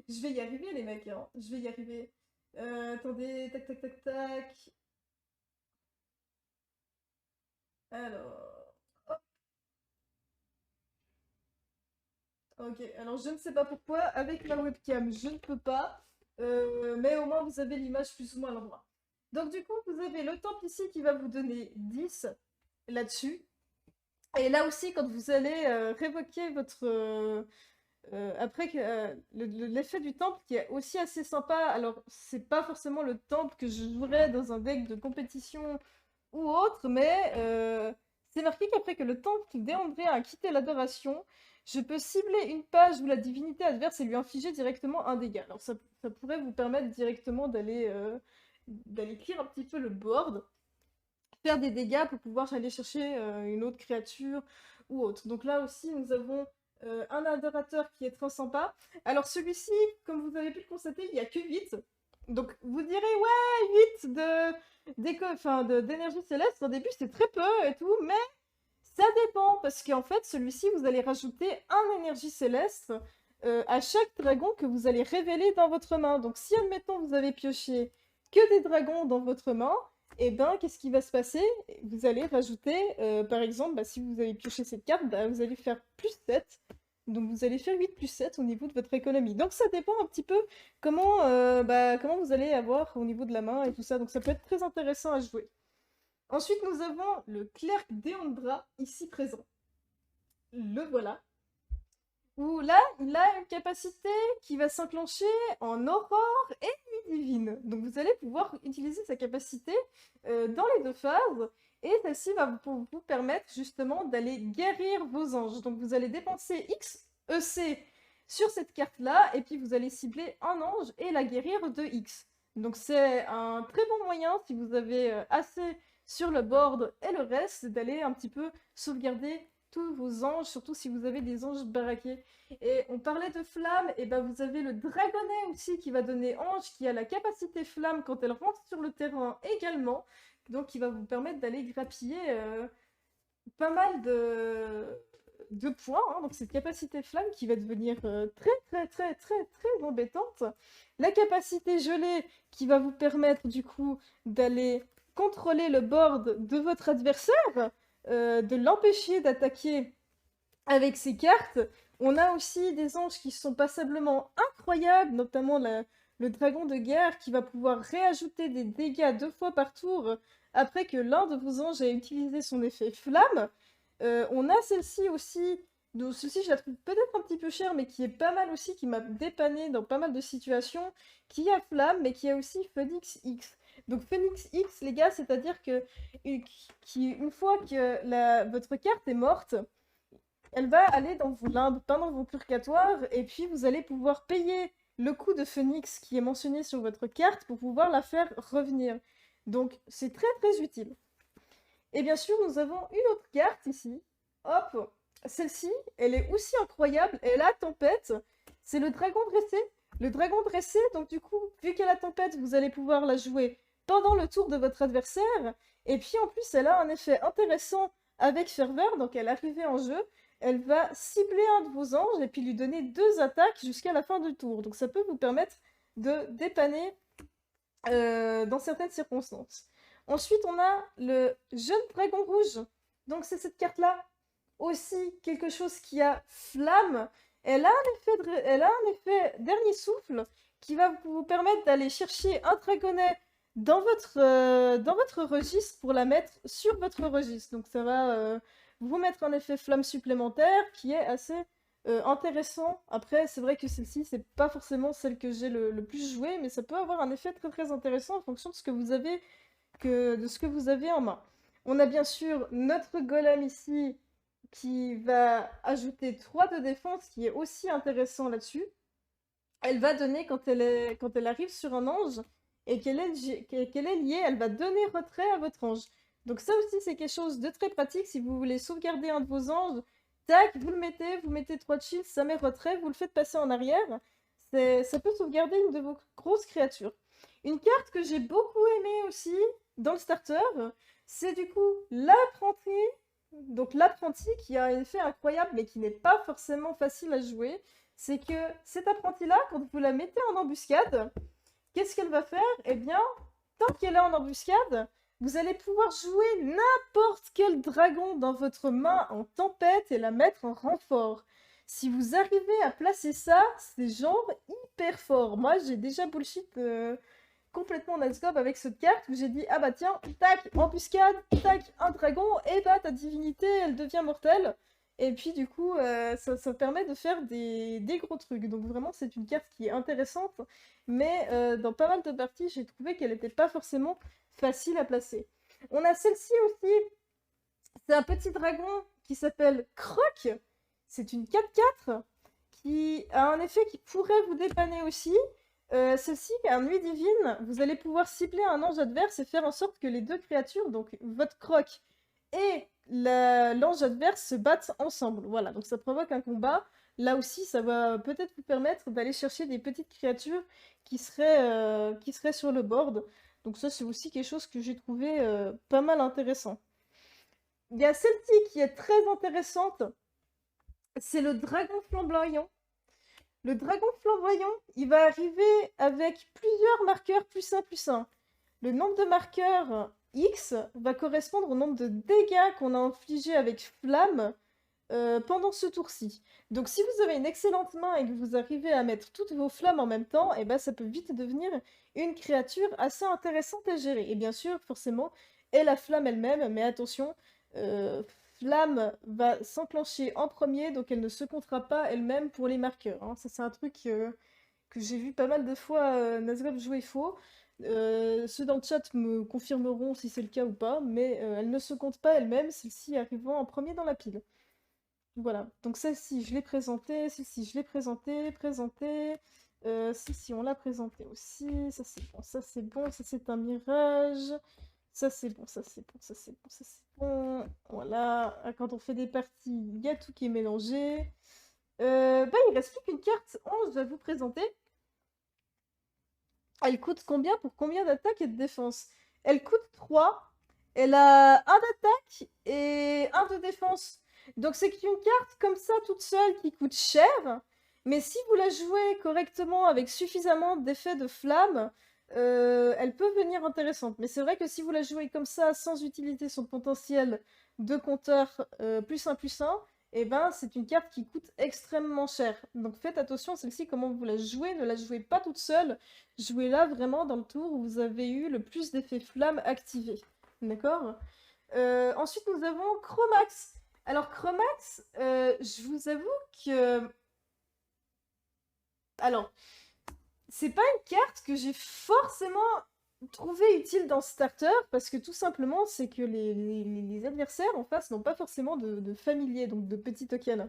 Je vais y arriver, les mecs, hein. Je vais y arriver. Attendez, tac, tac, tac, tac. Alors... hop. Ok, alors je ne sais pas pourquoi, avec la webcam, je ne peux pas. Mais au moins, vous avez l'image plus ou moins à l'endroit. Donc du coup, vous avez le temple ici qui va vous donner 10 là-dessus. Et là aussi, quand vous allez révoquer votre... après, l'effet du temple qui est aussi assez sympa, alors c'est pas forcément le temple que je jouerais dans un deck de compétition ou autre, mais c'est marqué qu'après que le temple d'Éandré a quitté l'adoration, je peux cibler une page où la divinité adverse et lui infliger directement un dégât. Alors ça pourrait vous permettre directement d'aller clear un petit peu le board, faire des dégâts pour pouvoir aller chercher une autre créature ou autre. Donc là aussi, nous avons un adorateur qui est très sympa. Alors celui-ci, comme vous avez pu le constater, il n'y a que 8. Donc vous direz, ouais, 8 d'énergie céleste, au début c'est très peu et tout, mais ça dépend, parce qu'en fait, celui-ci, vous allez rajouter un énergie céleste à chaque dragon que vous allez révéler dans votre main. Donc si, admettons, vous avez pioché que des dragons dans votre main, et ben, qu'est-ce qui va se passer? Vous allez rajouter, par exemple, si vous avez pioché cette carte, vous allez faire plus 7. Donc vous allez faire 8 plus 7 au niveau de votre économie. Donc ça dépend un petit peu comment vous allez avoir au niveau de la main et tout ça. Donc ça peut être très intéressant à jouer. Ensuite, nous avons le clerc d'Éandra, ici présent. Le voilà. Où là, il a une capacité qui va s'enclencher en aurore et nuit divine. Donc vous allez pouvoir utiliser sa capacité dans les 2 phases. Et celle-ci va vous permettre justement d'aller guérir vos anges. Donc vous allez dépenser X EC sur cette carte-là. Et puis vous allez cibler un ange et la guérir de X. Donc c'est un très bon moyen, si vous avez assez sur le board et le reste, d'aller un petit peu sauvegarder tous vos anges, surtout si vous avez des anges baraqués. Et on parlait de flamme, et ben vous avez le dragonnet aussi qui va donner ange, qui a la capacité flamme quand elle rentre sur le terrain également, donc qui va vous permettre d'aller grappiller pas mal de points, hein. Donc cette capacité flamme qui va devenir très embêtante. La capacité gelée qui va vous permettre du coup d'aller contrôler le board de votre adversaire, de l'empêcher d'attaquer avec ses cartes. On a aussi des anges qui sont passablement incroyables, notamment le dragon de guerre qui va pouvoir réajouter des dégâts 2 fois par tour après que l'un de vos anges ait utilisé son effet flamme. On a celle-ci aussi, donc celle-ci je la trouve peut-être un petit peu chère, mais qui est pas mal aussi, qui m'a dépanné dans pas mal de situations, qui a flamme, mais qui a aussi Phoenix X. Donc Phoenix X, les gars, c'est-à-dire que une fois que votre carte est morte, elle va aller dans vos limbes, pas dans vos purgatoires, et puis vous allez pouvoir payer le coût de Phoenix qui est mentionné sur votre carte pour pouvoir la faire revenir. Donc c'est très utile. Et bien sûr, nous avons une autre carte ici. Hop, celle-ci, elle est aussi incroyable, et la tempête, c'est le dragon dressé. Le dragon dressé, donc du coup, vu qu'elle a tempête, vous allez pouvoir la jouer pendant le tour de votre adversaire, et puis en plus, elle a un effet intéressant avec ferveur, donc elle arrivée en jeu, elle va cibler un de vos anges et puis lui donner 2 attaques jusqu'à la fin du tour. Donc ça peut vous permettre de dépanner dans certaines circonstances. Ensuite, on a le jeune dragon rouge. Donc c'est cette carte-là. Aussi quelque chose qui a flamme. Elle a un effet dernier souffle qui va vous permettre d'aller chercher un dragonnet dans votre registre pour la mettre sur votre registre. Donc ça va vous mettre un effet flamme supplémentaire qui est assez intéressant. Après, c'est vrai que celle-ci, c'est pas forcément celle que j'ai le plus jouée, mais ça peut avoir un effet très intéressant en fonction de ce que vous avez en main. On a bien sûr notre golem ici qui va ajouter 3 de défense, qui est aussi intéressant là-dessus. Elle va donner, quand elle arrive sur un ange et qu'elle est liée, elle va donner retrait à votre ange. Donc ça aussi, c'est quelque chose de très pratique. Si vous voulez sauvegarder un de vos anges, tac, vous mettez 3 de shield, ça met retrait, vous le faites passer en arrière. Ça peut sauvegarder une de vos grosses créatures. Une carte que j'ai beaucoup aimée aussi dans le starter, c'est du coup l'apprenti. Donc l'apprenti qui a un effet incroyable mais qui n'est pas forcément facile à jouer. C'est que cet apprenti-là, quand vous la mettez en embuscade, qu'est-ce qu'elle va faire? Eh bien, tant qu'elle est en embuscade, vous allez pouvoir jouer n'importe quel dragon dans votre main en tempête et la mettre en renfort. Si vous arrivez à placer ça, c'est genre hyper fort. Moi, j'ai déjà bullshit complètement Nazgob avec cette carte où j'ai dit ah bah tiens, tac, embuscade, tac, un dragon, et bah ta divinité elle devient mortelle. Et puis du coup ça permet de faire des gros trucs. Donc vraiment c'est une carte qui est intéressante, mais dans pas mal de parties j'ai trouvé qu'elle n'était pas forcément facile à placer. On a celle-ci aussi, c'est un petit dragon qui s'appelle Croc. C'est une 4/4 qui a un effet qui pourrait vous dépanner aussi. Celle-ci a Nuit Divine. Vous allez pouvoir cibler un ange adverse et faire en sorte que les deux créatures, donc votre Croc et l'ange adverse, se battent ensemble. Voilà, donc ça provoque un combat. Là aussi, ça va peut-être vous permettre d'aller chercher des petites créatures qui seraient sur le board. Donc ça, c'est aussi quelque chose que j'ai trouvé pas mal intéressant. Il y a celle-ci qui est très intéressante. C'est le dragon flamboyant. Le dragon flamboyant, il va arriver avec plusieurs marqueurs +1/+1. Le nombre de marqueurs X va correspondre au nombre de dégâts qu'on a infligés avec flamme pendant ce tour-ci. Donc si vous avez une excellente main et que vous arrivez à mettre toutes vos flammes en même temps, et ben ça peut vite devenir une créature assez intéressante à gérer. Et bien sûr, forcément, et la flamme elle-même, mais attention, flamme va s'enclencher en premier, donc elle ne se comptera pas elle-même pour les marqueurs. Hein. Ça c'est un truc que j'ai vu pas mal de fois Nazgob jouer faux. Ceux dans le chat me confirmeront si c'est le cas ou pas, mais elle ne se compte pas elle-même, celle-ci arrivant en premier dans la pile. Voilà, donc celle-ci je l'ai présentée, celle-ci je l'ai présentée, celle-ci on l'a présentée aussi, ça c'est bon, ça c'est bon, ça c'est un mirage, ça c'est bon, ça c'est bon, ça c'est bon, ça c'est bon, voilà, quand on fait des parties, il y a tout qui est mélangé. Bah il reste plus qu'une carte 11 à vous présenter. Elle coûte combien pour combien d'attaque et de défense? Elle coûte 3, elle a 1 d'attaque et 1 de défense. Donc c'est une carte comme ça toute seule qui coûte cher, mais si vous la jouez correctement avec suffisamment d'effets de flamme, elle peut venir intéressante. Mais c'est vrai que si vous la jouez comme ça, sans utiliser son potentiel de compteur +1/+1, et ben c'est une carte qui coûte extrêmement cher. Donc faites attention, celle-ci, comment vous la jouez, ne la jouez pas toute seule, jouez-la vraiment dans le tour où vous avez eu le plus d'effets flamme activés. D'accord? Ensuite nous avons Chromax. Alors Chromax, je vous avoue que... Alors, c'est pas une carte que j'ai forcément trouvée utile dans ce starter, parce que tout simplement, c'est que les adversaires en face n'ont pas forcément de familiers, donc de petits tokens.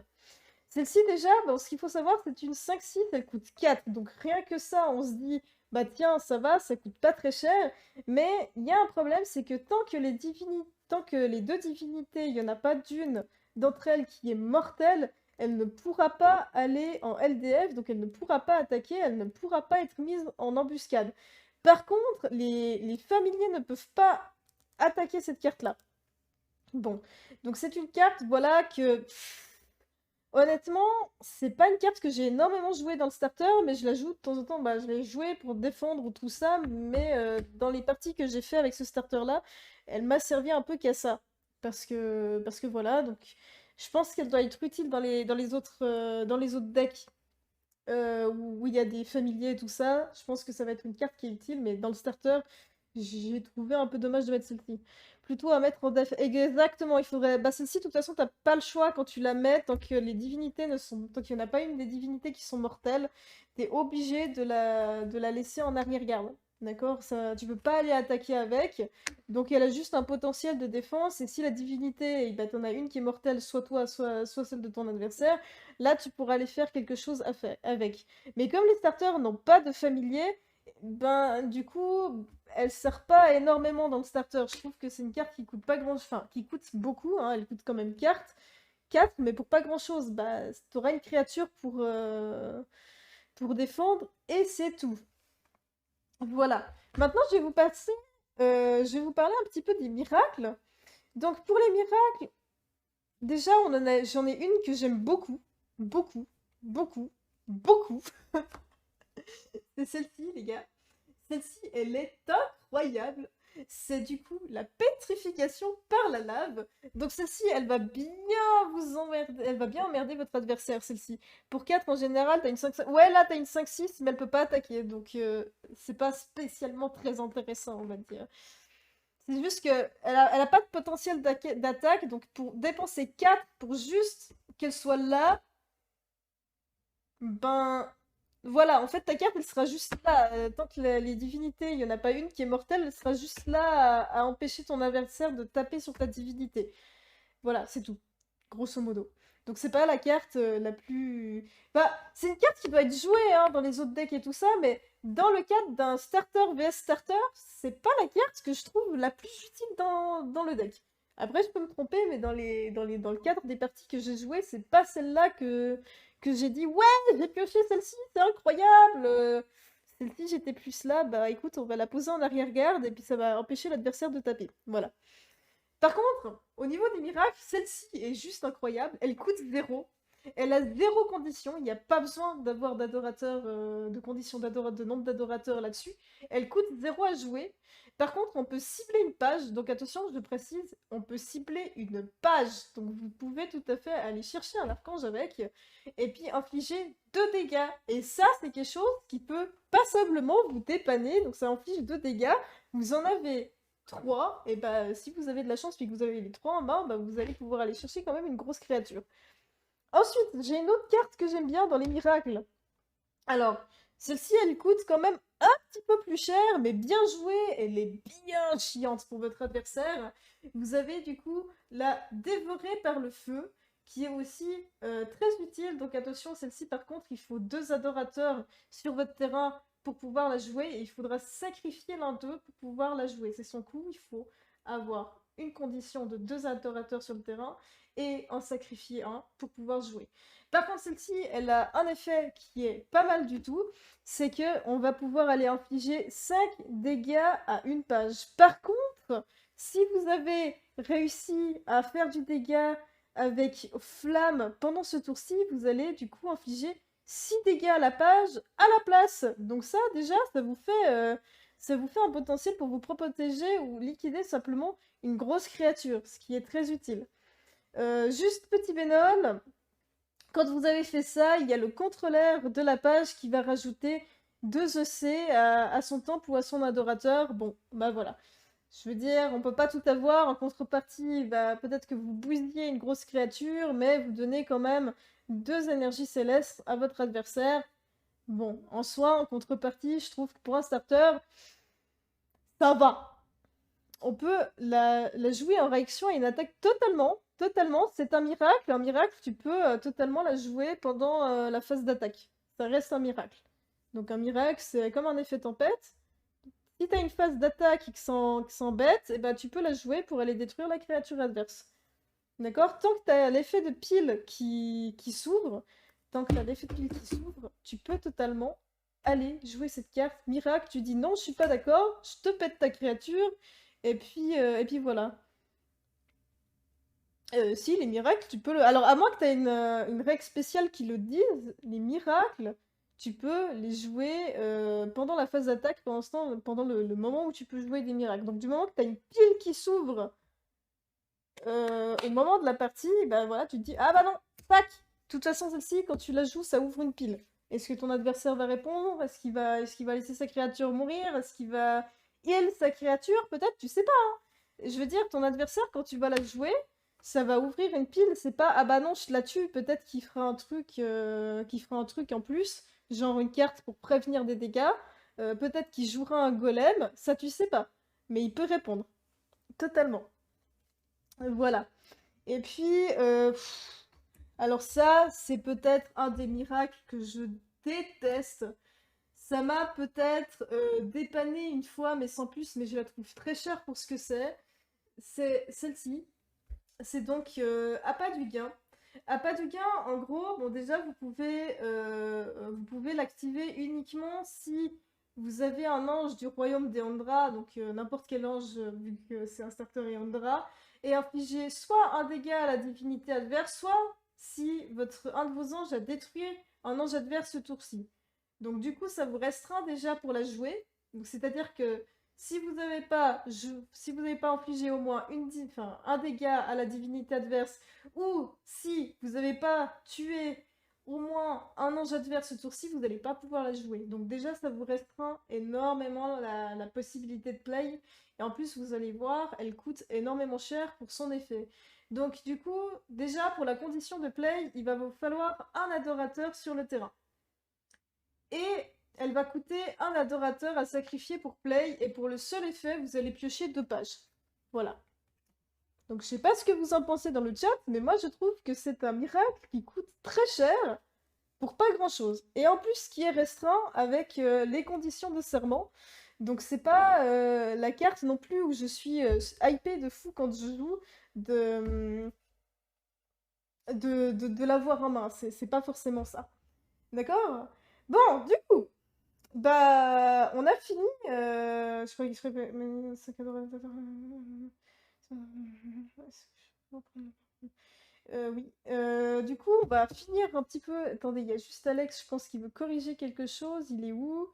Celle-ci déjà, bon, ce qu'il faut savoir, c'est une 5/6, elle coûte 4, donc rien que ça, on se dit, bah tiens, ça va, ça coûte pas très cher, mais il y a un problème, c'est que tant que les deux divinités, il n'y en a pas d'une d'entre elles qui est mortelle, elle ne pourra pas aller en LDF, donc elle ne pourra pas attaquer, elle ne pourra pas être mise en embuscade. Par contre, les familiers ne peuvent pas attaquer cette carte-là. Bon, donc c'est une carte, voilà, que... Honnêtement, c'est pas une carte que j'ai énormément jouée dans le starter, mais je la joue de temps en temps, bah, je l'ai jouée pour défendre tout ça, mais dans les parties que j'ai fait avec ce starter-là, elle m'a servi un peu qu'à ça. Parce que voilà, donc je pense qu'elle doit être utile dans les autres decks où il y a des familiers et tout ça. Je pense que ça va être une carte qui est utile, mais dans le starter, j'ai trouvé un peu dommage de mettre celle-ci. Plutôt à mettre en def. Exactement, il faudrait. Bah, celle-ci, de toute façon, t'as pas le choix quand tu la mets, tant que les divinités ne sont. Tant qu'il n'y en a pas une des divinités qui sont mortelles, t'es obligé de la laisser en arrière-garde. D'accord? Ça, tu peux pas aller attaquer avec. Donc elle a juste un potentiel de défense. Et si la divinité, bah, t'en as une qui est mortelle, soit toi, soit celle de ton adversaire, là tu pourras aller faire quelque chose avec. Mais comme les starters n'ont pas de familier, ben du coup, elle sert pas énormément dans le starter. Je trouve que c'est une carte qui coûte pas grand, enfin qui coûte beaucoup, hein, elle coûte quand même 4, mais pour pas grand chose. Bah, t'auras une créature pour défendre et c'est tout. Voilà. Maintenant, je vais vous parler un petit peu des miracles. Donc pour les miracles, déjà j'en ai une que j'aime beaucoup, beaucoup, beaucoup, beaucoup. C'est celle-ci, les gars. Celle-ci, elle est incroyable. c'est du coup la pétrification par la lave. Donc celle-ci, elle va bien vous emmerder, elle va bien emmerder votre adversaire, celle-ci. Pour 4, en général, t'as une 5-5. Ouais, là, t'as une 5-6, mais elle peut pas attaquer, donc c'est pas spécialement très intéressant, on va dire. C'est juste que elle a pas de potentiel d'attaque, donc pour dépenser 4 pour juste qu'elle soit là, ben voilà, en fait ta carte elle sera juste là. Tant que les divinités, il y en a pas une qui est mortelle, elle sera juste là à empêcher ton adversaire de taper sur ta divinité. Voilà, c'est tout, grosso modo. Donc c'est pas la carte la plus... Bah, c'est une carte qui doit être jouée hein, dans les autres decks et tout ça, mais dans le cadre d'un starter vs starter, c'est pas la carte que je trouve la plus utile dans le deck. Après, je peux me tromper, mais dans le cadre des parties que j'ai jouées, c'est pas celle-là que j'ai dit ouais, j'ai pioché celle-ci, c'est incroyable. Celle-ci, j'étais plus là, bah écoute, on va la poser en arrière-garde et puis ça va empêcher l'adversaire de taper. Voilà. Par contre, au niveau des miracles, celle-ci est juste incroyable. Elle coûte 0. Elle a 0 condition. Il n'y a pas besoin d'avoir d'adorateurs, de conditions de nombre d'adorateurs là-dessus. Elle coûte 0 à jouer. Par contre, on peut cibler une page. Donc attention, je précise, on peut cibler une page. Donc vous pouvez tout à fait aller chercher un archange avec. Et puis infliger 2 dégâts. Et ça, c'est quelque chose qui peut passablement vous dépanner. Donc ça inflige 2 dégâts. Vous en avez 3, et bah si vous avez de la chance puis que vous avez les 3 en main, bah vous allez pouvoir aller chercher quand même une grosse créature. Ensuite, j'ai une autre carte que j'aime bien dans les miracles. Alors, celle-ci, elle coûte quand même un petit peu plus cher, mais bien jouée, elle est bien chiante pour votre adversaire. Vous avez du coup la dévorée par le feu, qui est aussi très utile. Donc attention, celle-ci par contre, il faut 2 adorateurs sur votre terrain pour pouvoir la jouer, et il faudra sacrifier l'un d'eux pour pouvoir la jouer. C'est son coup, il faut avoir une condition de 2 adorateurs sur le terrain, et en sacrifier un pour pouvoir jouer. Par contre, celle-ci, elle a un effet qui est pas mal du tout, c'est que on va pouvoir aller infliger 5 dégâts à une page. Par contre, si vous avez réussi à faire du dégât avec flamme pendant ce tour-ci, vous allez du coup infliger 6 dégâts à la page à la place. Donc ça, déjà, ça vous fait un potentiel pour vous protéger ou liquider simplement une grosse créature, ce qui est très utile. Juste petit bémol, quand vous avez fait ça, il y a le contrôleur de la page qui va rajouter 2 EC à son temple ou à son adorateur. Bon, bah voilà. Je veux dire, on peut pas tout avoir. En contrepartie, bah, peut-être que vous bousillez une grosse créature, mais vous donnez quand même 2 énergies célestes à votre adversaire. Bon, en soi, en contrepartie, je trouve que pour un starter, ça va. On peut la jouer en réaction à une attaque totalement. Totalement, c'est un miracle. Un miracle, tu peux totalement la jouer pendant la phase d'attaque. Ça reste un miracle. Donc un miracle, c'est comme un effet tempête. Si tu as une phase d'attaque qui s'embête, et ben, tu peux la jouer pour aller détruire la créature adverse. D'accord? Tant que tu as l'effet de pile qui s'ouvre, tu peux totalement aller jouer cette carte miracle. Tu dis non, je suis pas d'accord, je te pète ta créature, et puis voilà. Si, les miracles, tu peux le... Alors, à moins que tu aies une règle spéciale qui le dise, les miracles, tu peux les jouer pendant la phase d'attaque, pendant le moment où tu peux jouer des miracles. Donc, du moment que tu as une pile qui s'ouvre au moment de la partie, bah voilà, tu te dis, ah bah non, tac! De toute façon, celle-ci, quand tu la joues, ça ouvre une pile. Est-ce que ton adversaire va répondre? Est-ce qu'il va laisser sa créature mourir? Est-ce qu'il va heal sa créature? Peut-être, tu sais pas, hein. Je veux dire, ton adversaire, quand tu vas la jouer, ça va ouvrir une pile, c'est pas ah bah non, je la tue, peut-être qu'il fera un truc en plus, genre une carte pour prévenir des dégâts, peut-être qu'il jouera un golem, ça tu sais pas, mais il peut répondre. Totalement. Voilà. Et puis, alors ça, c'est peut-être un des miracles que je déteste. Ça m'a peut-être dépanné une fois, mais sans plus, mais je la trouve très chère pour ce que c'est. C'est celle-ci. C'est donc Appât du Gain. Appât du Gain, en gros, bon déjà vous pouvez l'activer uniquement si vous avez un ange du royaume des Ondra, donc n'importe quel ange vu que c'est un starter et Ondra, et infliger soit un dégât à la divinité adverse, soit si un de vos anges a détruit un ange adverse ce tour-ci. Donc du coup ça vous restreint déjà pour la jouer. Donc c'est-à-dire que si vous n'avez pas, si vous n'avez pas infligé au moins un dégât à la divinité adverse, ou si vous n'avez pas tué au moins un ange adverse ce tour-ci, vous n'allez pas pouvoir la jouer. Donc déjà, ça vous restreint énormément la possibilité de play. Et en plus, vous allez voir, elle coûte énormément cher pour son effet. Donc du coup, déjà, pour la condition de play, il va vous falloir un adorateur sur le terrain. Et elle va coûter un adorateur à sacrifier pour play, et pour le seul effet, vous allez piocher 2 pages. Voilà. Donc je sais pas ce que vous en pensez dans le chat, mais moi je trouve que c'est un miracle qui coûte très cher pour pas grand chose. Et en plus qui est restreint avec les conditions de serment. Donc c'est pas la carte non plus où je suis hypée de fou quand je joue de l'avoir en main. C'est pas forcément ça. D'accord? Bon, du coup, bah, on a fini. Je crois qu'il serait. Oui. Du coup, on va finir un petit peu. Attendez, il y a juste Alex, je pense qu'il veut corriger quelque chose. Il est où?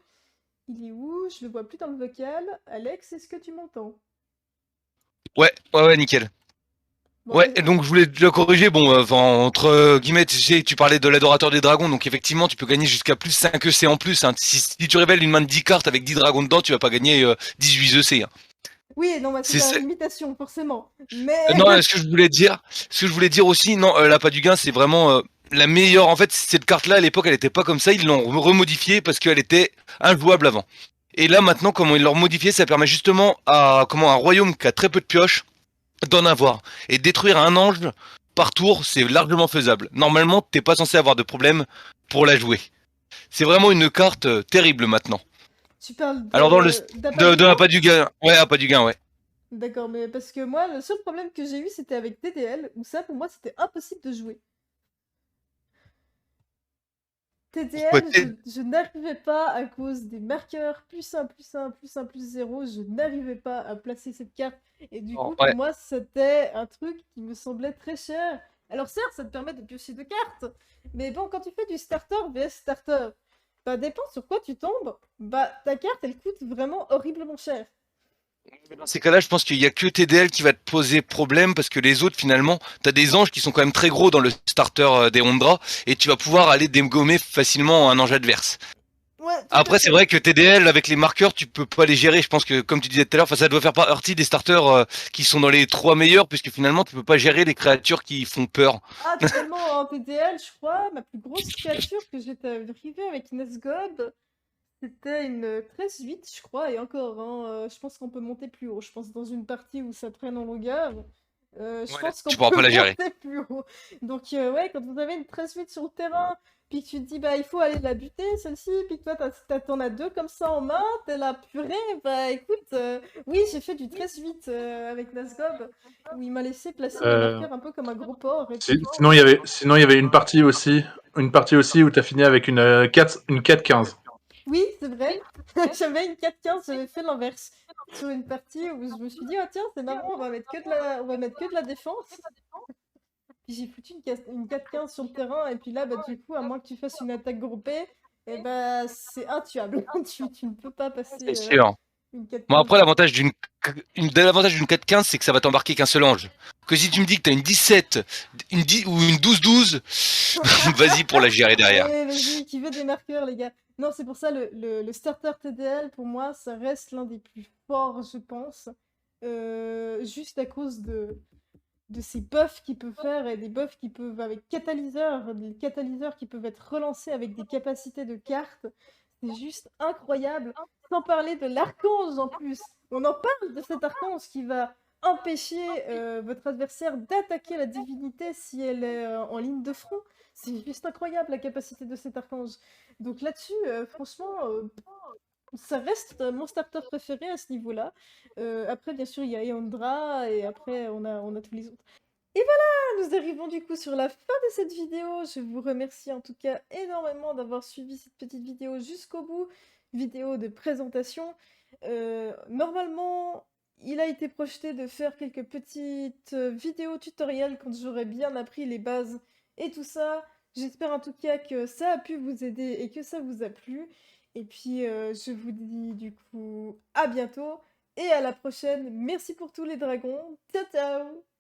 Il est où? Je le vois plus dans le vocal. Alex, est-ce que tu m'entends? Ouais, nickel. Bon, Ouais, et donc je voulais te le corriger, bon, entre guillemets, tu parlais de l'adorateur des dragons, donc effectivement, tu peux gagner jusqu'à plus 5 EC en plus. Hein. Si tu révèles une main de 10 cartes avec 10 dragons dedans, tu vas pas gagner 18 EC. Hein. oui, non, bah, c'est C'est, une limitation, forcément. Mais. Non, ce que je voulais dire aussi, non, l'appât du gain, c'est vraiment la meilleure. En fait, cette carte-là, à l'époque, elle était pas comme ça. Ils l'ont remodifiée parce qu'elle était injouable avant. Et là, maintenant, comment ils l'ont modifiée, ça permet justement à un royaume qui a très peu de pioches d'en avoir. Et détruire un ange par tour, c'est largement faisable. Normalement, t'es pas censé avoir de problème pour la jouer. C'est vraiment une carte terrible maintenant. Tu parles Alors dans d'appât du de gain? l'appât du gain, ouais, appât du gain, ouais. D'accord, mais parce que moi, le seul problème que j'ai eu, c'était avec TDL, où ça, pour moi, c'était impossible de jouer. TDL, je n'arrivais pas à cause des marqueurs plus 1, plus 1, plus 1, plus 0, je n'arrivais pas à placer cette carte. Et du coup, pour Ouais. moi, c'était un truc qui me semblait très cher. Alors certes, ça te permet de piocher 2 cartes, mais bon, quand tu fais du starter vs starter, bah dépend sur quoi tu tombes, bah ta carte, elle coûte vraiment horriblement cher. Dans ces cas-là, je pense qu'il y a que TDL qui va te poser problème parce que les autres, finalement, t'as des anges qui sont quand même très gros dans le starter des Ondra et tu vas pouvoir aller dégommer facilement un ange adverse. Ouais, tout à Après, c'est fait. vrai que TDL avec les marqueurs, tu peux pas les gérer. Je pense que, comme tu disais tout à l'heure, ça doit faire partie des starters qui sont dans les 3 meilleurs puisque finalement, tu peux pas gérer les créatures qui font peur. Ah, totalement, en TDL, je crois, ma plus grosse créature que j'ai arrivée avec Nesgob, c'était une 13-8, je crois, et encore, hein, je pense qu'on peut monter plus haut. Je pense dans une partie où ça traîne en longueur, je Ouais, pense qu'on tu pourras peut pas la gérer. monter plus haut. Donc, ouais, quand vous avez une 13-8 sur le terrain, puis que tu te dis, bah, il faut aller la buter, celle-ci, puis que toi, t'en as 2 comme ça en main, t'es là, purée, bah, écoute, oui, j'ai fait du 13-8 avec Nazgob, où il m'a laissé placer mes Euh, marqueurs un peu comme un gros porc, et si- puis... sinon, il y avait une partie aussi où tu as fini avec une 4-15. Oui, c'est vrai. J'avais une 4-15, j'avais fait l'inverse. Sur une partie où je me suis dit, ah tiens, c'est marrant, on va mettre que de la défense. Puis j'ai foutu une 4-15 sur le terrain, et puis là, bah, du coup, à moins que tu fasses une attaque groupée, et bah, c'est intuable. Tu ne peux pas passer C'est sûr. une Bon, 4-15. après, l'avantage d'une 4-15, c'est que ça va t'embarquer qu'un seul ange. Que si tu me dis que t'as une 17, une 10 ou une 12-12, vas-y pour la gérer derrière. Allez, vas-y, qui veut des marqueurs, les gars? Non, c'est pour ça, le starter TDL, pour moi, ça reste l'un des plus forts, je pense. Juste à cause de ces buffs qu'il peut faire et des buffs qui peuvent avec catalyseur, des catalyseurs qui peuvent être relancés avec des capacités de cartes. C'est juste incroyable. Sans parler de l'archange en plus. On en parle de cet archange qui va empêcher votre adversaire d'attaquer la divinité si elle est en ligne de front. C'est juste incroyable la capacité de cet archange. Donc là-dessus, franchement, ça reste mon starter préféré à ce niveau-là. Après, bien sûr, il y a Eondra et après, on a tous les autres. Et voilà, nous arrivons du coup sur la fin de cette vidéo. Je vous remercie en tout cas énormément d'avoir suivi cette petite vidéo jusqu'au bout. Vidéo de présentation. Normalement, il a été projeté de faire quelques petites vidéos tutoriels quand j'aurai bien appris les bases et tout ça. J'espère en tout cas que ça a pu vous aider et que ça vous a plu. Et puis, je vous dis du coup à bientôt et à la prochaine. Merci pour tous les dragons. Ciao ciao!